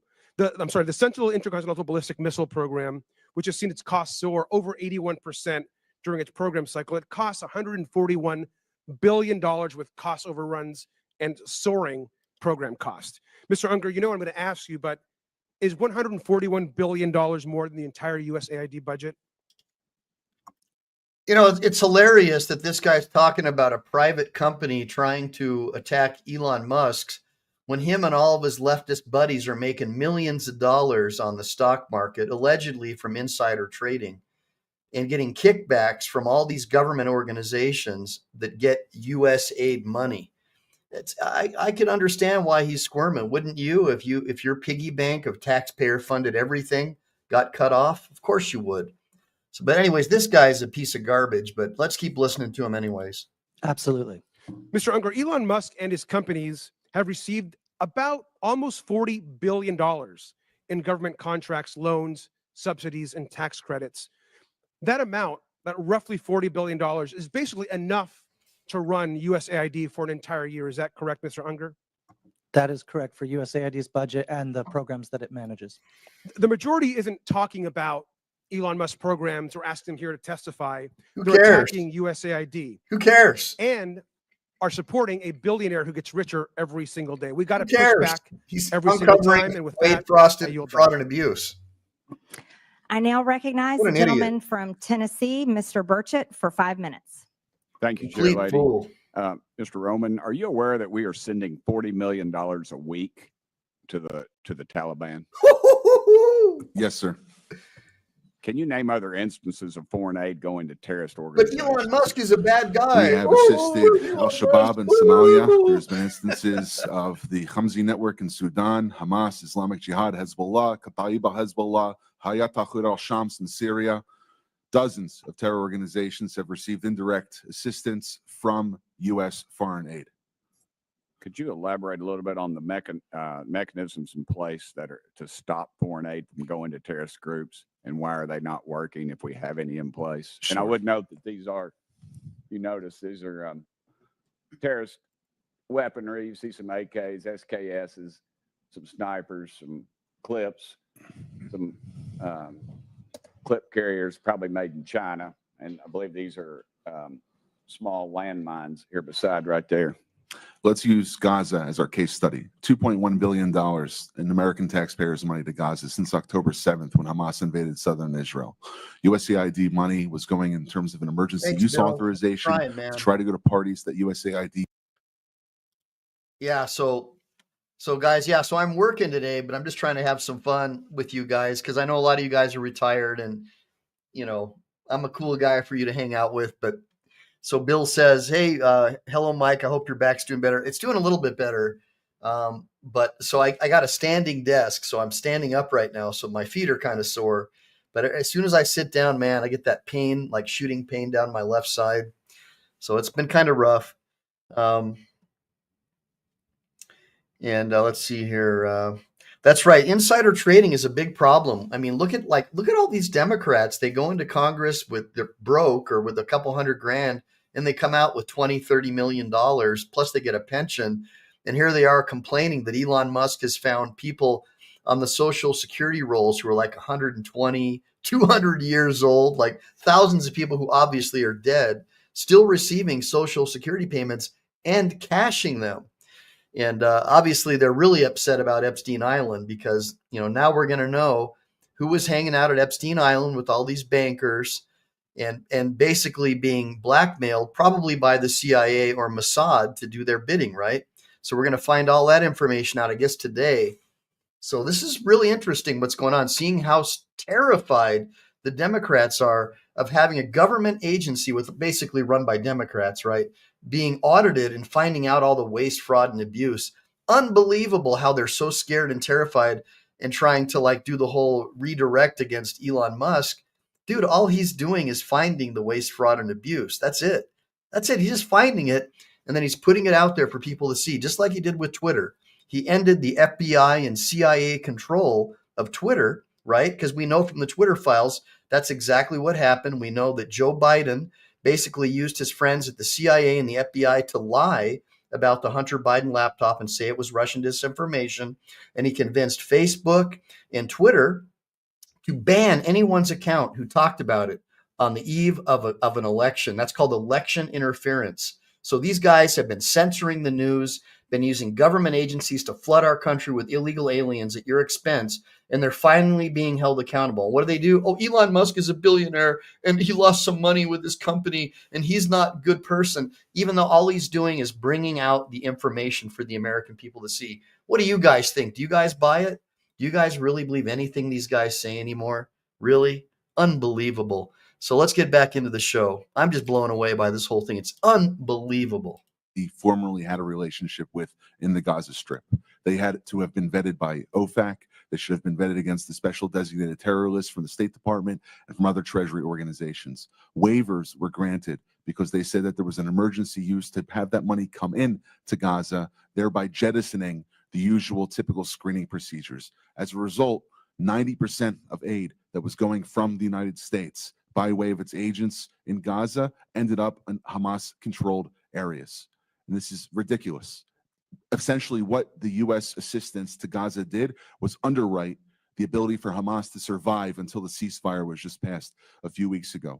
S14: Ballistic Missile Program, which has seen its costs soar over 81% during its program cycle. It costs $141 billion with cost overruns and soaring program cost. Mr. Unger, you know I'm going to ask you, but is $141 billion more than the entire USAID budget?
S1: You know, it's hilarious that this guy's talking about a private company trying to attack Elon Musk when him and all of his leftist buddies are making millions of dollars on the stock market, allegedly from insider trading, and getting kickbacks from all these government organizations that get USAID money. I can understand why he's squirming, wouldn't you? If your piggy bank of taxpayer funded everything got cut off, of course you would. So, but anyways, this guy's a piece of garbage, but let's keep listening to him anyways.
S8: Absolutely.
S14: Mr. Unger, Elon Musk and his companies have received about almost $40 billion in government contracts, loans, subsidies, and tax credits. That amount, that roughly $40 billion, is basically enough to run USAID for an entire year. Is that correct, Mr. Unger?
S8: That is correct for USAID's budget and the programs that it manages.
S14: The majority isn't talking about Elon Musk programs or asking him here to testify.
S1: Who
S14: They're
S1: cares?
S14: attacking USAID.
S1: Who cares?
S14: And are supporting a billionaire who gets richer every single day. We got to
S1: Who
S14: push
S1: cares?
S14: back
S1: He's
S14: every single
S1: uncovering
S14: time. And with
S1: paid
S14: that, I yield
S1: fraud
S14: back.
S1: and abuse.
S3: I now recognize
S1: What
S3: the
S1: an idiot.
S3: gentleman from Tennessee, Mr. Burchett, for 5 minutes.
S15: Thank you, Chair
S1: Complete
S15: Lady.
S1: fool.
S15: Mr. Roman, are you aware that we are sending $40 million a week to the Taliban?
S6: Yes, sir.
S15: Can you name other instances of foreign aid going to terrorist
S1: But
S15: organizations?
S1: Elon Musk is a bad guy.
S6: We have assisted Al-Shabaab in Somalia. There's been instances of the Hamzi network in Sudan, Hamas, Islamic Jihad, Hezbollah, Kataib al-Hezbollah, Hayat Tahrir al-Shams in Syria. Dozens of terror organizations have received indirect assistance from U.S. foreign aid.
S15: Could you elaborate a little bit on the mechanisms in place that are to stop foreign aid from going to terrorist groups, and why are they not working if we have any in place? And I
S6: Sure.
S15: would note that these are, you notice these are terrorist weaponry. You see some AKs, SKSs, some snipers, some clips, some clip carriers, probably made in China. And I believe these are small landmines here beside right there.
S6: Let's use Gaza as our case study. $2.1 billion in American taxpayers' money to Gaza since October 7th when Hamas invaded southern Israel. USAID money was going in terms of an emergency
S1: Thanks,
S6: use
S1: Bill.
S6: authorization
S1: Trying, man.
S6: to try to go to parties that USAID.
S1: Yeah, so guys, yeah, so I'm working today, but I'm just trying to have some fun with you guys because I know a lot of you guys are retired and, you know, I'm a cool guy for you to hang out with. But so Bill says, hey, hello, Mike. I hope your back's doing better. It's doing a little bit better. But so I got a standing desk, so I'm standing up right now. So my feet are kind of sore. But as soon as I sit down, man, I get that pain, like shooting pain down my left side. So it's been kind of rough. And let's see here. That's right. Insider trading is a big problem. I mean, look at all these Democrats. They go into Congress with they're broke or with a couple $100,000, and they come out with $20-30 million. Plus, they get a pension. And here they are complaining that Elon Musk has found people on the Social Security rolls who are like 120, 200 years old, like thousands of people who obviously are dead, still receiving Social Security payments and cashing them. And obviously, they're really upset about Epstein Island because, you know, now we're going to know who was hanging out at Epstein Island with all these bankers and basically being blackmailed probably by the CIA or Mossad to do their bidding, right? So we're going to find all that information out, I guess, today. So this is really interesting what's going on, seeing how terrified the Democrats are of having a government agency with basically run by Democrats, right, being audited and finding out all the waste, fraud, and abuse. unbelievable how they're so scared and terrified and trying to like do the whole redirect against Elon Musk. Dude, all he's doing is finding the waste, fraud, and abuse. That's it. That's it. He's just finding it and then he's putting it out there for people to see, just like he did with Twitter. He ended the FBI and CIA control of Twitter, right? Because we know from the Twitter files that's exactly what happened. We know that Joe Biden basically used his friends at the CIA and the FBI to lie about the Hunter Biden laptop and say it was Russian disinformation. And he convinced Facebook and Twitter to ban anyone's account who talked about it on the eve of an election. That's called election interference. So these guys have been censoring the news, been using government agencies to flood our country with illegal aliens at your expense, and they're finally being held accountable. What do? Oh, Elon Musk is a billionaire and he lost some money with his company and he's not a good person, even though all he's doing is bringing out the information for the American people to see. What do you guys think? Do you guys buy it? Do you guys really believe anything these guys say anymore? Really? Unbelievable. So let's get back into the show. I'm just blown away by this whole thing. It's unbelievable.
S6: He formerly had a relationship with in the Gaza Strip. They had to have been vetted by OFAC. They should have been vetted against the special designated terror list from the State Department and from other Treasury organizations. Waivers were granted because they said that there was an emergency use to have that money come in to Gaza, thereby jettisoning the usual typical screening procedures. As a result, 90% of aid that was going from the United States by way of its agents in Gaza ended up in Hamas-controlled areas. And this is ridiculous. Essentially, what the U.S. assistance to Gaza did was underwrite the ability for Hamas to survive until the ceasefire was just passed a few weeks ago.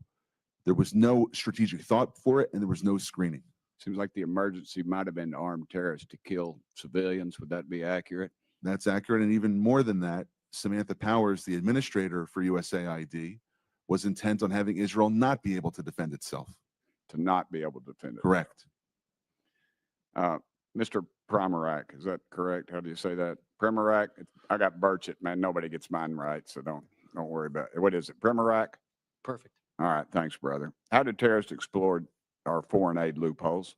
S6: There was no strategic thought for it, and there was no screening.
S15: Seems like the emergency might have been armed terrorists to kill civilians. Would that be accurate?
S6: That's accurate. And even more than that, Samantha Powers, the administrator for USAID, was intent on having Israel not be able to defend itself.
S15: To not be able to defend it.
S6: Correct.
S15: Mr. Primorak, is that correct? How do you say that? Primorak? I got Birchett, man. Nobody gets mine right, so don't worry about it. What is it? Primorak?
S5: Perfect.
S15: All right, thanks, brother. How did terrorists exploit our foreign aid loopholes?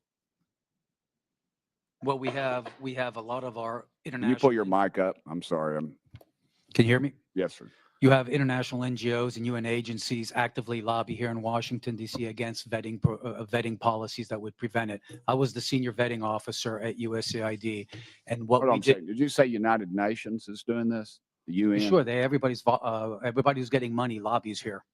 S5: Well, we have a lot of our
S15: Can
S5: international.
S15: you pull your mic up? I'm sorry.
S5: Can you hear me?
S15: Yes, sir.
S5: You have international NGOs and UN agencies actively lobby here in Washington, D.C. against vetting policies that would prevent it. I was the senior vetting officer at USAID. And what
S15: Hold
S5: we
S15: on a
S5: did.
S15: second. Did you say United Nations is doing this? The UN?
S5: Sure, everybody who's getting money lobbies here.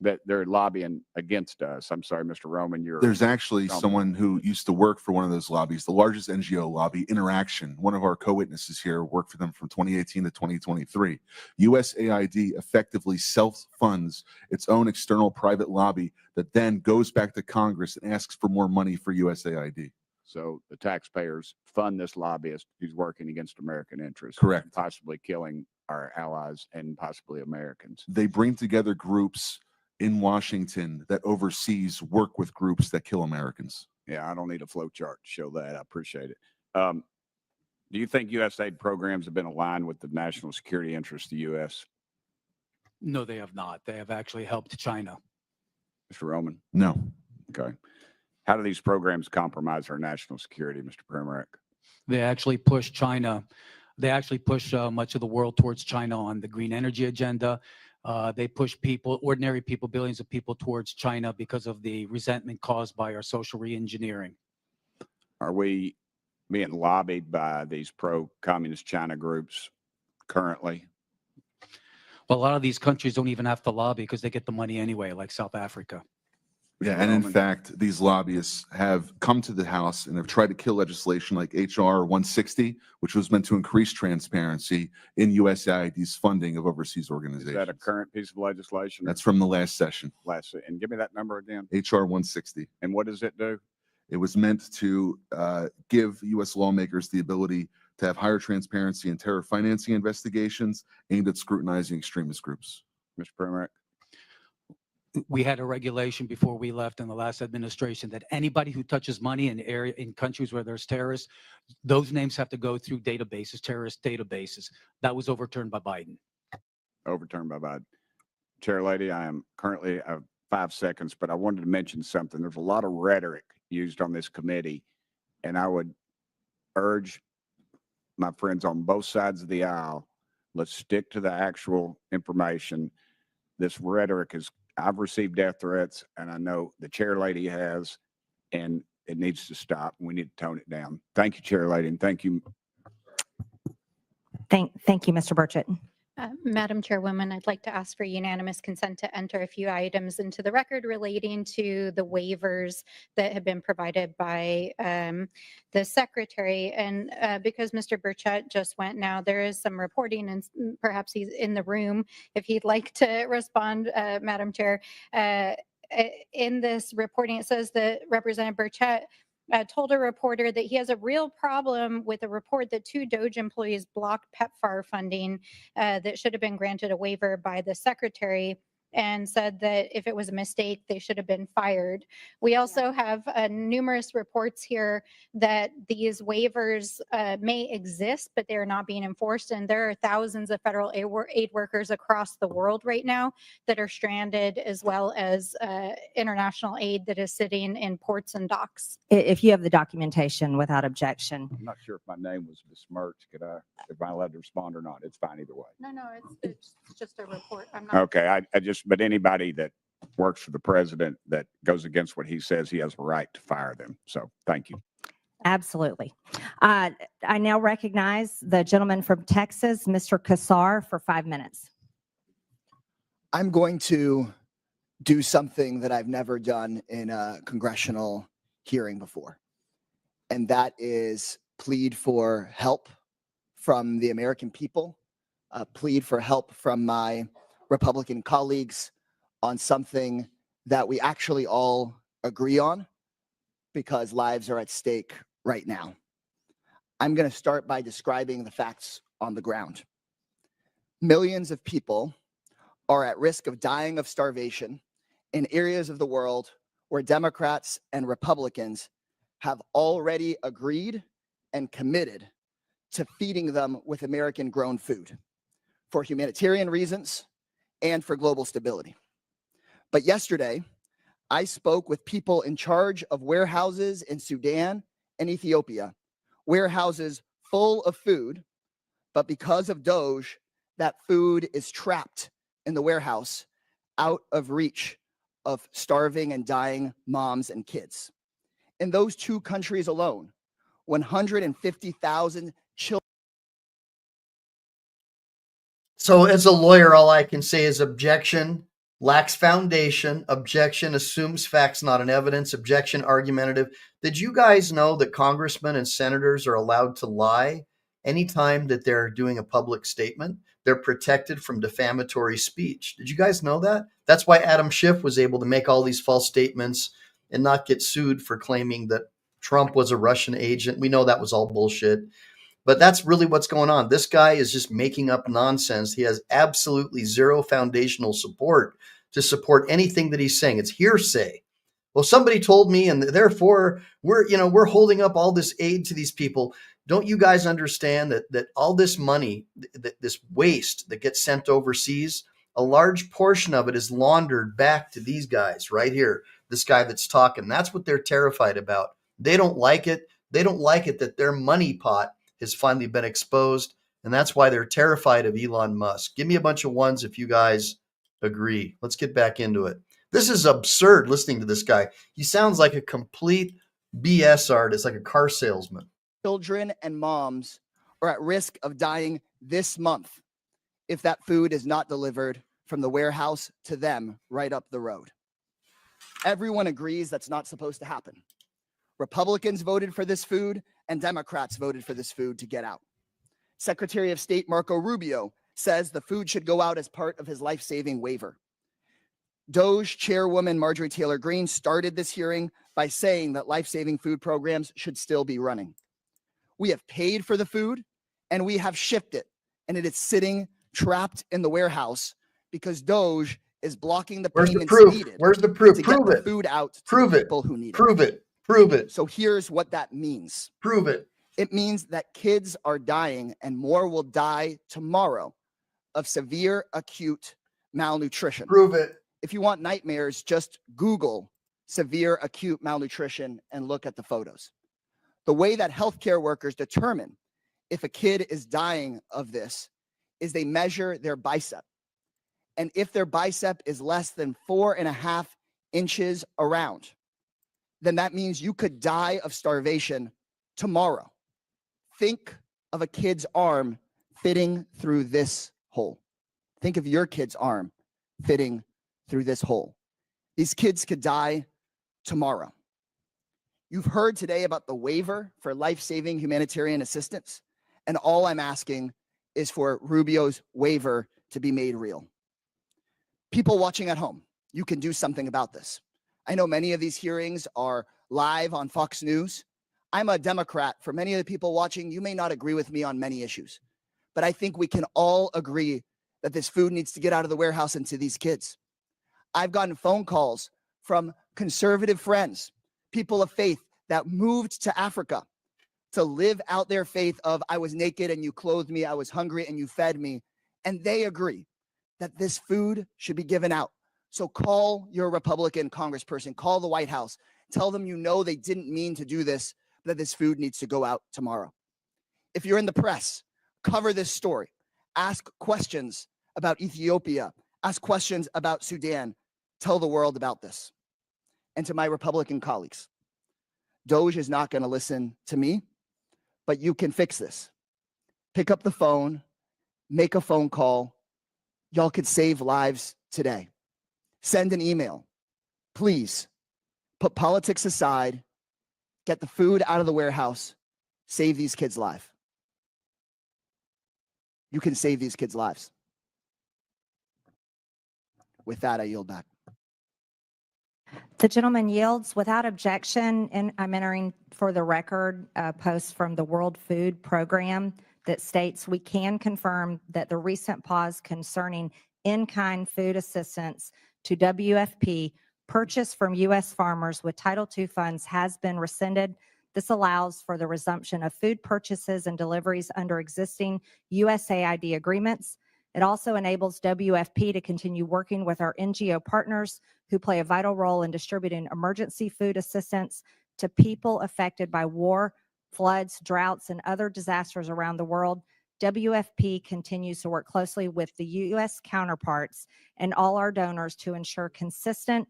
S15: That they're lobbying against us. I'm sorry, Mr. Roman.
S6: There's actually someone who used to work for one of those lobbies, the largest NGO lobby, Interaction. One of our co-witnesses here worked for them from 2018 to 2023. USAID effectively self-funds its own external private lobby that then goes back to Congress and asks for more money for USAID.
S15: So the taxpayers fund this lobbyist who's working against American interests.
S6: Correct.
S15: Possibly killing our allies and possibly Americans.
S6: They bring together groups in Washington that overseas work with groups that kill Americans.
S15: Yeah, I don't need a flow chart to show that. I appreciate it. Do you think USAID programs have been aligned with the national security interests of the U.S.?
S5: No, they have not. They have actually helped China.
S15: Mr. Roman?
S6: No.
S15: Okay. How do these programs compromise our national security, Mr. Primorak?
S5: They actually push China. They actually push much of the world towards China on the green energy agenda. They push people, ordinary people, billions of people towards China because of the resentment caused by our social re-engineering.
S15: Are we being lobbied by these pro-communist China groups currently?
S5: Well, a lot of these countries don't even have to lobby because they get the money anyway, like South Africa.
S6: Yeah, and in fact, these lobbyists have come to the House and have tried to kill legislation like HR 160, which was meant to increase transparency in USAID's funding of overseas organizations.
S15: Is that a current piece of legislation?
S6: That's from the last session.
S15: And give me that number again.
S6: HR 160.
S15: And what does it do?
S6: It was meant to give U.S. lawmakers the ability to have higher transparency in terror financing investigations aimed at scrutinizing extremist groups.
S15: Mr. Primorak?
S5: We had a regulation before we left in the last administration that anybody who touches money in countries where there's terrorists, those names have to go through databases, terrorist databases. That was overturned by Biden.
S15: Overturned by Biden. Chair Lady, I am currently 5 seconds, but I wanted to mention something. There's a lot of rhetoric used on this committee, and I would urge my friends on both sides of the aisle, let's stick to the actual information. This rhetoric is, I've received death threats, and I know the chair lady has, and it needs to stop. We need to tone it down. Thank you, chair lady, and thank you.
S3: Thank you, Mr. Burchett.
S4: Madam Chairwoman, I'd like to ask for unanimous consent to enter a few items into the record relating to the waivers that have been provided by the secretary. And because Mr. Burchett just went now, there is some reporting, and perhaps he's in the room if he'd like to respond, Madam Chair. In this reporting, it says that Representative Burchett told a reporter that he has a real problem with a report that 2 DOGE employees blocked PEPFAR funding that should have been granted a waiver by the secretary, and said that if it was a mistake, they should have been fired. We also have numerous reports here that these waivers may exist, but they're not being enforced. And there are thousands of federal aid workers across the world right now that are stranded, as well as international aid that is sitting in ports and docks.
S3: If you have the documentation without objection.
S15: I'm not sure if my name was besmirched. If I'm allowed to respond or not, it's fine either way.
S4: No, it's just a report. I'm not.
S15: Okay, but anybody that works for the president that goes against what he says, he has a right to fire them. So thank you.
S3: Absolutely. I now recognize the gentleman from Texas, Mr. Kassar, for 5 minutes.
S16: I'm going to do something that I've never done in a congressional hearing before, and that is plead for help from the American people, plead for help from my Republican colleagues on something that we actually all agree on, because lives are at stake right now. I'm going to start by describing the facts on the ground. Millions of people are at risk of dying of starvation in areas of the world where Democrats and Republicans have already agreed and committed to feeding them with American-grown food for humanitarian reasons and for global stability. But yesterday, I spoke with people in charge of warehouses in Sudan and Ethiopia, warehouses full of food, but because of DOGE, that food is trapped in the warehouse, out of reach of starving and dying moms and kids. In those 2 countries alone, 150,000 children.
S1: So as a lawyer, all I can say is objection lacks foundation. Objection assumes facts, not an evidence. Objection argumentative. Did you guys know that congressmen and senators are allowed to lie anytime that they're doing a public statement? They're protected from defamatory speech. Did you guys know that? That's why Adam Schiff was able to make all these false statements and not get sued for claiming that Trump was a Russian agent. We know that was all bullshit. But that's really what's going on. This guy is just making up nonsense. He has absolutely zero foundational support to support anything that he's saying. It's hearsay. Well, somebody told me, and therefore we're holding up all this aid to these people. Don't you guys understand that all this money, this waste that gets sent overseas, a large portion of it is laundered back to these guys right here, this guy that's talking. That's what they're terrified about. They don't like it. They don't like it that their money pot has finally been exposed, and that's why they're terrified of Elon Musk. Give me a bunch of ones if you guys agree. Let's get back into it. This is absurd listening to this guy. He sounds like a complete BS artist, like a car salesman.
S16: Children and moms are at risk of dying this month if that food is not delivered from the warehouse to them right up the road. Everyone agrees that's not supposed to happen. Republicans voted for this food and Democrats voted for this food to get out. Secretary of State Marco Rubio says the food should go out as part of his life-saving waiver. DOGE Chairwoman Marjorie Taylor Greene started this hearing by saying that life-saving food programs should still be running. We have paid for the food and we have shipped it, and it is sitting trapped in the warehouse because DOGE is blocking the payments needed.
S1: Where's the proof?
S16: To
S1: Prove
S16: get
S1: it.
S16: the food out to
S1: Prove
S16: the
S1: it.
S16: people who need it.
S1: Prove it. Prove it.
S16: So here's what that means.
S1: Prove it.
S16: It means that kids are dying and more will die tomorrow of severe acute malnutrition.
S1: Prove it.
S16: If you want nightmares, just Google severe acute malnutrition and look at the photos. The way that healthcare workers determine if a kid is dying of this is they measure their bicep. And if their bicep is less than 4.5 inches around, then that means you could die of starvation tomorrow. Think of a kid's arm fitting through this hole. Think of your kid's arm fitting through this hole. These kids could die tomorrow. You've heard today about the waiver for life-saving humanitarian assistance, and all I'm asking is for Rubio's waiver to be made real. People watching at home, you can do something about this. I know many of these hearings are live on Fox News. I'm a Democrat. For many of the people watching, you may not agree with me on many issues, but I think we can all agree that this food needs to get out of the warehouse and to these kids. I've gotten phone calls from conservative friends, people of faith that moved to Africa to live out their faith of I was naked and you clothed me, I was hungry and you fed me. And they agree that this food should be given out. So call your Republican congressperson, call the White House, tell them you know they didn't mean to do this, but that this food needs to go out tomorrow. If you're in the press, cover this story. Ask questions about Ethiopia, ask questions about Sudan, tell the world about this. And to my Republican colleagues, DOGE is not going to listen to me, but you can fix this. Pick up the phone, make a phone call. Y'all could save lives today. Send an email. Please put politics aside, get the food out of the warehouse, save these kids' lives. You can save these kids' lives. With that, I yield back.
S3: The gentleman yields without objection, and I'm entering for the record a post from the World Food Program that states we can confirm that the recent pause concerning in-kind food assistance to WFP purchased from U.S. farmers with Title II funds has been rescinded. This allows for the resumption of food purchases and deliveries under existing USAID agreements. It also enables WFP to continue working with our NGO partners who play a vital role in distributing emergency food assistance to people affected by war, floods, droughts, and other disasters around the world. WFP continues to work closely with the U.S. counterparts and all our donors to ensure consistent,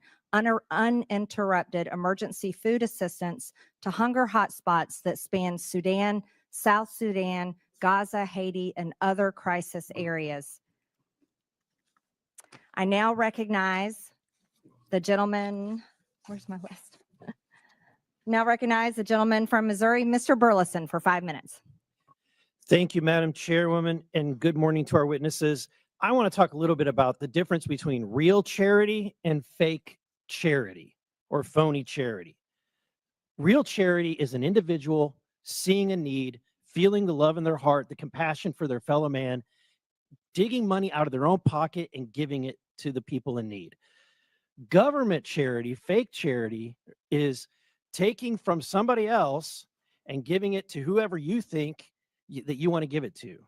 S3: uninterrupted emergency food assistance to hunger hotspots that span Sudan, South Sudan, Gaza, Haiti, and other crisis areas. I now recognize the gentleman, where's my list? Now recognize the gentleman from Missouri, Mr. Burleson, for 5 minutes.
S17: Thank you, Madam Chairwoman, and good morning to our witnesses. I want to talk a little bit about the difference between real charity and fake charity or phony charity. Real charity is an individual seeing a need, feeling the love in their heart, the compassion for their fellow man, digging money out of their own pocket and giving it to the people in need. Government charity, fake charity, is taking from somebody else and giving it to whoever you think that you want to give it to.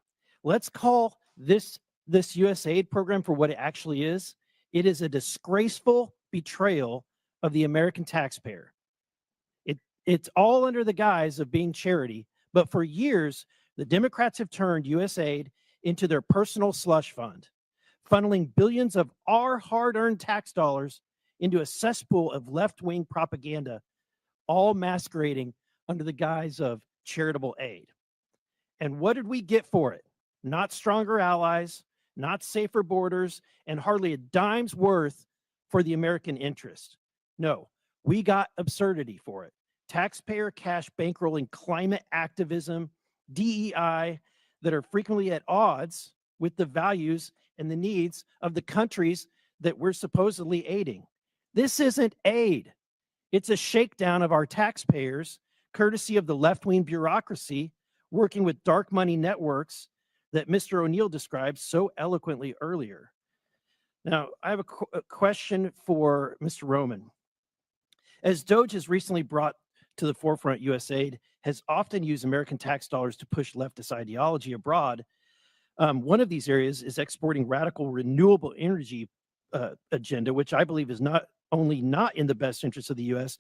S17: Let's call this USAID program for what it actually is. It is a disgraceful betrayal of the American taxpayer. It's all under the guise of being charity, but for years, the Democrats have turned USAID into their personal slush fund, funneling billions of our hard-earned tax dollars into a cesspool of left-wing propaganda, all masquerading under the guise of charitable aid. And what did we get for it? Not stronger allies, not safer borders, and hardly a dime's worth for the American interest. No, we got absurdity for it. Taxpayer cash bankrolling climate activism, DEI, that are frequently at odds with the values and the needs of the countries that we're supposedly aiding. This isn't aid. It's a shakedown of our taxpayers, courtesy of the left-wing bureaucracy working with dark money networks that Mr. O'Neill described so eloquently earlier. Now, I have a question for Mr. Roman. As DOGE has recently brought to the forefront, USAID has often used American tax dollars to push leftist ideology abroad. One of these areas is exporting radical renewable energy agenda, which I believe is not only not in the best interest of the U.S.,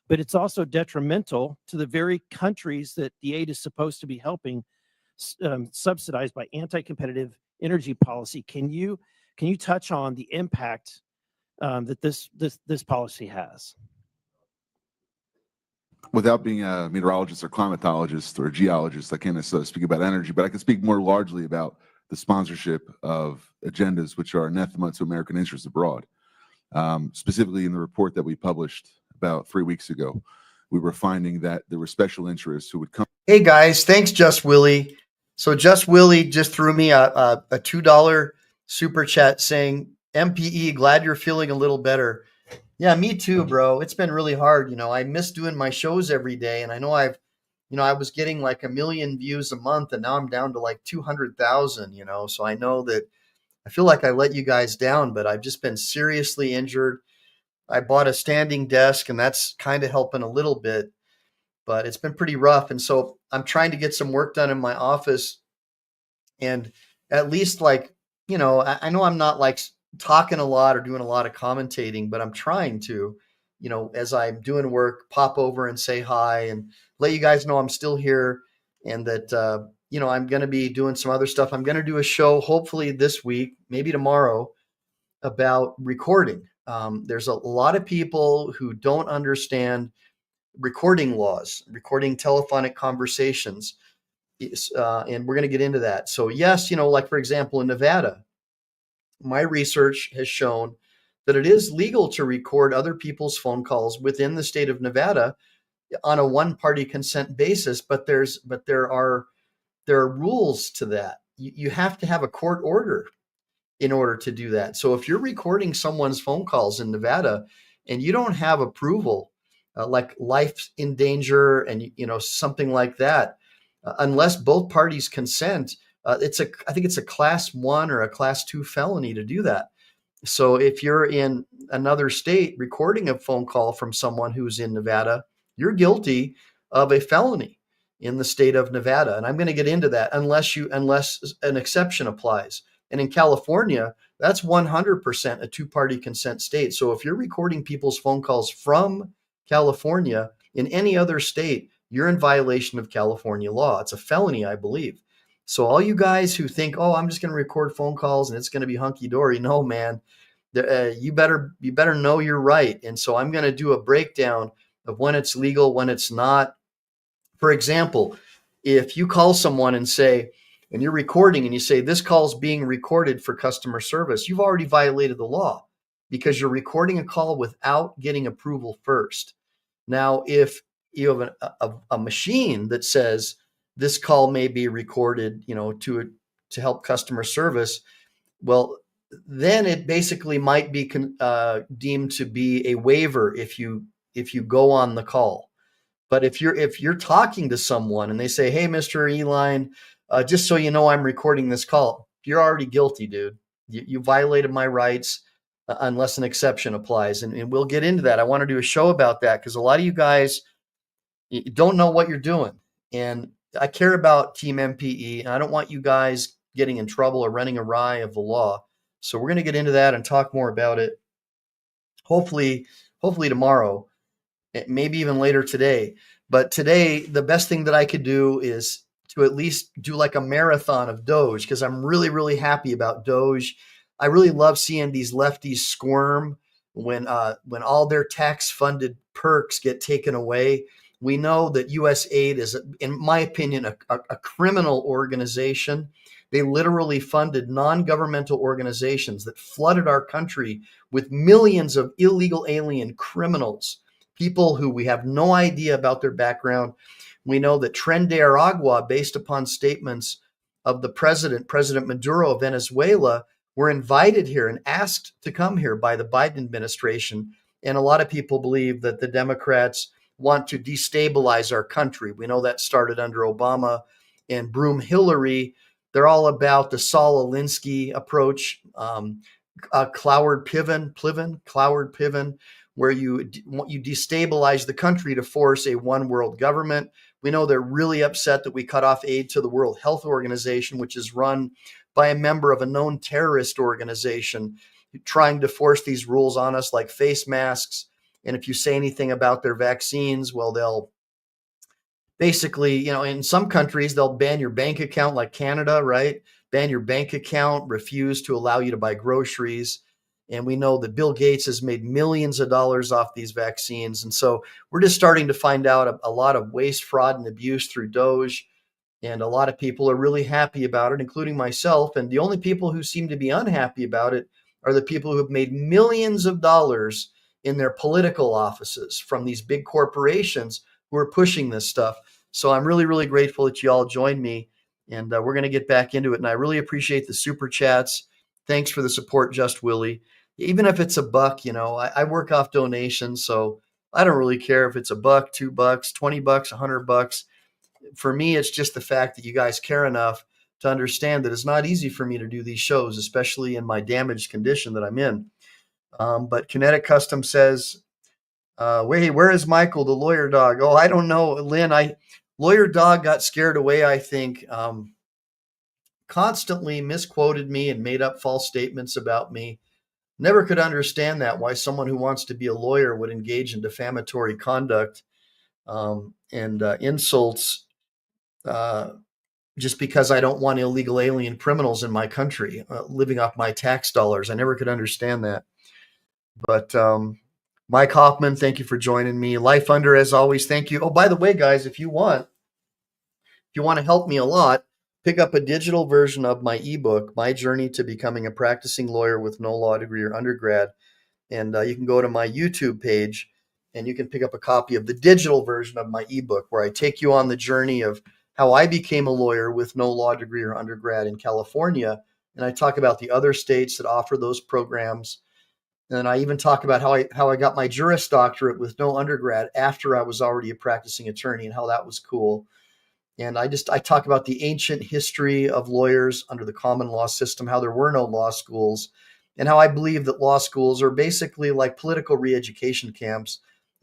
S17: but it's also detrimental to the very countries that the aid is supposed to be helping, subsidized by anti-competitive energy policy. Can you touch on the impact that this policy has?
S6: Without being a meteorologist or climatologist or a geologist, I can't necessarily speak about energy, but I can speak more largely about the sponsorship of agendas which are anathema to American interests abroad. Specifically in the report that we published about 3 weeks ago, we were finding that there were special interests who would come.
S1: Hey guys, thanks Just Willie. So Just Willie just threw me a $2 super chat saying, MPE, glad you're feeling a little better. Yeah, me too, bro. It's been really hard. You know, I miss doing my shows every day. And I know I was getting like 1 million views a month and now I'm down to like 200,000, So I know that I feel like I let you guys down, but I've just been seriously injured. I bought a standing desk and that's kind of helping a little bit, but it's been pretty rough. And so I'm trying to get some work done in my office and at least I know I'm not like talking a lot or doing a lot of commentating, but I'm trying to, as I'm doing work, pop over and say hi and let you guys know I'm still here and that, I'm going to be doing some other stuff. I'm going to do a show hopefully this week, maybe tomorrow, about recording. There's a lot of people who don't understand recording laws, recording telephonic conversations. And we're going to get into that. So yes, like for example, in Nevada, my research has shown that it is legal to record other people's phone calls within the state of Nevada on a one-party consent basis, but there are rules to that. You have to have a court order in order to do that. So if you're recording someone's phone calls in Nevada and you don't have approval, like life in danger and something like that, unless both parties consent, I think it's a class 1 or a class 2 felony to do that. So if you're in another state recording a phone call from someone who's in Nevada, you're guilty of a felony in the state of Nevada. And I'm going to get into that unless an exception applies. And in California, that's 100% a two-party consent state. So if you're recording people's phone calls from California in any other state, you're in violation of California law. It's a felony, I believe. So all you guys who think, oh, I'm just going to record phone calls and it's going to be hunky-dory. No, man, you better know you're right. And so I'm going to do a breakdown of when it's legal, when it's not. For example, if you call someone and you're recording and you say, this call is being recorded for customer service, you've already violated the law because you're recording a call without getting approval first. Now, if you have a machine that says this call may be recorded, to help customer service, well, then it basically might be deemed to be a waiver if you go on the call. But if you're talking to someone and they say, hey, Mr. Eline, just so you know, I'm recording this call, you're already guilty, dude. You violated my rights unless an exception applies. And we'll get into that. I want to do a show about that because a lot of you guys don't know what you're doing. And I care about Team MPE. And I don't want you guys getting in trouble or running awry of the law. So we're going to get into that and talk more about it. Hopefully tomorrow. Maybe even later today. But today, the best thing that I could do is to at least do like a marathon of DOGE because I'm really, really happy about DOGE. I really love seeing these lefties squirm when all their tax-funded perks get taken away. We know that USAID is, in my opinion, a criminal organization. They literally funded non-governmental organizations that flooded our country with millions of illegal alien criminals. People who we have no idea about their background. We know that Tren de Aragua, based upon statements of the President Maduro of Venezuela, were invited here and asked to come here by the Biden administration. And a lot of people believe that the Democrats want to destabilize our country. We know that started under Obama and Broom Hillary. They're all about the Saul Alinsky approach, Cloward Piven, where you destabilize the country to force a one world government. We know they're really upset that we cut off aid to the World Health Organization, which is run by a member of a known terrorist organization, trying to force these rules on us like face masks. And if you say anything about their vaccines, well, basically, in some countries, they'll ban your bank account, like Canada, right? Ban your bank account, refuse to allow you to buy groceries. And we know that Bill Gates has made millions of dollars off these vaccines. And so we're just starting to find out a lot of waste, fraud, and abuse through DOGE. And a lot of people are really happy about it, including myself. And the only people who seem to be unhappy about it are the people who have made millions of dollars in their political offices from these big corporations who are pushing this stuff. So I'm really, really grateful that you all joined me. And we're going to get back into it. And I really appreciate the super chats. Thanks for the support, Just Willie. Even if it's $1, I work off donations. So I don't really care if it's $1, $2, $20, $100. For me, it's just the fact that you guys care enough to understand that it's not easy for me to do these shows, especially in my damaged condition that I'm in. But Kinetic Custom says, wait, where is Michael, the lawyer dog? Oh, I don't know, Lynn. Lawyer dog got scared away, I think. Constantly misquoted me and made up false statements about me. Never could understand that, why someone who wants to be a lawyer would engage in defamatory conduct and insults just because I don't want illegal alien criminals in my country living off my tax dollars. I never could understand that. But Mike Hoffman, thank you for joining me. Life Under, as always, thank you. Oh, by the way, guys, if you want to help me a lot, pick up a digital version of my ebook, My Journey to Becoming a Practicing Lawyer with No Law Degree or Undergrad. And you can go to my YouTube page and you can pick up a copy of the digital version of my ebook, where I take you on the journey of how I became a lawyer with no law degree or undergrad in California. And I talk about the other states that offer those programs. And I even talk about how I got my Juris Doctorate with no undergrad after I was already a practicing attorney, and how that was cool. And I talk about the ancient history of lawyers under the common law system, how there were no law schools, and how I believe that law schools are basically like political re-education camps.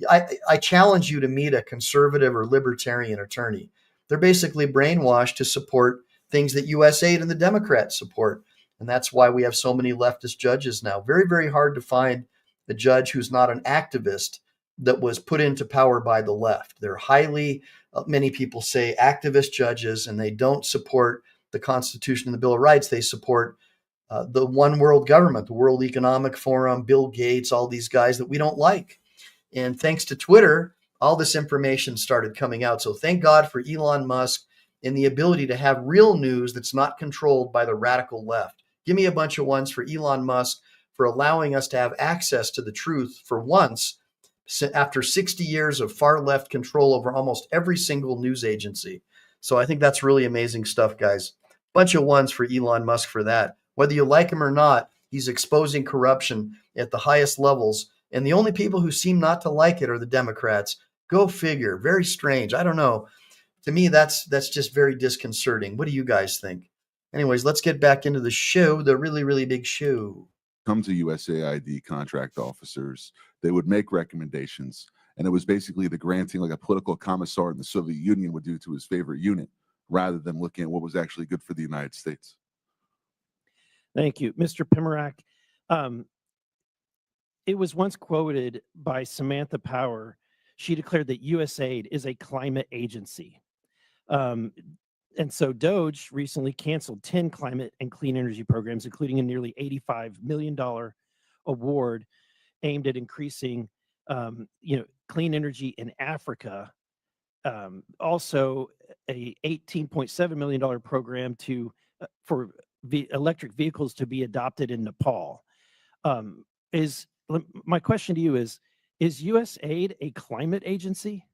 S1: I challenge you to meet a conservative or libertarian attorney. They're basically brainwashed to support things that USAID and the Democrats support. And that's why we have so many leftist judges now. Very, very hard to find a judge who's not an activist that was put into power by the left. They're highly, many people say, activist judges, and they don't support the Constitution and the Bill of Rights. They support the one world government, the World Economic Forum, Bill Gates, all these guys that we don't like. And thanks to Twitter, all this information started coming out. So thank God for Elon Musk and the ability to have real news that's not controlled by the radical left. Give me a bunch of ones for Elon Musk for allowing us to have access to the truth for once, after 60 years of far left control over almost every single news agency. So I think that's really amazing stuff, guys. Bunch of ones for Elon Musk for that. Whether you like him or not, he's exposing corruption at the highest levels. And the only people who seem not to like it are the Democrats. Go figure. Very strange. I don't know. To me, that's just very disconcerting. What do you guys think? Anyways, let's get back into the show, the really, really big show.
S6: Come to USAID contract officers, they would make recommendations, and it was basically the granting, like a political commissar in the Soviet Union would do to his favorite unit, rather than looking at what was actually good for the United States.
S17: Thank you, Mr. Pimarak. It was once quoted by Samantha Power. She declared that USAID is a climate agency. And so DOGE recently canceled 10 climate and clean energy programs, including a nearly $85 million award aimed at increasing, clean energy in Africa. Also, a $18.7 million program for electric vehicles to be adopted in Nepal. My question to you is USAID a climate agency?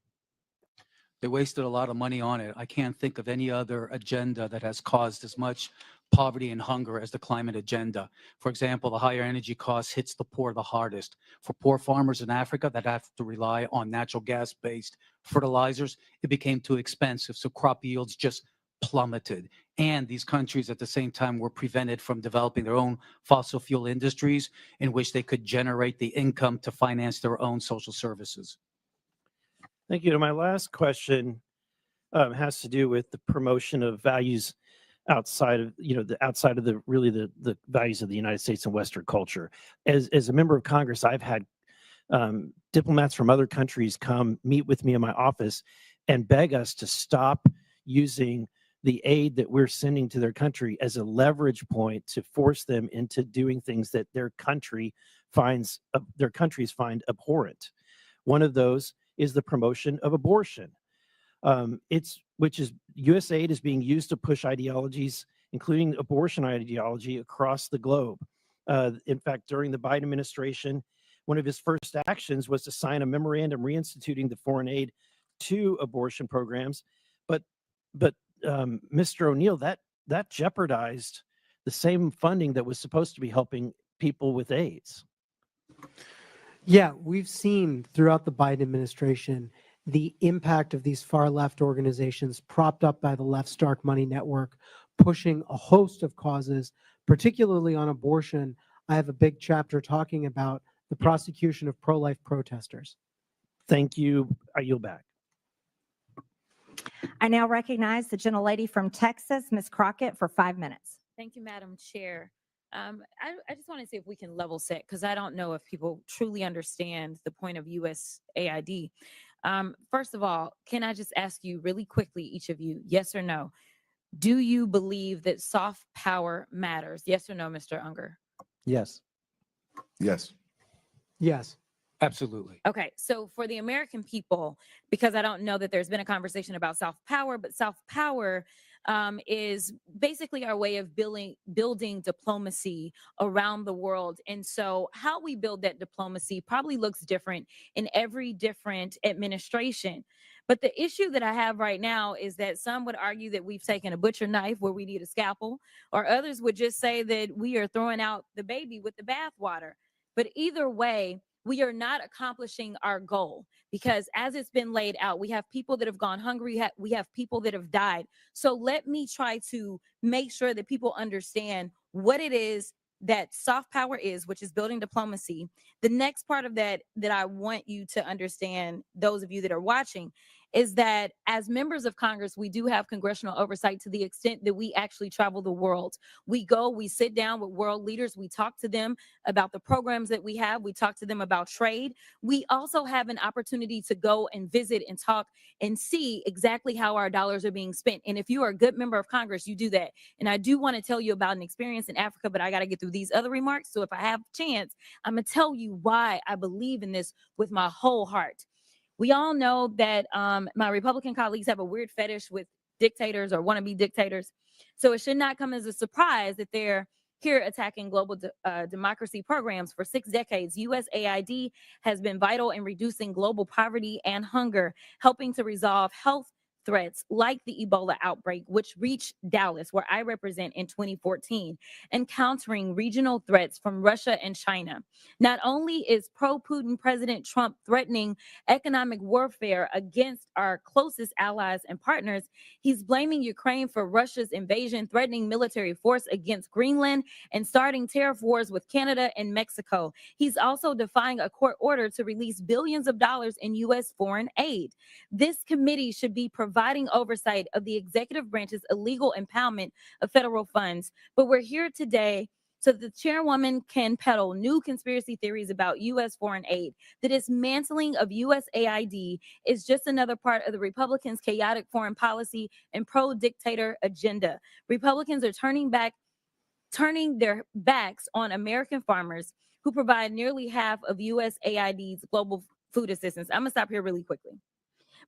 S5: They wasted a lot of money on it. I can't think of any other agenda that has caused as much poverty and hunger as the climate agenda. For example, the higher energy costs hits the poor the hardest. For poor farmers in Africa that have to rely on natural gas-based fertilizers, it became too expensive, so crop yields just plummeted. And these countries at the same time were prevented from developing their own fossil fuel industries in which they could generate the income to finance their own social services.
S17: Thank you. My last question has to do with the promotion of values outside of the values of the United States and Western culture. As a member of Congress, I've had diplomats from other countries come meet with me in my office and beg us to stop using the aid that we're sending to their country as a leverage point to force them into doing things that their countries find abhorrent. One of those is the promotion of abortion. USAID is being used to push ideologies, including abortion ideology, across the globe. In fact, during the Biden administration, one of his first actions was to sign a memorandum reinstituting the foreign aid to abortion programs. But Mr. O'Neill, that jeopardized the same funding that was supposed to be helping people with AIDS.
S7: Yeah, we've seen throughout the Biden administration the impact of these far left organizations propped up by the left's dark money network, pushing a host of causes, particularly on abortion. I have a big chapter talking about the prosecution of pro-life protesters.
S17: Thank you. I yield back.
S3: I now recognize the gentlelady from Texas, Ms. Crockett, for 5 minutes.
S18: Thank you, Madam Chair. I just want to see if we can level set, because I don't know if people truly understand the point of USAID. First of all, can I just ask you really quickly, each of you, yes or no? Do you believe that soft power matters? Yes or no, Mr. Unger?
S8: Yes.
S6: Yes.
S7: Yes.
S5: Absolutely.
S18: Okay, so for the American people, because I don't know that there's been a conversation about soft power, but soft power is basically our way of building diplomacy around the world. And so how we build that diplomacy probably looks different in every different administration. But the issue that I have right now is that some would argue that we've taken a butcher knife where we need a scalpel, or others would just say that we are throwing out the baby with the bathwater. But either way, we are not accomplishing our goal, because as it's been laid out, we have people that have gone hungry, we have people that have died. So let me try to make sure that people understand what it is that soft power is, which is building diplomacy. The next part of that I want you to understand, those of you that are watching, is that as members of Congress, we do have congressional oversight to the extent that we actually travel the world. We go, we sit down with world leaders, we talk to them about the programs that we have, we talk to them about trade. We also have an opportunity to go and visit and talk and see exactly how our dollars are being spent. And if you are a good member of Congress, you do that. And I do want to tell you about an experience in Africa, but I got to get through these other remarks. So if I have a chance, I'm going to tell you why I believe in this with my whole heart. We all know that my Republican colleagues have a weird fetish with dictators or wannabe dictators. So it should not come as a surprise that they're here attacking global democracy programs. For 6 decades, USAID has been vital in reducing global poverty and hunger, helping to resolve health threats like the Ebola outbreak, which reached Dallas, where I represent, in 2014, and countering regional threats from Russia and China. Not only is pro-Putin President Trump threatening economic warfare against our closest allies and partners, he's blaming Ukraine for Russia's invasion, threatening military force against Greenland, and starting tariff wars with Canada and Mexico. He's also defying a court order to release billions of dollars in U.S. foreign aid. This committee should be providing oversight of the executive branch's illegal impoundment of federal funds. But we're here today so the chairwoman can peddle new conspiracy theories about U.S. foreign aid. The dismantling of USAID is just another part of the Republicans' chaotic foreign policy and pro-dictator agenda. Republicans are turning their backs on American farmers who provide nearly half of USAID's global food assistance. I'm going to stop here really quickly,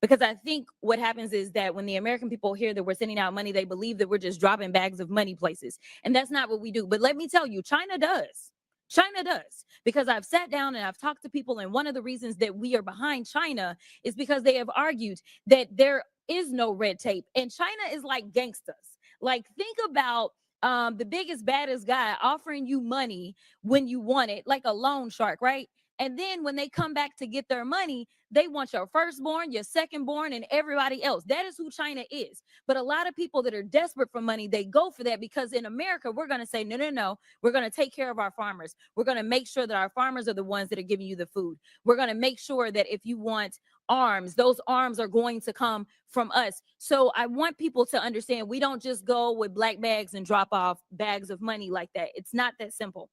S18: because I think what happens is that when the American people hear that we're sending out money, they believe that we're just dropping bags of money places. And that's not what we do. But let me tell you, China does. China does. Because I've sat down and I've talked to people, and one of the reasons that we are behind China is because they have argued that there is no red tape. And China is like gangsters. Like, think about the biggest, baddest guy offering you money when you want it, like a loan shark, right? And then when they come back to get their money, they want your firstborn, your secondborn, and everybody else. That is who China is. But a lot of people that are desperate for money, they go for that, because in America, we're going to say, no, no, no. We're going to take care of our farmers. We're going to make sure that our farmers are the ones that are giving you the food. We're going to make sure that if you want arms, those arms are going to come from us. So I want people to understand, we don't just go with black bags and drop off bags of money like that. It's not that simple.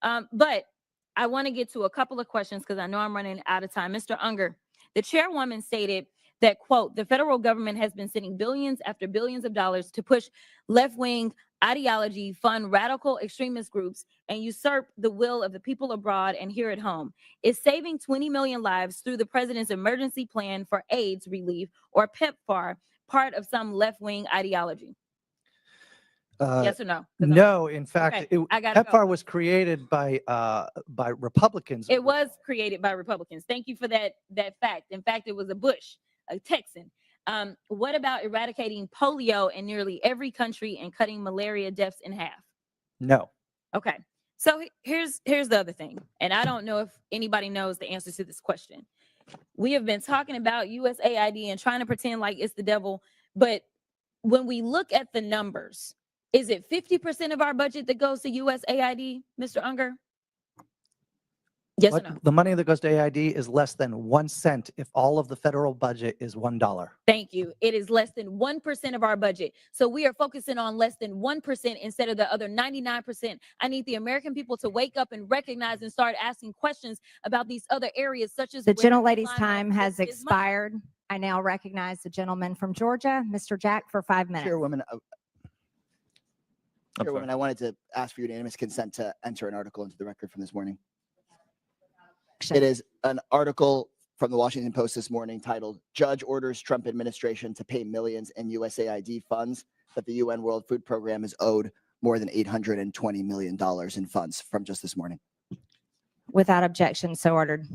S18: But I want to get to a couple of questions because I know I'm running out of time. Mr. Unger, the chairwoman stated that, quote, the federal government has been sending billions after billions of dollars to push left-wing ideology, fund radical extremist groups, and usurp the will of the people abroad and here at home. Is saving 20 million lives through the president's emergency plan for AIDS relief, or PEPFAR, part of some left-wing ideology? Yes or no? 'Cause I'm-
S8: No, in fact,
S18: Okay, I gotta
S8: PEPFAR
S18: go.
S8: was created by Republicans.
S18: It was created by Republicans. Thank you for that fact. In fact, it was a Bush, a Texan. What about eradicating polio in nearly every country and cutting malaria deaths in half?
S8: No.
S18: Okay. So here's the other thing, and I don't know if anybody knows the answer to this question. We have been talking about USAID and trying to pretend like it's the devil, but when we look at the numbers, is it 50% of our budget that goes to USAID, Mr. Unger? Yes or no?
S8: The money that goes to AID is less than 1 cent if all of the federal budget is $1.
S18: Thank you. It is less than 1% of our budget. So we are focusing on less than 1% instead of the other 99%. I need the American people to wake up and recognize and start asking questions about these other areas, such as
S3: The
S18: where
S3: gentlelady's
S18: Elon
S3: time
S18: Musk
S3: has
S18: gets his money.
S3: expired. I now recognize the gentleman from Georgia, Mr. Jack, for 5 minutes.
S16: Chairwoman, Chairwoman, I wanted to ask for unanimous consent to enter an article into the record from this morning. It is an article from the Washington Post this morning titled, "Judge Orders Trump Administration to Pay Millions in USAID Funds That the UN World Food Program is owed more than $820 million in funds," from just this morning.
S3: Without objection, so ordered.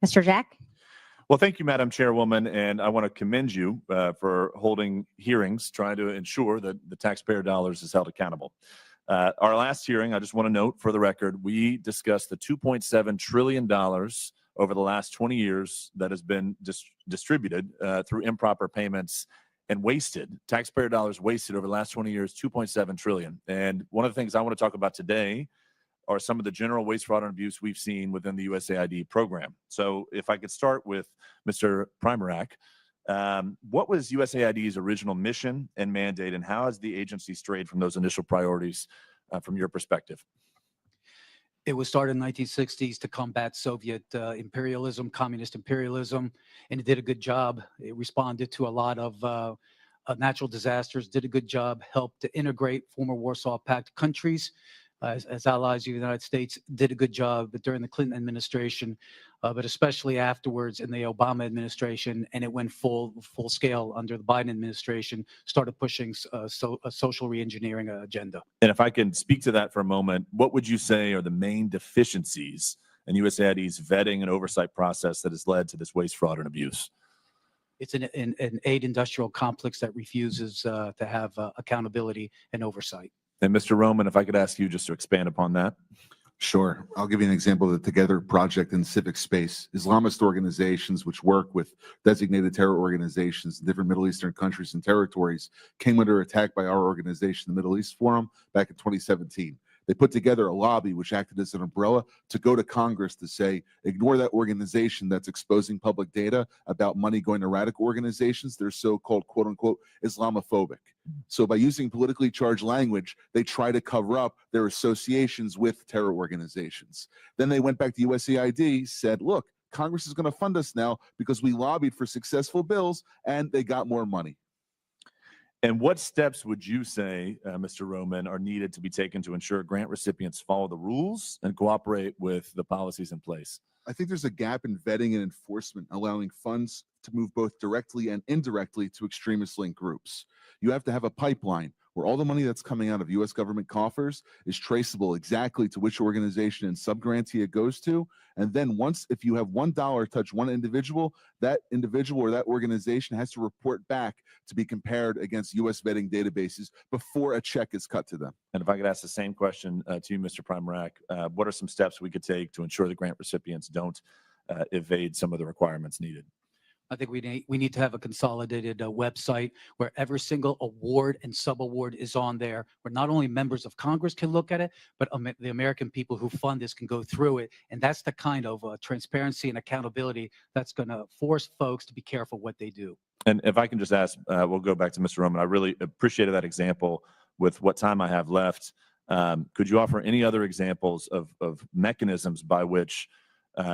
S3: Mr. Jack?
S19: Well, thank you, Madam Chairwoman, and I want to commend you for holding hearings, trying to ensure that the taxpayer dollars is held accountable. Our last hearing, I just want to note for the record, we discussed the $2.7 trillion over the last 20 years that has been distributed through improper payments and wasted, taxpayer dollars wasted over the last 20 years, $2.7 trillion. And one of the things I want to talk about today are some of the general waste, fraud, and abuse we've seen within the USAID program. So if I could start with Mr. Primarak, what was USAID's original mission and mandate, and how has the agency strayed from those initial priorities from your perspective?
S5: It was started in the 1960s to combat Soviet imperialism, communist imperialism, and it did a good job. It responded to a lot of natural disasters, did a good job, helped to integrate former Warsaw Pact countries as allies of the United States, did a good job during the Clinton administration, but especially afterwards in the Obama administration, and it went full scale under the Biden administration, started pushing a social reengineering agenda.
S19: And if I can speak to that for a moment, what would you say are the main deficiencies in USAID's vetting and oversight process that has led to this waste, fraud, and abuse?
S5: It's an aid industrial complex that refuses to have accountability and oversight.
S19: And Mr. Roman, if I could ask you just to expand upon that.
S6: Sure. I'll give you an example of the Together Project in civic space. Islamist organizations which work with designated terror organizations in different Middle Eastern countries and territories came under attack by our organization, the Middle East Forum, back in 2017. They put together a lobby which acted as an umbrella to go to Congress to say, ignore that organization that's exposing public data about money going to radical organizations. They're so-called, quote unquote, Islamophobic. So by using politically charged language, they try to cover up their associations with terror organizations. Then they went back to USAID, said, look, Congress is going to fund us now because we lobbied for successful bills and they got more money.
S19: And what steps would you say, Mr. Roman, are needed to be taken to ensure grant recipients follow the rules and cooperate with the policies in place?
S6: I think there's a gap in vetting and enforcement, allowing funds to move both directly and indirectly to extremist-linked groups. You have to have a pipeline where all the money that's coming out of U.S. government coffers is traceable exactly to which organization and subgrantee it goes to. And then if you have $1 touch one individual, that individual or that organization has to report back to be compared against U.S. vetting databases before a check is cut to them.
S19: And if I could ask the same question to you, Mr. Primarak, what are some steps we could take to ensure the grant recipients don't evade some of the requirements needed?
S5: I think we need to have a consolidated website where every single award and sub-award is on there, where not only members of Congress can look at it, but the American people who fund this can go through it. And that's the kind of transparency and accountability that's going to force folks to be careful what they do.
S19: And if I can just ask, we'll go back to Mr. Roman. I really appreciated that example. With what time I have left, could you offer any other examples of mechanisms by which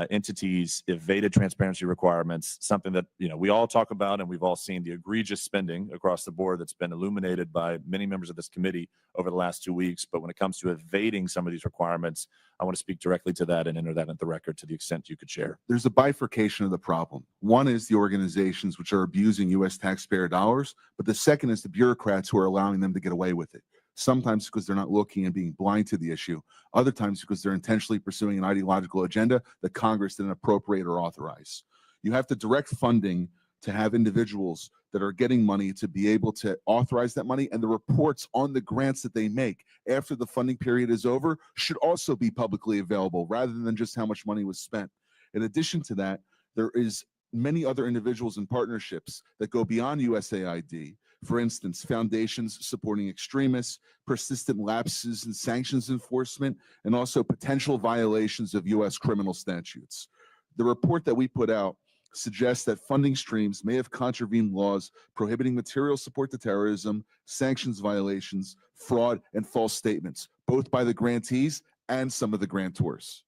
S19: entities evaded transparency requirements, something that we all talk about, and we've all seen the egregious spending across the board that's been illuminated by many members of this committee over the last 2 weeks. But when it comes to evading some of these requirements, I want to speak directly to that and enter that into the record to the extent you could share.
S6: There's a bifurcation of the problem. One is the organizations which are abusing U.S. taxpayer dollars, but the second is the bureaucrats who are allowing them to get away with it. Sometimes because they're not looking and being blind to the issue. Other times because they're intentionally pursuing an ideological agenda that Congress didn't appropriate or authorize. You have to direct funding to have individuals that are getting money to be able to authorize that money, and the reports on the grants that they make after the funding period is over should also be publicly available rather than just how much money was spent. In addition to that, there is many other individuals and partnerships that go beyond USAID. For instance, foundations supporting extremists, persistent lapses in sanctions enforcement, and also potential violations of U.S. criminal statutes. The report that we put out suggests that funding streams may have contravened laws prohibiting material support to terrorism, sanctions violations, fraud, and false statements, both by the grantees and some of the grantors.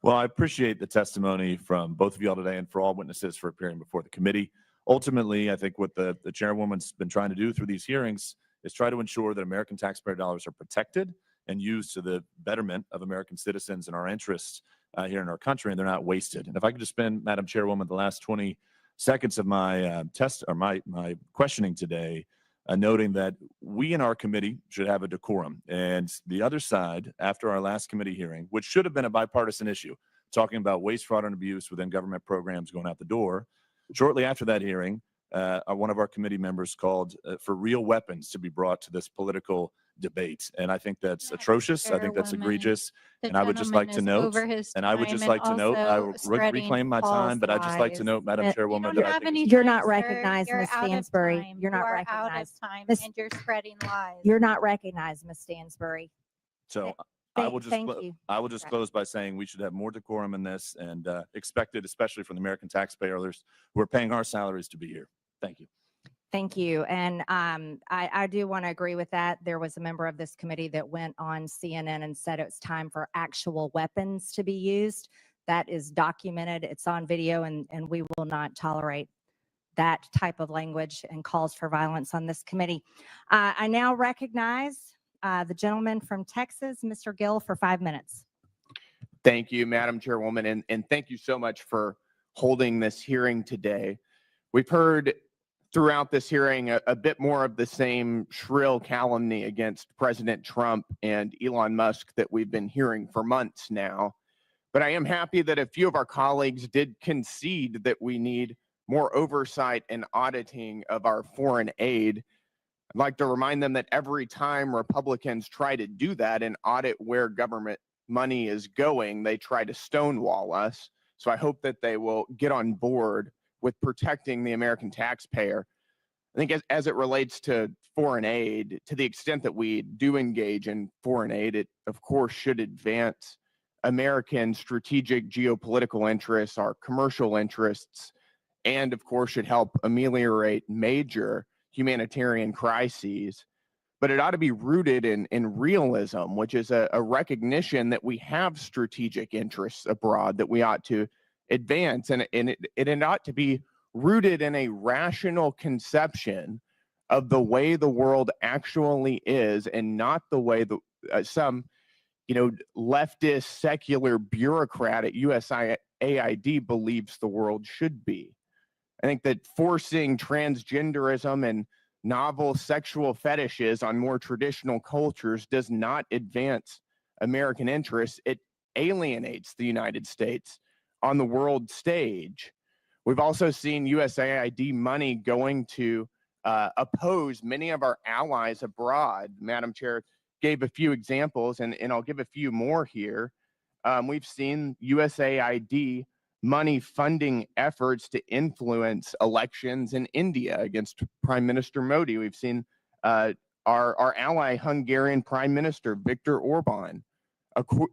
S19: Well, I appreciate the testimony from both of y'all today and for all witnesses for appearing before the committee. Ultimately, I think what the chairwoman's been trying to do through these hearings is try to ensure that American taxpayer dollars are protected and used to the betterment of American citizens and our interests here in our country, and they're not wasted. And if I could just spend, Madam Chairwoman, the last 20 seconds of my my questioning today, noting that we in our committee should have a decorum, and the other side, after our last committee hearing, which should have been a bipartisan issue, talking about waste, fraud, and abuse within government programs going out the door. Shortly after that hearing, one of our committee members called for real weapons to be brought to this political debate. And I think that's atrocious. I think that's egregious. And I would just like to note, I will reclaim my time, but I'd just like to note, Madam Chairwoman, that I think
S3: You're not recognized, Ms. Stansbury. You're not recognized. And you're spreading lies. You're not recognized, Ms. Stansbury.
S19: so.
S3: Thank you.
S19: I will just close by saying we should have more decorum in this, and expect it, especially from the American taxpayers who are paying our salaries to be here. Thank you.
S3: Thank you. And I do want to agree with that. There was a member of this committee that went on CNN and said it's time for actual weapons to be used. That is documented. It's on video, and we will not tolerate that type of language and calls for violence on this committee. I now recognize the gentleman from Texas, Mr. Gill, for 5 minutes.
S20: Thank you, Madam Chairwoman, and thank you so much for holding this hearing today. We've heard throughout this hearing a bit more of the same shrill calumny against President Trump and Elon Musk that we've been hearing for months now. But I am happy that a few of our colleagues did concede that we need more oversight and auditing of our foreign aid. I'd like to remind them that every time Republicans try to do that and audit where government money is going, they try to stonewall us. So I hope that they will get on board with protecting the American taxpayer. I think as it relates to foreign aid, to the extent that we do engage in foreign aid, it of course should advance American strategic geopolitical interests, our commercial interests, and of course should help ameliorate major humanitarian crises. But it ought to be rooted in realism, which is a recognition that we have strategic interests abroad that we ought to advance. And it ought to be rooted in a rational conception of the way the world actually is, and not the way that some leftist secular bureaucrat at USAID believes the world should be. I think that forcing transgenderism and novel sexual fetishes on more traditional cultures does not advance American interests. It alienates the United States on the world stage. We've also seen USAID money going to oppose many of our allies abroad. Madam Chair gave a few examples, and I'll give a few more here. We've seen USAID money funding efforts to influence elections in India against Prime Minister Modi. We've seen our ally Hungarian Prime Minister Viktor Orban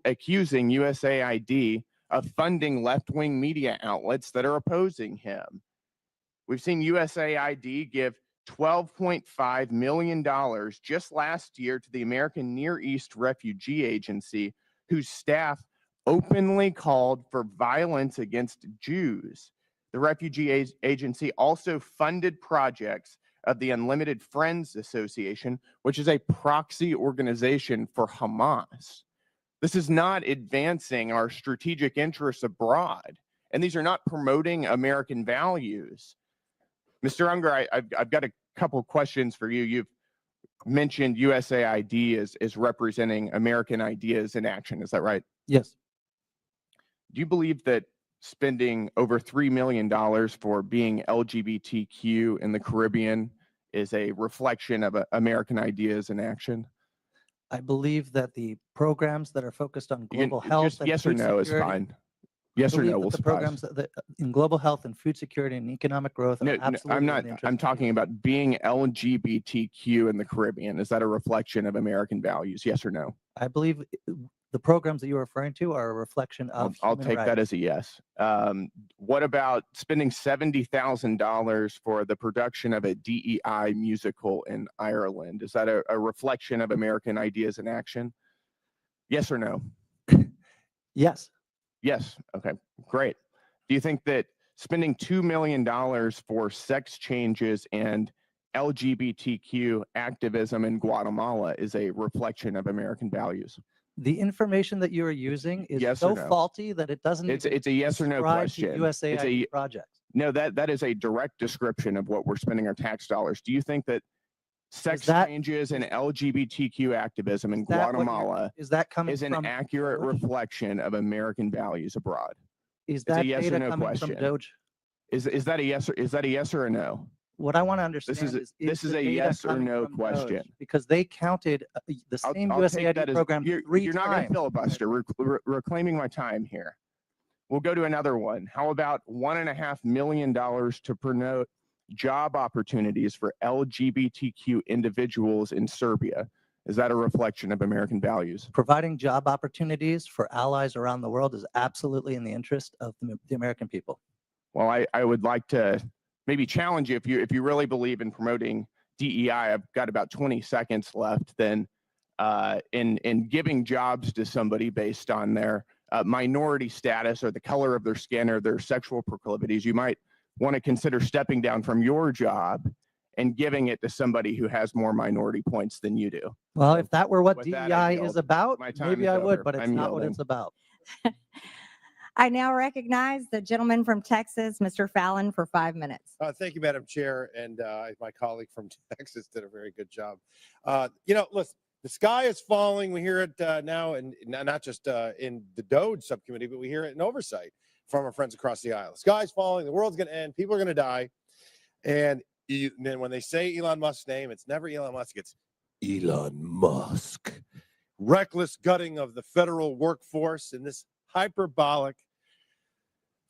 S20: accusing USAID of funding left-wing media outlets that are opposing him. We've seen USAID give $12.5 million just last year to the American Near East Refugee Agency, whose staff openly called for violence against Jews. The refugee agency also funded projects of the Unlimited Friends Association, which is a proxy organization for Hamas. This is not advancing our strategic interests abroad, and these are not promoting American values. Mr. Unger, I've got a couple questions for you. You've mentioned USAID as representing American ideas in action. Is that right?
S8: Yes.
S20: Do you believe that spending over $3 million for being LGBTQ in the Caribbean is a reflection of American ideas in action?
S8: I believe that the programs that are focused on
S20: You can-
S8: global health
S20: just
S8: and
S20: yes or
S8: food
S20: no is
S8: security,
S20: fine. Yes
S8: I
S20: or
S8: believe
S20: no
S8: that
S20: will
S8: the
S20: suffice.
S8: programs that in global health and food security and economic growth are
S20: No,
S8: absolutely
S20: I'm
S8: in
S20: not.
S8: the interest
S20: I'm
S8: of
S20: talking about being LGBTQ in the Caribbean. Is that a reflection of American values? Yes or no?
S8: I believe the programs that you're referring to are a reflection
S20: I'll,
S8: of
S20: I'll
S8: human
S20: take
S8: rights.
S20: that as a yes. What about spending $70,000 for the production of a DEI musical in Ireland? Is that a reflection of American ideas in action? Yes or no?
S8: Yes.
S20: Yes. Okay, great. Do you think that spending $2 million for sex changes and LGBTQ activism in Guatemala is a reflection of American values?
S8: The information that you are using is
S20: Yes
S8: so
S20: or no?
S8: faulty that it doesn't
S20: It's
S8: even
S20: it's a yes or no
S8: describe the
S20: question. It's
S8: USAID
S20: a
S8: projects.
S20: no. That is a direct description of what we're spending our tax dollars. Do you think that sex
S8: that-
S20: changes and LGBTQ activism in
S8: Is that what you're-
S20: Guatemala
S8: is that coming
S20: is an
S8: from
S20: accurate
S8: DOGE?
S20: reflection of American values abroad?
S8: Is
S20: It's a
S8: that
S20: yes or
S8: data
S20: no
S8: coming
S20: question.
S8: from DOGE?
S20: Is that a yes or a no?
S8: What I want to understand
S20: This is
S8: the
S20: a
S8: data
S20: yes or
S8: coming
S20: no
S8: from DOGE?
S20: question.
S8: Because they counted the same
S20: I'll take that
S8: USAID
S20: as
S8: program
S20: you're
S8: 3
S20: not going to
S8: times.
S20: filibuster. Reclaiming my time here. We'll go to another one. How about $1.5 million to promote job opportunities for LGBTQ individuals in Serbia? Is that a reflection of American values?
S8: Providing job opportunities for allies around the world is absolutely in the interest of the American people.
S20: Well, I would like to maybe challenge you if you really believe in promoting DEI. I've got about 20 seconds left. Then, in giving jobs to somebody based on their minority status or the color of their skin or their sexual proclivities, you might want to consider stepping down from your job and giving it to somebody who has more minority points than you do.
S8: Well, if that were what
S20: With that, I
S8: DEI is
S20: yield.
S8: about,
S20: My time
S8: maybe
S20: is
S8: I would,
S20: over.
S8: but it's
S20: I'm
S8: not what
S20: yielding.
S8: it's about.
S3: I now recognize the gentleman from Texas, Mr. Fallon, for 5 minutes.
S21: Thank you, Madam Chair, and my colleague from Texas did a very good job. Listen, the sky is falling. We hear it now, and not just in the DOGE subcommittee, but we hear it in oversight from our friends across the aisle. The sky's falling. The world's going to end. People are going to die. And then when they say Elon Musk's name, it's never Elon Musk. It's Elon Musk. Reckless gutting of the federal workforce and this hyperbolic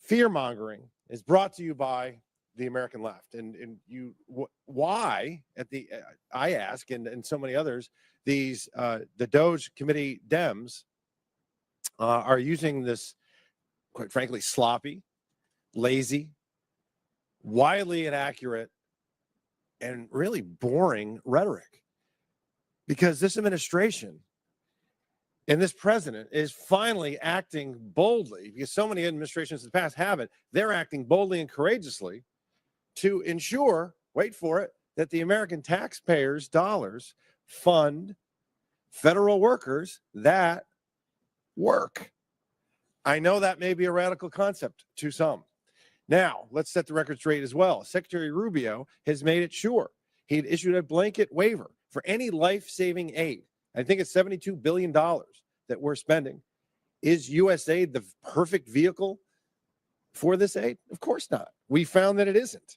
S21: fear-mongering is brought to you by the American left. And why I ask, and so many others, the DOGE committee Dems are using this, quite frankly, sloppy, lazy, wildly inaccurate, and really boring rhetoric. Because this administration and this president is finally acting boldly, because so many administrations in the past haven't. They're acting boldly and courageously to ensure, wait for it, that the American taxpayers' dollars fund federal workers that work. I know that may be a radical concept to some. Now, let's set the record straight as well. Secretary Rubio has made it sure he'd issued a blanket waiver for any life-saving aid. I think it's $72 billion that we're spending. Is USAID the perfect vehicle for this aid? Of course not. We found that it isn't.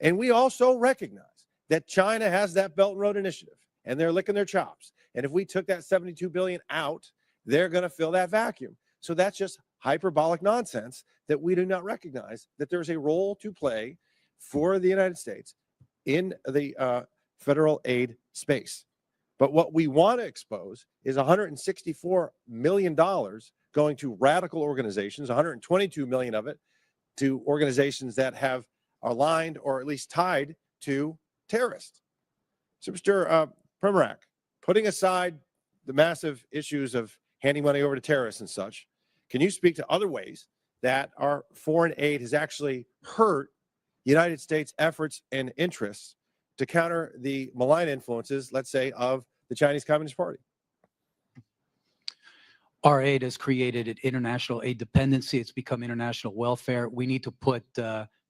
S21: And we also recognize that China has that Belt and Road Initiative, and they're licking their chops. And if we took that $72 billion out, they're going to fill that vacuum. So that's just hyperbolic nonsense that we do not recognize that there's a role to play for the United States in the federal aid space. But what we want to expose is $164 million going to radical organizations, $122 million of it to organizations that have aligned or at least tied to terrorists. So, Mr. Primorak, putting aside the massive issues of handing money over to terrorists and such, Can you speak to other ways that our foreign aid has actually hurt United States efforts and interests to counter the malign influences, let's say, of the Chinese Communist Party?
S5: Our aid has created an international aid dependency. It's become international welfare. We need to put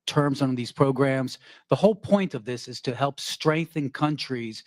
S5: terms on these programs. The whole point of this is to help strengthen countries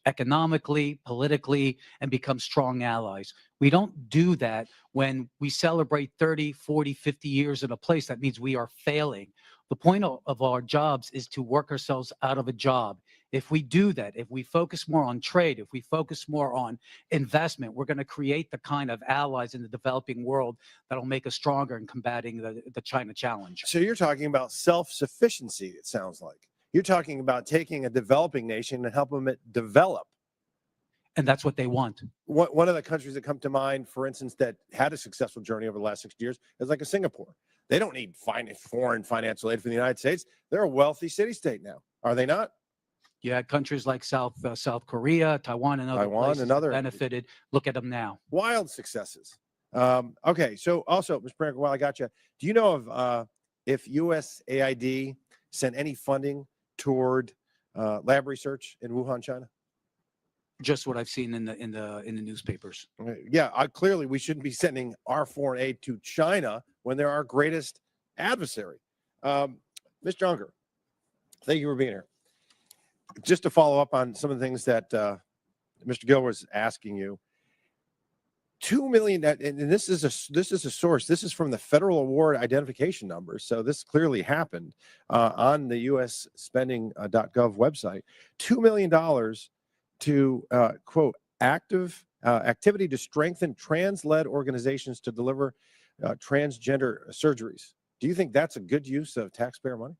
S5: economically, politically, and become strong allies. We don't do that when we celebrate 30, 40, 50 years in a place. That means we are failing. The point of our jobs is to work ourselves out of a job. If we do that, if we focus more on trade, if we focus more on investment, we're going to create the kind of allies in the developing world that'll make us stronger in combating the China challenge.
S21: So you're talking about self-sufficiency, it sounds like. You're talking about taking a developing nation and helping it develop.
S5: And that's what they want.
S21: One of the countries that come to mind, for instance, that had a successful journey over the last 60 years is like a Singapore. They don't need foreign financial aid from the United States. They're a wealthy city-state now, are they not?
S5: You had countries like South Korea, Taiwan, and other places that benefited. Look at them now.
S21: Wild successes. Okay, so also, Mr. Premier, while I got you, do you know of if USAID sent any funding toward lab research in Wuhan, China?
S5: Just what I've seen in the newspapers.
S21: Yeah, clearly we shouldn't be sending our foreign aid to China when they're our greatest adversary. Mr. Unger, thank you for being here. Just to follow up on some of the things that Mr. Gill was asking you, 2 million, and this is a source. This is from the Federal Award Identification Number. So this clearly happened on the USspending.gov website. $2 million to quote activity to strengthen trans-led organizations to deliver transgender surgeries. Do you think that's a good use of taxpayer money?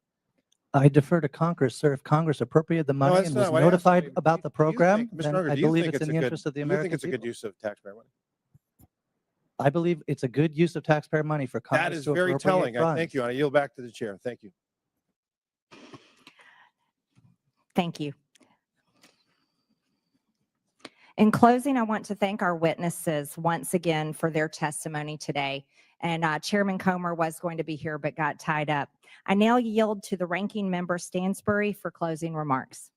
S8: I defer to Congress, sir. If Congress appropriated the money and was notified about the program, then I believe it's in the interest of the American people.
S21: Do you think it's a good use of taxpayer money?
S8: I believe it's a good use of taxpayer money for Congress
S21: That is
S8: to
S21: very
S8: appropriate
S21: telling. I
S8: funds.
S21: thank you. I yield back to the chair. Thank you.
S3: Thank you. In closing, I want to thank our witnesses once again for their testimony today. And Chairman Comer was going to be here but got tied up. I now yield to the ranking member Stansbury for closing remarks.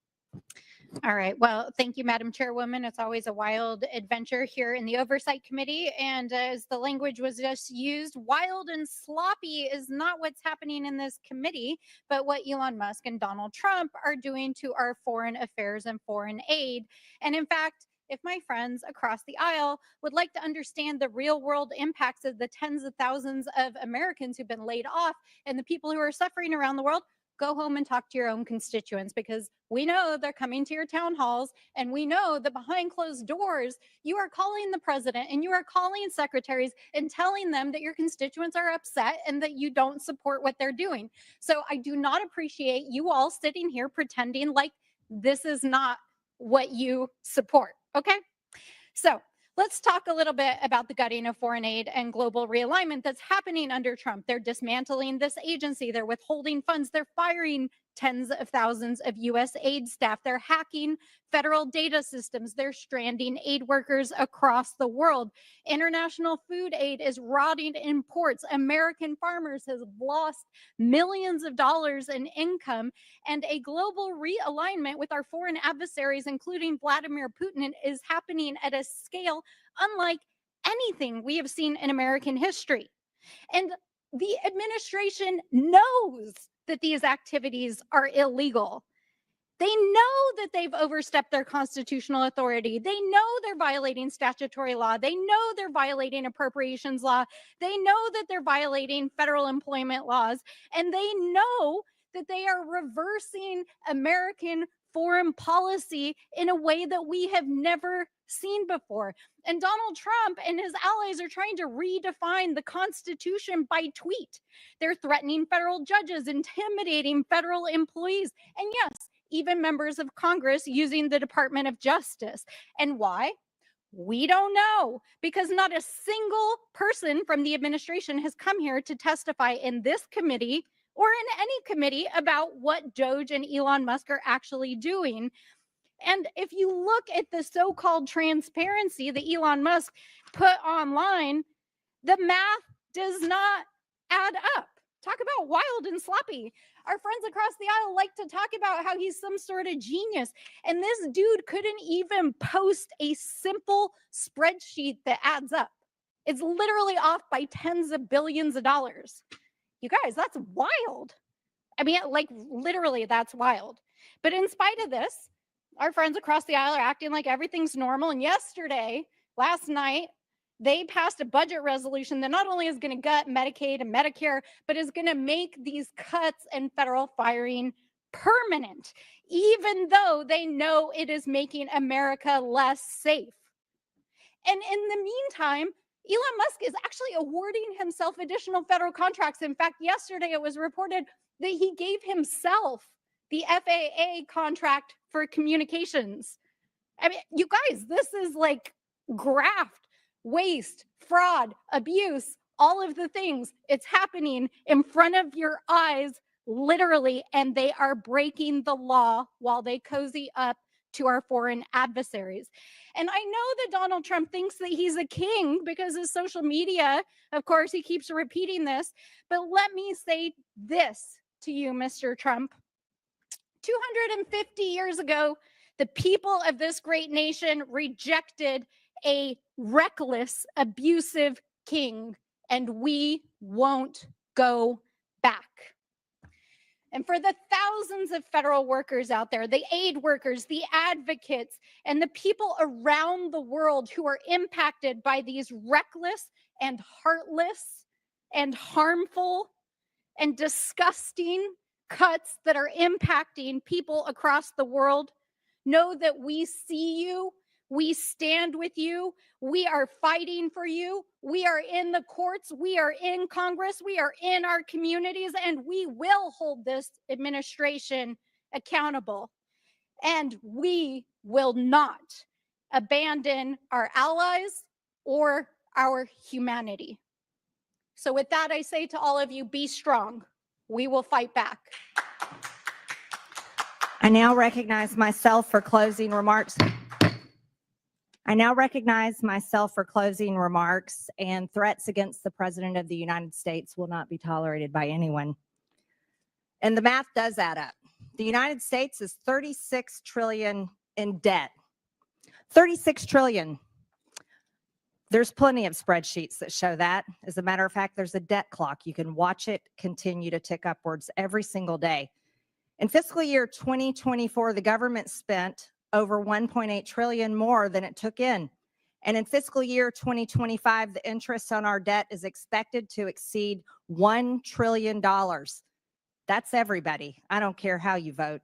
S4: All right. Well, thank you, Madam Chairwoman. It's always a wild adventure here in the Oversight Committee. And as the language was just used, wild and sloppy is not what's happening in this committee, but what Elon Musk and Donald Trump are doing to our foreign affairs and foreign aid. And in fact, if my friends across the aisle would like to understand the real world impacts of the tens of thousands of Americans who've been laid off and the people who are suffering around the world, go home and talk to your own constituents, because we know they're coming to your town halls, and we know that behind closed doors, you are calling the president and you are calling secretaries and telling them that your constituents are upset and that you don't support what they're doing. So I do not appreciate you all sitting here pretending like this is not what you support. Okay, so let's talk a little bit about the gutting of foreign aid and global realignment that's happening under Trump. They're dismantling this agency. They're withholding funds. They're firing tens of thousands of USAID staff. They're hacking federal data systems. They're stranding aid workers across the world. International food aid is rotting in ports. American farmers have lost millions of dollars in income. And a global realignment with our foreign adversaries, including Vladimir Putin, is happening at a scale unlike anything we have seen in American history. And the administration knows that these activities are illegal. They know that they've overstepped their constitutional authority. They know they're violating statutory law. They know they're violating appropriations law. They know that they're violating federal employment laws. And they know that they are reversing American foreign policy in a way that we have never seen before. And Donald Trump and his allies are trying to redefine the Constitution by tweet. They're threatening federal judges, intimidating federal employees, and yes, even members of Congress using the Department of Justice. And why? We don't know, because not a single person from the administration has come here to testify in this committee or in any committee about what DOGE and Elon Musk are actually doing. And if you look at the so-called transparency that Elon Musk put online, the math does not add up. Talk about wild and sloppy. Our friends across the aisle like to talk about how he's some sort of genius. And this dude couldn't even post a simple spreadsheet that adds up. It's literally off by tens of billions of dollars. You guys, that's wild. I mean, like literally, that's wild. But in spite of this, our friends across the aisle are acting like everything's normal. And last night, they passed a budget resolution that not only is going to gut Medicaid and Medicare, but is going to make these cuts and federal firing permanent, even though they know it is making America less safe. And in the meantime, Elon Musk is actually awarding himself additional federal contracts. In fact, yesterday it was reported that he gave himself the FAA contract for communications. I mean, you guys, this is like graft, waste, fraud, abuse, all of the things. It's happening in front of your eyes, literally, and they are breaking the law while they cozy up to our foreign adversaries. And I know that Donald Trump thinks that he's a king because his social media, of course, he keeps repeating this. But let me say this to you, Mr. Trump. 250 years ago, the people of this great nation rejected a reckless, abusive king, and we won't go back. And for the thousands of federal workers out there, the aid workers, the advocates, and the people around the world who are impacted by these reckless and heartless and harmful and disgusting cuts that are impacting people across the world, know that we see you. We stand with you. We are fighting for you. We are in the courts. We are in Congress. We are in our communities, and we will hold this administration accountable. And we will not abandon our allies or our humanity. So with that, I say to all of you, be strong. We will fight back.
S3: I now recognize myself for closing remarks. And threats against the President of the United States will not be tolerated by anyone. And the math does add up. The United States is 36 trillion in debt. 36 trillion. There's plenty of spreadsheets that show that. As a matter of fact, there's a debt clock. You can watch it continue to tick upwards every single day. In fiscal year 2024, the government spent over 1.8 trillion more than it took in. And in fiscal year 2025, the interest on our debt is expected to exceed $1 trillion. That's everybody. I don't care how you vote.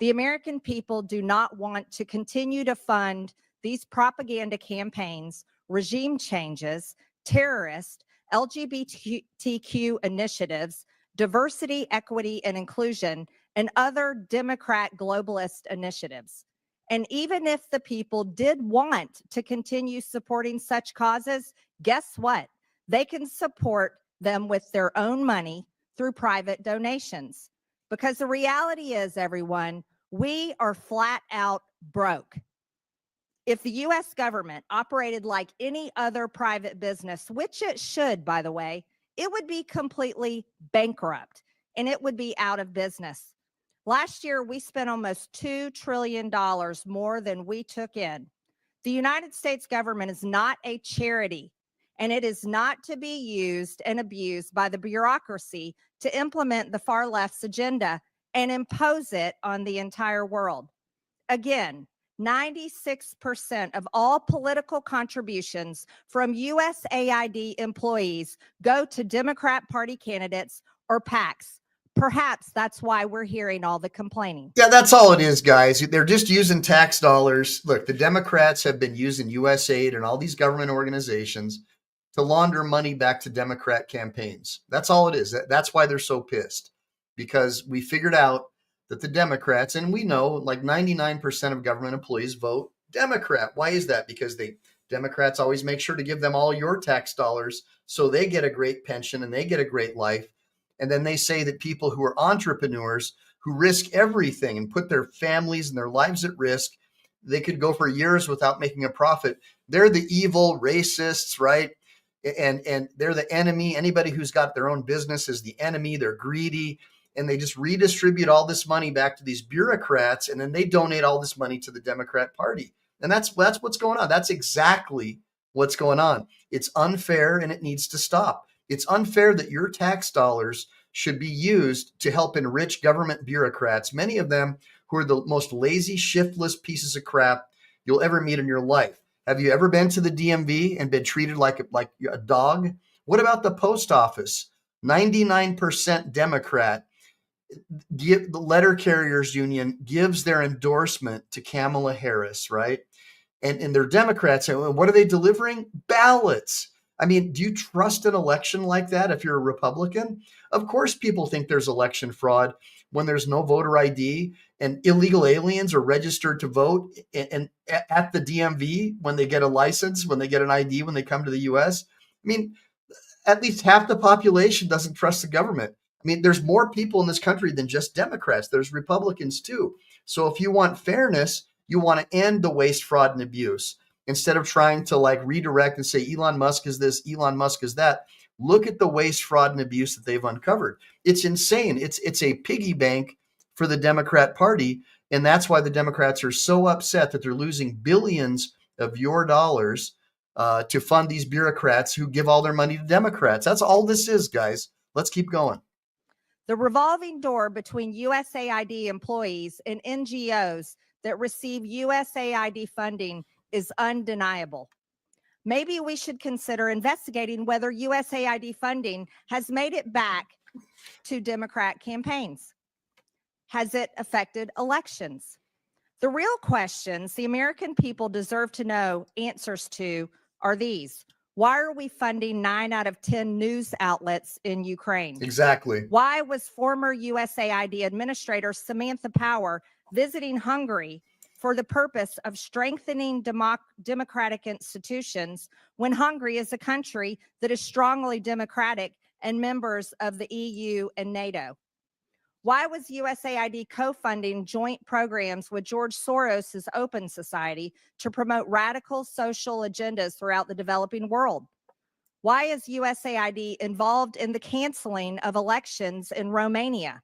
S3: The American people do not want to continue to fund these propaganda campaigns, regime changes, terrorist, LGBTQ initiatives, diversity, equity, and inclusion, and other Democrat globalist initiatives. And even if the people did want to continue supporting such causes, guess what? They can support them with their own money through private donations. Because the reality is, everyone, we are flat out broke. If the U.S. government operated like any other private business, which it should, by the way, it would be completely bankrupt and it would be out of business. Last year, we spent almost $2 trillion more than we took in. The United States government is not a charity, and it is not to be used and abused by the bureaucracy to implement the far left's agenda and impose it on the entire world. Again, 96% of all political contributions from USAID employees go to Democrat Party candidates or PACs. Perhaps that's why we're hearing all the complaining.
S1: Yeah, that's all it is, guys. They're just using tax dollars. Look, the Democrats have been using USAID and all these government organizations to launder money back to Democrat campaigns. That's all it is. That's why they're so pissed, because we figured out that the Democrats, and we know like 99% of government employees vote Democrat. Why is that? Because Democrats always make sure to give them all your tax dollars so they get a great pension and they get a great life. And then they say that people who are entrepreneurs who risk everything and put their families and their lives at risk, they could go for years without making a profit. They're the evil racists, right? and they're the enemy. Anybody who's got their own business is the enemy. They're greedy, and they just redistribute all this money back to these bureaucrats, and then they donate all this money to the Democrat Party. And that's what's going on. That's exactly what's going on. It's unfair, and it needs to stop. It's unfair that your tax dollars should be used to help enrich government bureaucrats, many of them who are the most lazy, shiftless pieces of crap you'll ever meet in your life. Have you ever been to the DMV and been treated like a dog? What about the post office? 99% Democrat. The letter carriers union gives their endorsement to Kamala Harris, right? And they're Democrats. And what are they delivering? Ballots. I mean, do you trust an election like that if you're a Republican? Of course, people think there's election fraud when there's no voter ID and illegal aliens are registered to vote and at the DMV when they get a license, when they get an ID, when they come to the US. I mean, at least half the population doesn't trust the government. I mean, there's more people in this country than just Democrats. There's Republicans too. So if you want fairness, you want to end the waste, fraud, and abuse. Instead of trying to like redirect and say Elon Musk is this, Elon Musk is that, look at the waste, fraud, and abuse that they've uncovered. It's insane. It's a piggy bank for the Democrat Party. And that's why the Democrats are so upset that they're losing billions of your dollars to fund these bureaucrats who give all their money to Democrats. That's all this is, guys. Let's keep going.
S3: The revolving door between USAID employees and NGOs that receive USAID funding is undeniable. Maybe we should consider investigating whether USAID funding has made it back to Democrat campaigns. Has it affected elections? The real questions the American people deserve to know answers to are these. Why are we funding 9 out of 10 news outlets in Ukraine?
S1: Exactly.
S3: Why was former USAID Administrator Samantha Power visiting Hungary for the purpose of strengthening democratic institutions when Hungary is a country that is strongly democratic and members of the EU and NATO? Why was USAID co-funding joint programs with George Soros's Open Society to promote radical social agendas throughout the developing world? Why is USAID involved in the canceling of elections in Romania?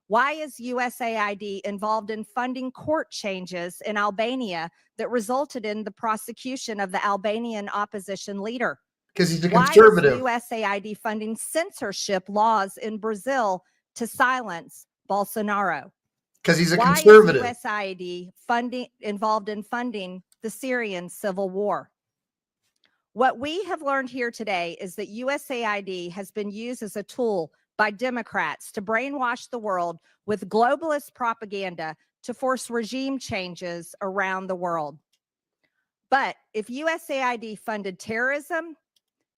S3: Why is USAID involved in funding court changes in Albania that resulted in the prosecution of the Albanian opposition leader?
S1: Because he's a conservative.
S3: Why is USAID funding censorship laws in Brazil to silence Bolsonaro?
S1: Because he's a conservative.
S3: Why is USAID involved in funding the Syrian civil war? What we have learned here today is that USAID has been used as a tool by Democrats to brainwash the world with globalist propaganda to force regime changes around the world. But if USAID funded terrorism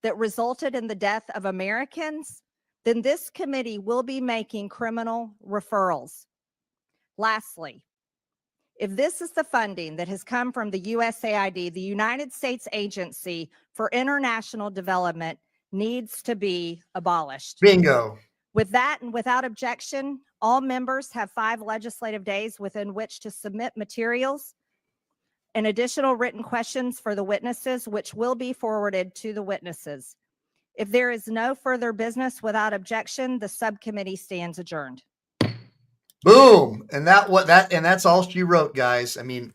S3: that resulted in the death of Americans, then this committee will be making criminal referrals. Lastly, if this is the funding that has come from the USAID, the United States Agency for International Development needs to be abolished.
S1: Bingo.
S3: With that and without objection, all members have 5 legislative days within which to submit materials and additional written questions for the witnesses, which will be forwarded to the witnesses. If there is no further business without objection, the subcommittee stands adjourned.
S1: Boom. And that's all she wrote, guys. I mean,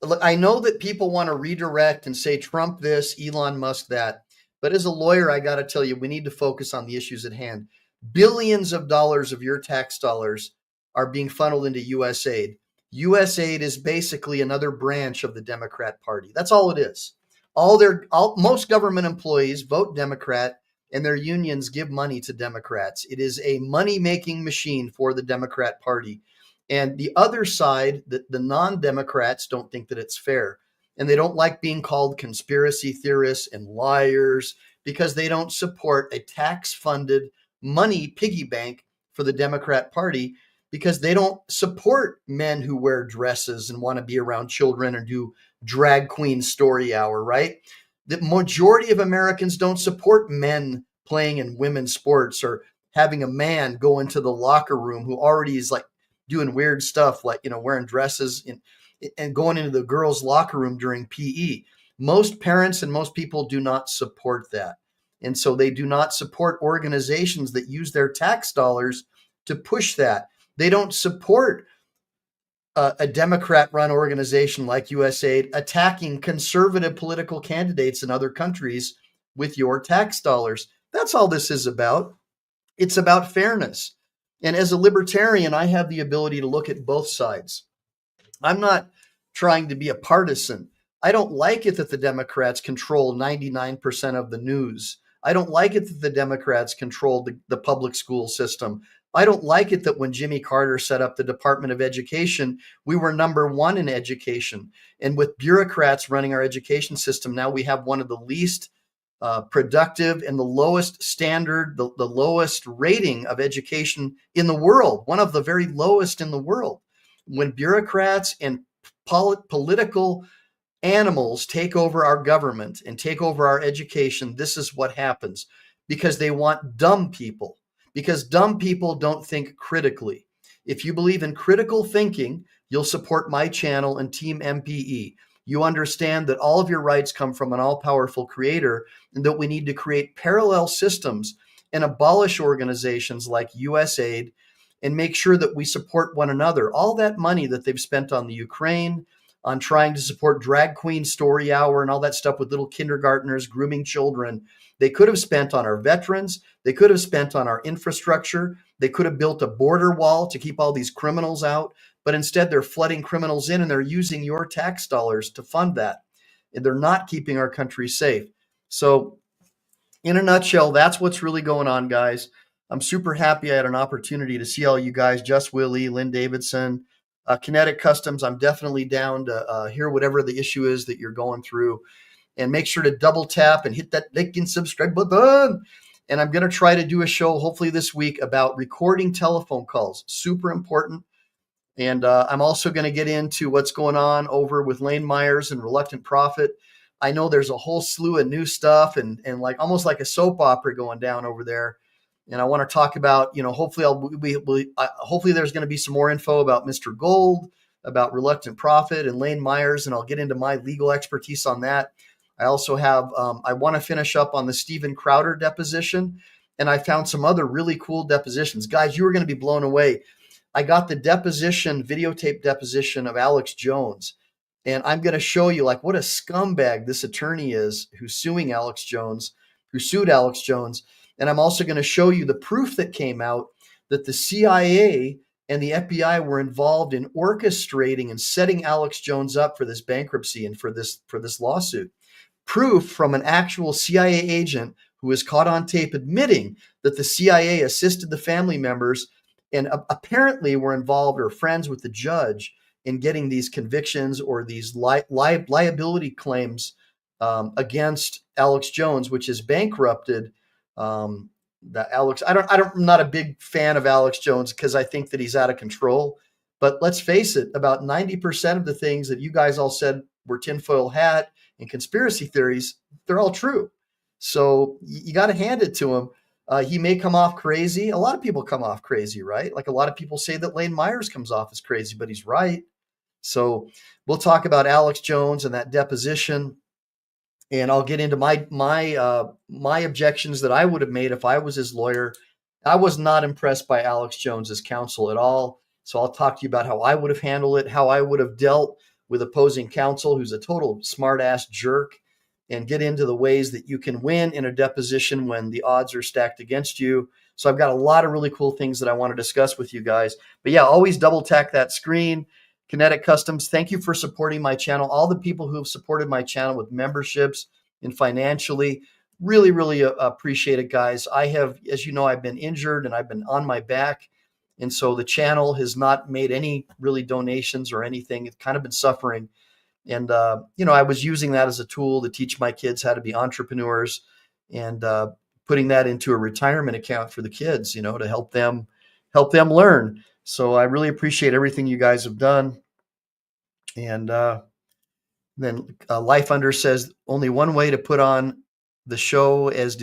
S1: look, I know that people want to redirect and say Trump this, Elon Musk that. But as a lawyer, I got to tell you, we need to focus on the issues at hand. Billions of dollars of your tax dollars are being funneled into USAID. USAID is basically another branch of the Democrat Party. That's all it is. Most government employees vote Democrat, and their unions give money to Democrats. It is a money-making machine for the Democrat Party. And the other side, the non-Democrats, don't think that it's fair. And they don't like being called conspiracy theorists and liars because they don't support a tax-funded money piggy bank for the Democrat Party, because they don't support men who wear dresses and want to be around children and do drag queen story hour, right? The majority of Americans don't support men playing in women's sports or having a man go into the locker room who already is like doing weird stuff, like, wearing dresses and going into the girls' locker room during PE. Most parents and most people do not support that. And so they do not support organizations that use their tax dollars to push that. They don't support a Democrat-run organization like USAID attacking conservative political candidates in other countries with your tax dollars. That's all this is about. It's about fairness. And as a libertarian, I have the ability to look at both sides. I'm not trying to be a partisan. I don't like it that the Democrats control 99% of the news. I don't like it that the Democrats control the public school system. I don't like it that when Jimmy Carter set up the Department of Education, we were #1 in education. And with bureaucrats running our education system, now we have one of the least productive and the lowest standard, the lowest rating of education in the world, one of the very lowest in the world. When bureaucrats and political animals take over our government and take over our education, this is what happens, because they want dumb people, because dumb people don't think critically. If you believe in critical thinking, you'll support my channel and Team MPE. You understand that all of your rights come from an all-powerful creator and that we need to create parallel systems and abolish organizations like USAID and make sure that we support one another. All that money that they've spent on the Ukraine, on trying to support Drag Queen Story Hour and all that stuff with little kindergartners grooming children, they could have spent on our veterans. They could have spent on our infrastructure. They could have built a border wall to keep all these criminals out. But instead, they're flooding criminals in and they're using your tax dollars to fund that. And they're not keeping our country safe. So in a nutshell, that's what's really going on, guys. I'm super happy I had an opportunity to see all you guys, Just Willie, Lynn Davidson, Kinetic Customs. I'm definitely down to hear whatever the issue is that you're going through. And make sure to double tap and hit that like and subscribe button. And I'm going to try to do a show hopefully this week about recording telephone calls. Super important. And I'm also going to get into what's going on over with Lane Myers and Reluctant Prophet. I know there's a whole slew of new stuff and like almost like a soap opera going down over there. And I want to talk about, hopefully hopefully there's going to be some more info about Mr. Gold, about Reluctant Prophet and Lane Myers, and I'll get into my legal expertise on that. I also have, I want to finish up on the Steven Crowder deposition, and I found some other really cool depositions. Guys, you are going to be blown away. I got the videotape deposition of Alex Jones, and I'm going to show you like what a scumbag this attorney is who's suing Alex Jones, who sued Alex Jones. And I'm also going to show you the proof that came out that the CIA and the FBI were involved in orchestrating and setting Alex Jones up for this bankruptcy and for this lawsuit. Proof from an actual CIA agent who was caught on tape admitting that the CIA assisted the family members and apparently were involved or friends with the judge in getting these convictions or these liability claims against Alex Jones, which is bankrupted. I'm not a big fan of Alex Jones because I think that he's out of control. But let's face it, about 90% of the things that you guys all said were tinfoil hat and conspiracy theories, they're all true. So you got to hand it to him. He may come off crazy. A lot of people come off crazy, right? Like a lot of people say that Lane Myers comes off as crazy, but he's right. So we'll talk about Alex Jones and that deposition. And I'll get into my objections that I would have made if I was his lawyer. I was not impressed by Alex Jones's counsel at all. So I'll talk to you about how I would have handled it, how I would have dealt with opposing counsel who's a total smart-ass jerk, and get into the ways that you can win in a deposition when the odds are stacked against you. So I've got a lot of really cool things that I want to discuss with you guys. But yeah, always double tap that screen. Kinetic Customs, thank you for supporting my channel. All the people who have supported my channel with memberships and financially, really, really appreciate it, guys. I have, as you know, I've been injured and I've been on my back. And so the channel has not made any really donations or anything. It's kind of been suffering. And, I was using that as a tool to teach my kids how to be entrepreneurs and putting that into a retirement account for the kids, to help them learn. So I really appreciate everything you guys have done. And then Life Under says, only one way to put on the show as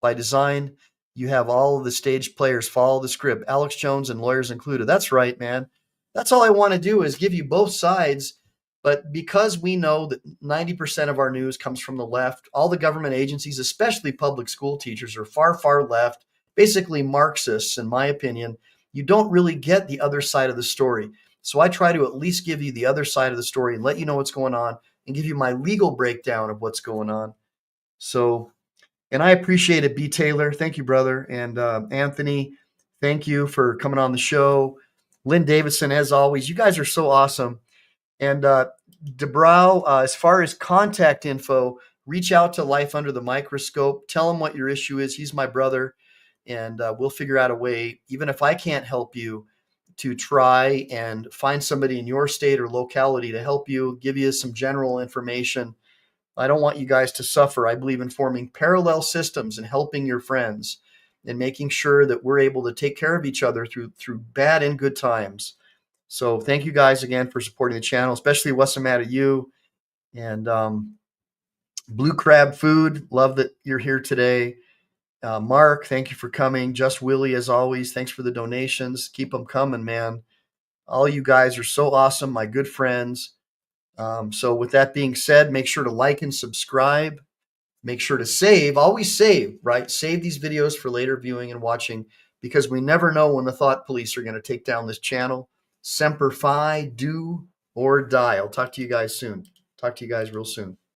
S1: by design. You have all of the stage players follow the script, Alex Jones and lawyers included. That's right, man. That's all I want to do is give you both sides But because we know that 90% of our news comes from the left, all the government agencies, especially public school teachers, are far, far left, basically Marxists, in my opinion. You don't really get the other side of the story. So I try to at least give you the other side of the story and let you know what's going on and give you my legal breakdown of what's going on. So, and I appreciate it, B. Taylor. Thank you, brother. And Anthony, thank you for coming on the show. Lynn Davidson, as always, you guys are so awesome. And DeBrow, as far as contact info, reach out to Life Under the Microscope. Tell him what your issue is. He's my brother, and we'll figure out a way, even if I can't help you, to try and find somebody in your state or locality to help you, give you some general information. I don't want you guys to suffer. I believe in forming parallel systems and helping your friends and making sure that we're able to take care of each other through bad and good times. So thank you guys again for supporting the channel, especially What's the Matter You and Blue Crab Food. Love that you're here today. Mark, thank you for coming. Just Willie, as always, thanks for the donations. Keep them coming, man. All you guys are so awesome, my good friends. So with that being said, make sure to like and subscribe. Make sure to save, always save, right? Save these videos for later viewing and watching, because we never know when the thought police are going to take down this channel. Semper Fi, do or die. I'll talk to you guys soon. Talk to you guys real soon.